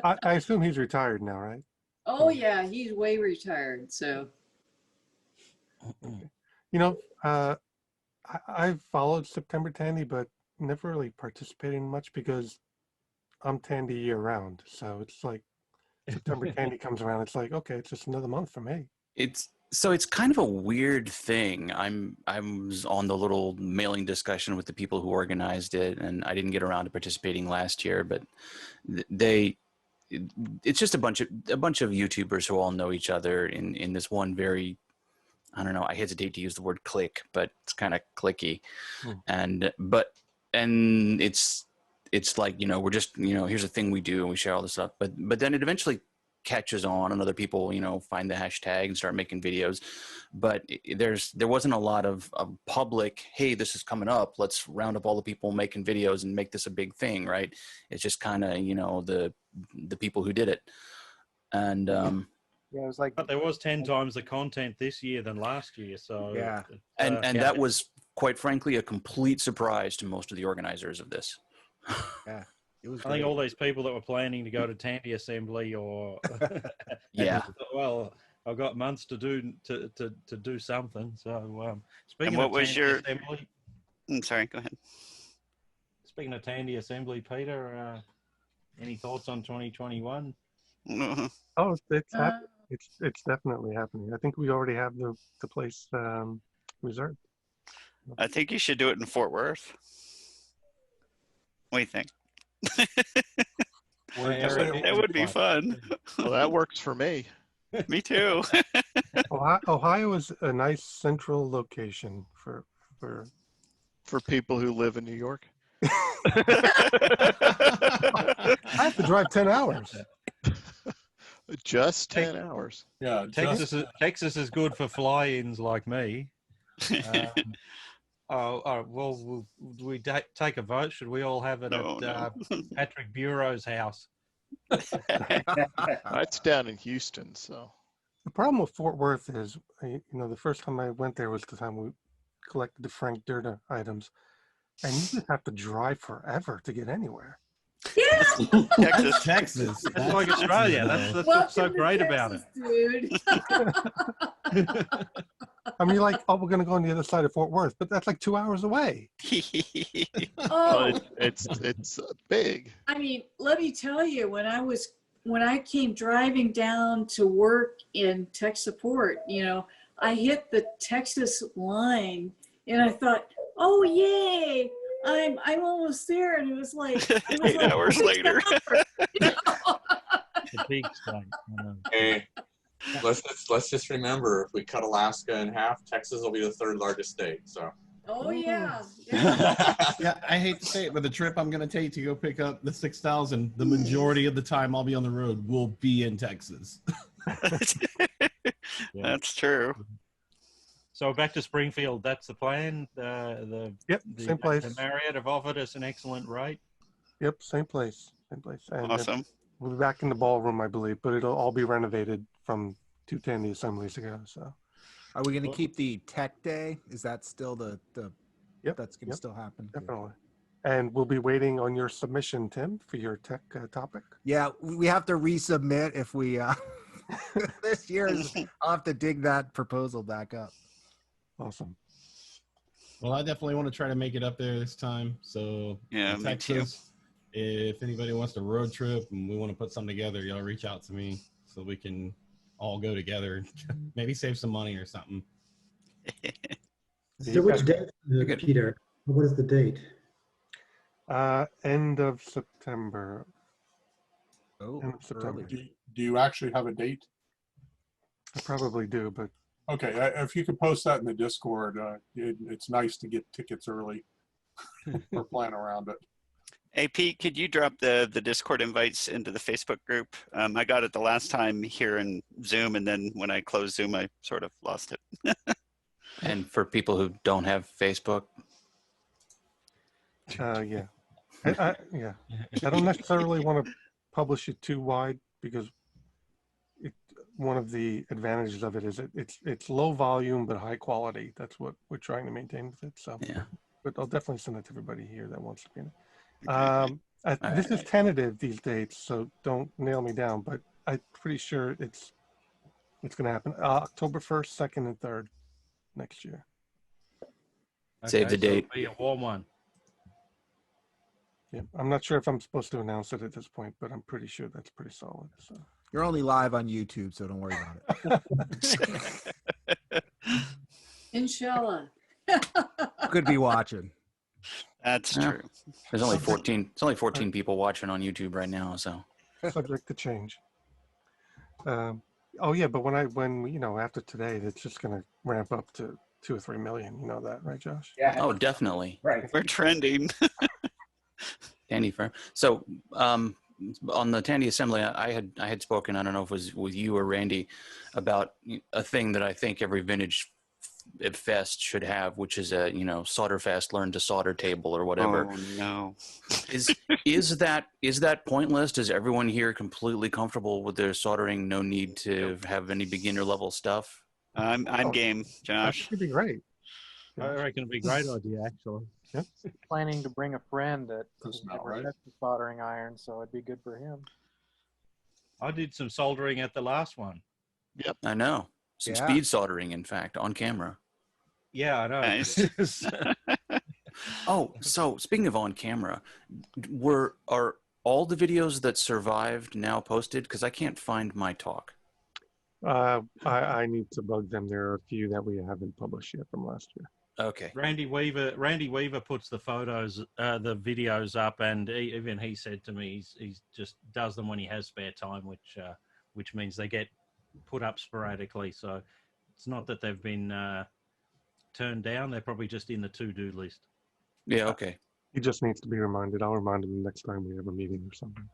I assume he's retired now, right? Oh yeah, he's way retired. So You know, I've followed September Tandy, but never really participated in much because I'm Tandy year round. So it's like September Tandy comes around, it's like, okay, it's just another month for me. It's kind of a weird thing. I was on the little mailing discussion with the people who organized it, and I didn't get around to participating last year, but it's just a bunch of YouTubers who all know each other in this one very, I don't know, I hesitate to use the word clique, but it's kind of cliquey. And it's like, you know, we're just, you know, here's a thing we do and we share all this stuff, but then it eventually catches on and other people, you know, find the hashtag and start making videos. But there wasn't a lot of public, hey, this is coming up, let's round up all the people making videos and make this a big thing, right? It's just kind of, you know, the people who did it. And yeah, it was like, but there was 10 times the content this year than last year. So yeah, and that was quite frankly a complete surprise to most of the organizers of this. Yeah, it was. I think all these people that were planning to go to Tandy Assembly or yeah, well, I've got months to do something. So speaking And what of was Tandy your? Assembly, I'm sorry. Go ahead. speaking of Tandy Assembly, Peter, any thoughts on 2021? Oh, it's happening. It's definitely happening. I think we already have the place reserved. I think you should do it in Fort Worth. What do you think? That would be fun. Well, that works for me. Me too. Ohio is a nice central location for people who live in New York. I have to drive 10 hours. Just 10 hours. Yeah, Texas is good for fly-ins like me. Well, we take a vote? Should we all have it at Patrick Bureau's house? It's down in Houston, so. The problem with Fort Worth is, you know, the first time I went there was the time we collected the Frank Dirta items, and you just have to drive forever to get anywhere. Yeah. Texas. It's like Australia. That's what's so great about it. Dude. I mean, like, oh, we're going to go on the other side of Fort Worth, but that's like 2 hours away. Oh, it's big. I mean, let me tell you, when I came driving down to work in tech support, you know, I hit the Texas line and I thought, oh yay, I'm almost there, and it was like 8 hours later. The big state. Hey, let's just remember, if we cut Alaska in half, Texas will be the third largest state. So. Oh yeah. Yeah, I hate to say it, but the trip I'm going to take to go pick up the 6,000, the majority of the time I'll be on the road will be in Texas. That's true. So back to Springfield. That's the plan. Same place. The Marriott have offered us an excellent rate. Yep, same place. And Awesome. We'll be back in the ballroom, I believe, but it'll all be renovated from 2 Tandy assemblies ago. So, are we going to keep the tech day? Is that still the? Yep, that's going to still happen. Definitely. And we'll be waiting on your submission, Tim, for your tech topic. Yeah, we have to resubmit if we this year. I'll have to dig that proposal back up. Awesome. Well, I definitely want to try to make it up there this time. So yeah, in Texas, if anybody wants to road trip and we want to put something together, y'all reach out to me so we can all go together, maybe save some money or something. So which date, Peter? What is the date? End of September. Oh, end of September. Do you actually have a date? I probably do, but. Okay, if you could post that in the Discord, it's nice to get tickets early or plan around it. Hey, Pete, could you drop the Discord invites into the Facebook group? I got it the last time here in Zoom, and then when I closed Zoom, I sort of lost it. And for people who don't have Facebook? Yeah. I don't necessarily want to publish it too wide because one of the advantages of it is it's low volume but high quality. That's what we're trying to maintain with it. So yeah, but I'll definitely send it to everybody here that wants to be in it. Okay. This is tentative, these dates, so don't nail me down, but I'm pretty sure it's going to happen October 1st, 2nd, and 3rd next year. Save the so date. it'll be a warm one. Yeah, I'm not sure if I'm supposed to announce it at this point, but I'm pretty sure that's pretty solid. So You're only live on YouTube, so don't worry about it. Inshallah. Could be watching. That's Yeah. true. There's only 14. It's only 14 people watching on YouTube right now. So subject to change. Oh yeah, but when you know, after today, it's just going to ramp up to 2 or 3 million. You know that, right, Josh? Yeah. oh, definitely. Right. We're trending. Tandy firm. So on the Tandy assembly, I had spoken, I don't know if it was with you or Randy, about a thing that I think every vintage fest should have, which is a solder fast learn to solder table or whatever. Oh no. Is that pointless? Is everyone here completely comfortable with their soldering? No need to have any beginner level stuff? I'm game, Josh. That should be great. I reckon it'd be a great idea, actually. Yep. Planning to bring a friend that That's has not never right. touched a soldering iron, so it'd be good for him. I did some soldering at the last one. Yep, I know. Some Yeah. speed soldering, in fact, on camera. Yeah, I know. Nice. Oh, so speaking of on camera, are all the videos that survived now posted? Because I can't find my talk. I need to bug them. There are a few that we haven't published yet from last year. Okay. Randy Weaver puts the photos, the videos up, and even he said to me he just does them when he has spare time, which means they get put up sporadically. So it's not that they've been turned down; they're probably just in the to-do list. Yeah. Okay. He just needs to be reminded. I'll remind him next time we have a meeting or something.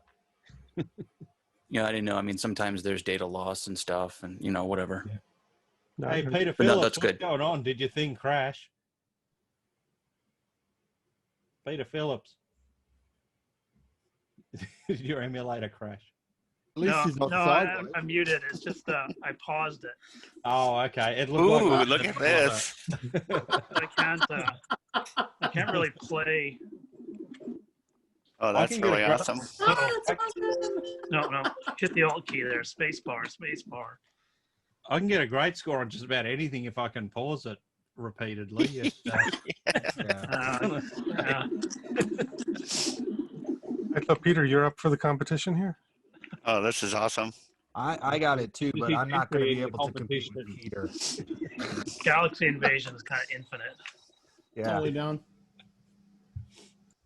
Yeah, I didn't know. I mean, sometimes there's data loss and stuff, and whatever. Yeah. No, Hey, Peter But no, Phillips, that's what's good. going on? Did your thing crash? Peter Phillips, did your emulator crash? At least he's not sideways. I'm muted. It's just I paused it. Oh, okay. It looked Ooh, like look at this. I can't really play. Oh, that's really awesome. Oh, no. Hit the Alt key there. Space bar. I can get a great score on just about anything if I can pause it repeatedly. Yeah. I thought, Peter, you're up for the competition here? Oh, this is awesome. I got it too, but I'm not going to be able to compete with Peter. Galaxy Invasion is kind of infinite. Yeah. Totally down.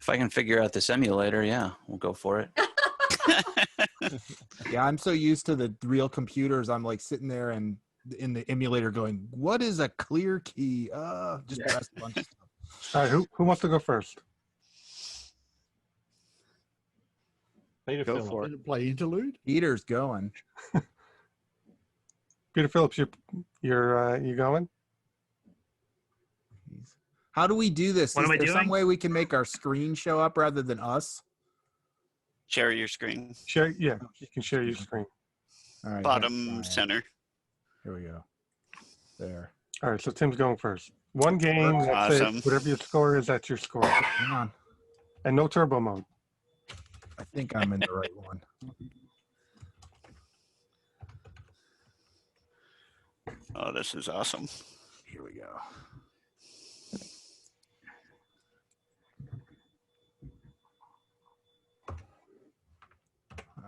If I can figure out this emulator, yeah, we'll go for it. Yeah, I'm so used to the real computers. I'm like sitting there and in the emulator going, "What is a clear key?" Just press a bunch of stuff. All right, who wants to go first? Peter Go Phillips. for it. Play interlude. Peter's going. Peter Phillips, you going? How do we do this? What Is am I there some doing? way we can make our screen show up rather than us? Share your screen. Share, yeah, you can share your screen. All right. Bottom center. Here we go. There. All right, so Tim's going first. One game, that's Awesome. it. Whatever your score is, that's your score. Hang on. And no turbo mode. I think I'm in the right one. Oh, this is awesome. Here we go.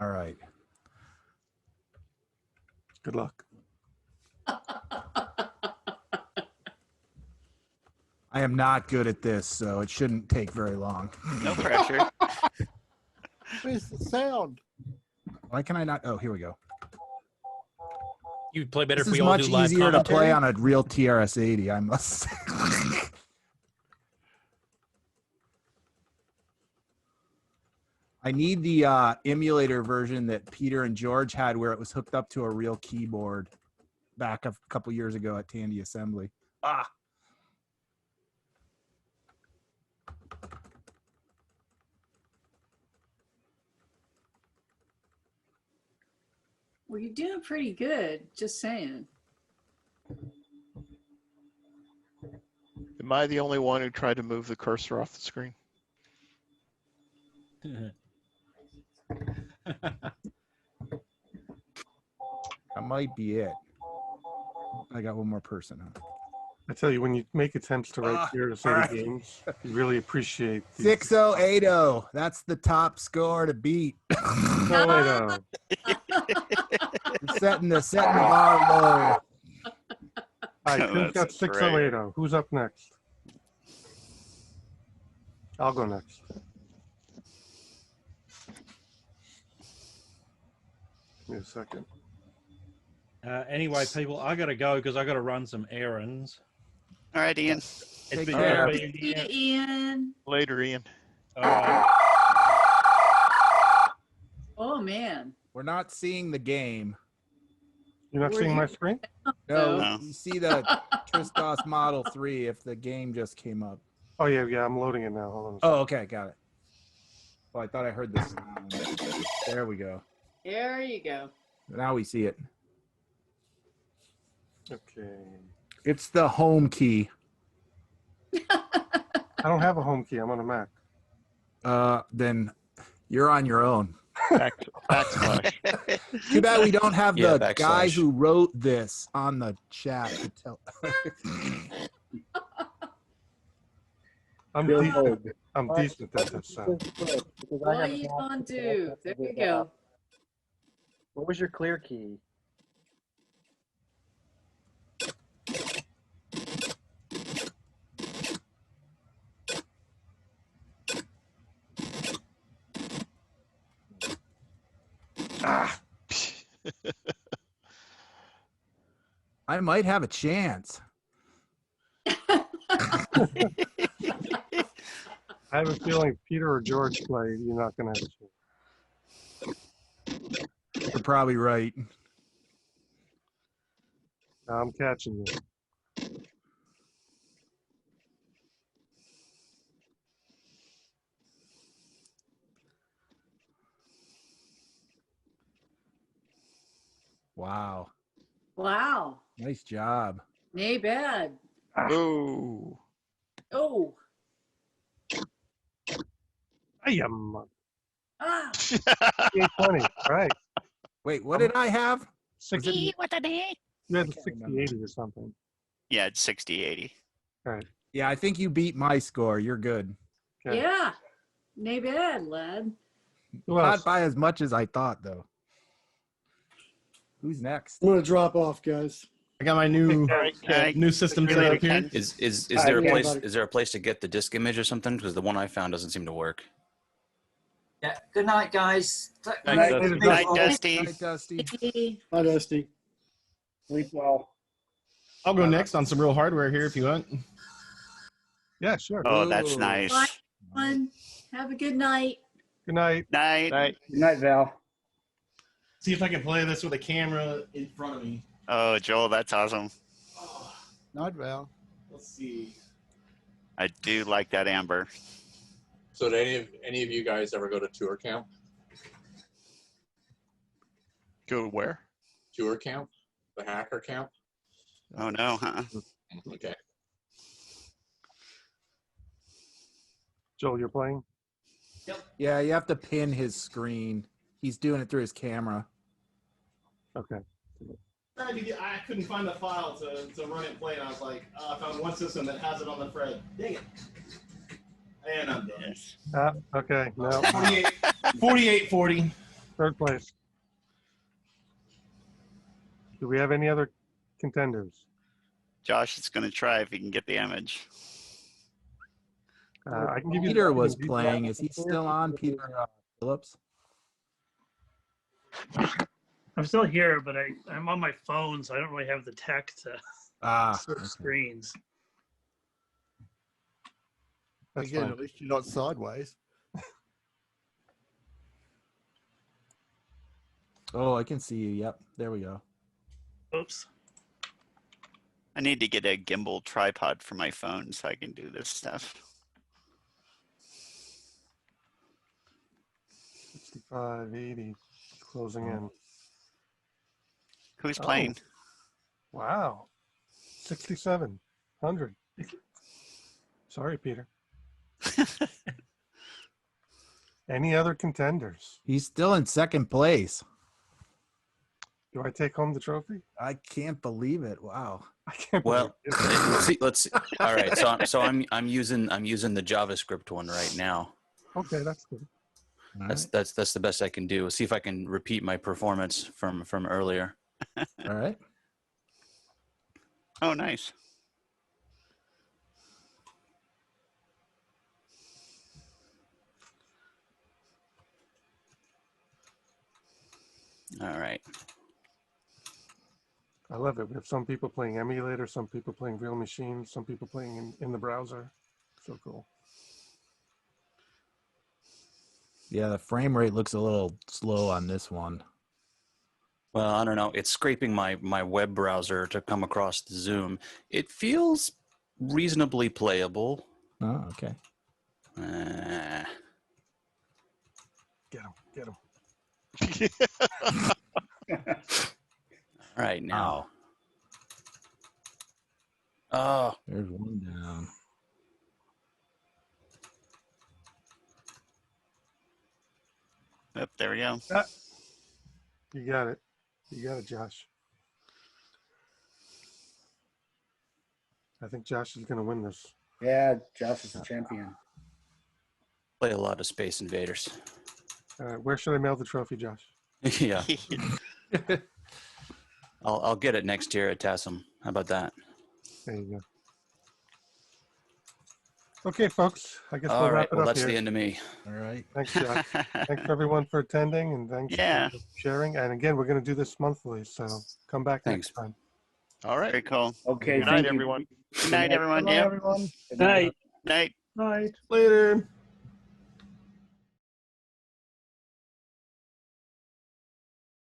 All right. Good luck. I am not good at this, so it shouldn't take very long. No pressure. Where's the sound? Why can I not? Oh, here we go. You'd play better This if is we all much do live easier to commentary. play on a real TRS-80, I must say. I need the emulator version that Peter and George had where it was hooked up to a real keyboard back a couple years ago at Tandy Assembly. Well, you're doing pretty good. Just saying. Am I the only one who tried to move the cursor off the screen? That might be it. I got one more person. Huh? I tell you, when you make attempts to write here to say alright. the games, you really appreciate these. 6080. That's the top score to beat. 6080. setting the bar low. All right, who's got That's 6080? Who's up next? I'll go next. Give me a second. Anyway, people, I got to go because I got to run some errands. All right, Ian. It's Take been care. good being See here. you, Ian. Later, Ian. All right. Oh man. We're not seeing the game. You're not Were seeing you- my screen? No, No. you see the Tristos Model 3 if the game just came up. Oh, yeah, I'm loading it now. Hold on a Oh, okay, got it. Oh, I thought I heard this. There we go. There you go. Now we see it. second. Okay. It's the home key. I don't have a home key. I'm on a Mac. Then you're on your own. Backslash. Too bad we don't have Yeah, the guy backslash. who wrote this on the chat to tell. I'm Bill decent. Hogue. I'm decent at this. Because I What have are you an gonna option do? There you go. What was your clear key? I might have a chance. I have a feeling if Peter or George play, you're not going to have a chance. You're probably right. I'm catching you. Wow. Wow. Nice job. Nay bad. Ooh. Oh. I am. Ah. 820. Right. Wait, what did I have? 60, What the day? you had 6080 or something. Yeah, it's 6080. All right. Yeah, I think you beat my score. You're good. Okay. Yeah. Nay bad, lad. Who else? Not by as much as I thought, though. Who's next? I'm gonna drop off, guys. I got my new new system See you set later, up here. Ken. Is All there right, a yeah, place? buddy. Is there a place to get the disk image or something? Because the one I found doesn't seem to work. Yeah. Good night, guys. Good night, Good night, Dusty. Hi, Dusty. Hi, Dusty. Sleep well. I'll go next on some real hardware here if you want. Yeah, sure. Oh, that's Ooh. nice. Bye, everyone. Have a good night. Good night. Night. Night. Good night, Val. See if I can play this with a camera in front of me. Oh, Joel, that's awesome. Night, Val. Let's see. I do like that amber. So did any of you guys ever go to tour camp? Go where? Tour camp? The hacker camp? Oh no, huh? Okay. Joel, you're playing? Yeah, you have to pin his screen. He's doing it through his camera. Okay. I couldn't find a file to run it and play, and I was like, I found one system that has it on the thread. Dang it. And I'm done. Okay. No. 4840. Third place. Do we have any other contenders? Josh is going to try if he can get the image. I can give you. Peter was playing. Is he still on, Peter Phillips? I'm still here, but I'm on my phone, so I don't really have the tech to switch Okay. screens. That's Again, fine. at least you're not sideways. Oh, I can see you. Yep, there we go. Oops. I need to get a gimbal tripod for my phone so I can do this stuff. 65, 80, closing in. Who's playing? Wow. 6,700. Sorry, Peter. Any other contenders? He's still in second place. Do I take home the trophy? I can't believe it. Wow. I can't Well, believe it. let's see. All right, I'm using the JavaScript one right now. Okay, that's good. That's the best I can do. See if I can repeat my performance from earlier. All right. Oh, nice. All right. I love it. We have some people playing emulator, some people playing real machines, some people playing in the browser. So cool. Yeah, the frame rate looks a little slow on this one. Well, I don't know. It's scraping my web browser to come across the Zoom. It feels reasonably playable. Oh, okay. Get him. Get him. All right, now. Oh. There's one down. Yep, there we go. You got it. You got it, Josh. I think Josh is going to win this. Yeah, Josh is the champion. Play a lot of Space Invaders. Where should I mail the trophy, Josh? Yeah. I'll get it next year at Tassim. How about that? There you go. Okay, folks. I guess All we'll right. wrap it Well, up that's here. the end of me. All right. Thanks, Josh. Thanks everyone for attending, and thanks for sharing. And again, we're going to do this monthly, so come back next time. All right. Very cool. Okay. Good night, everyone. Good night, everyone. Bye, Yeah. everyone. Night. Night. Night. Later.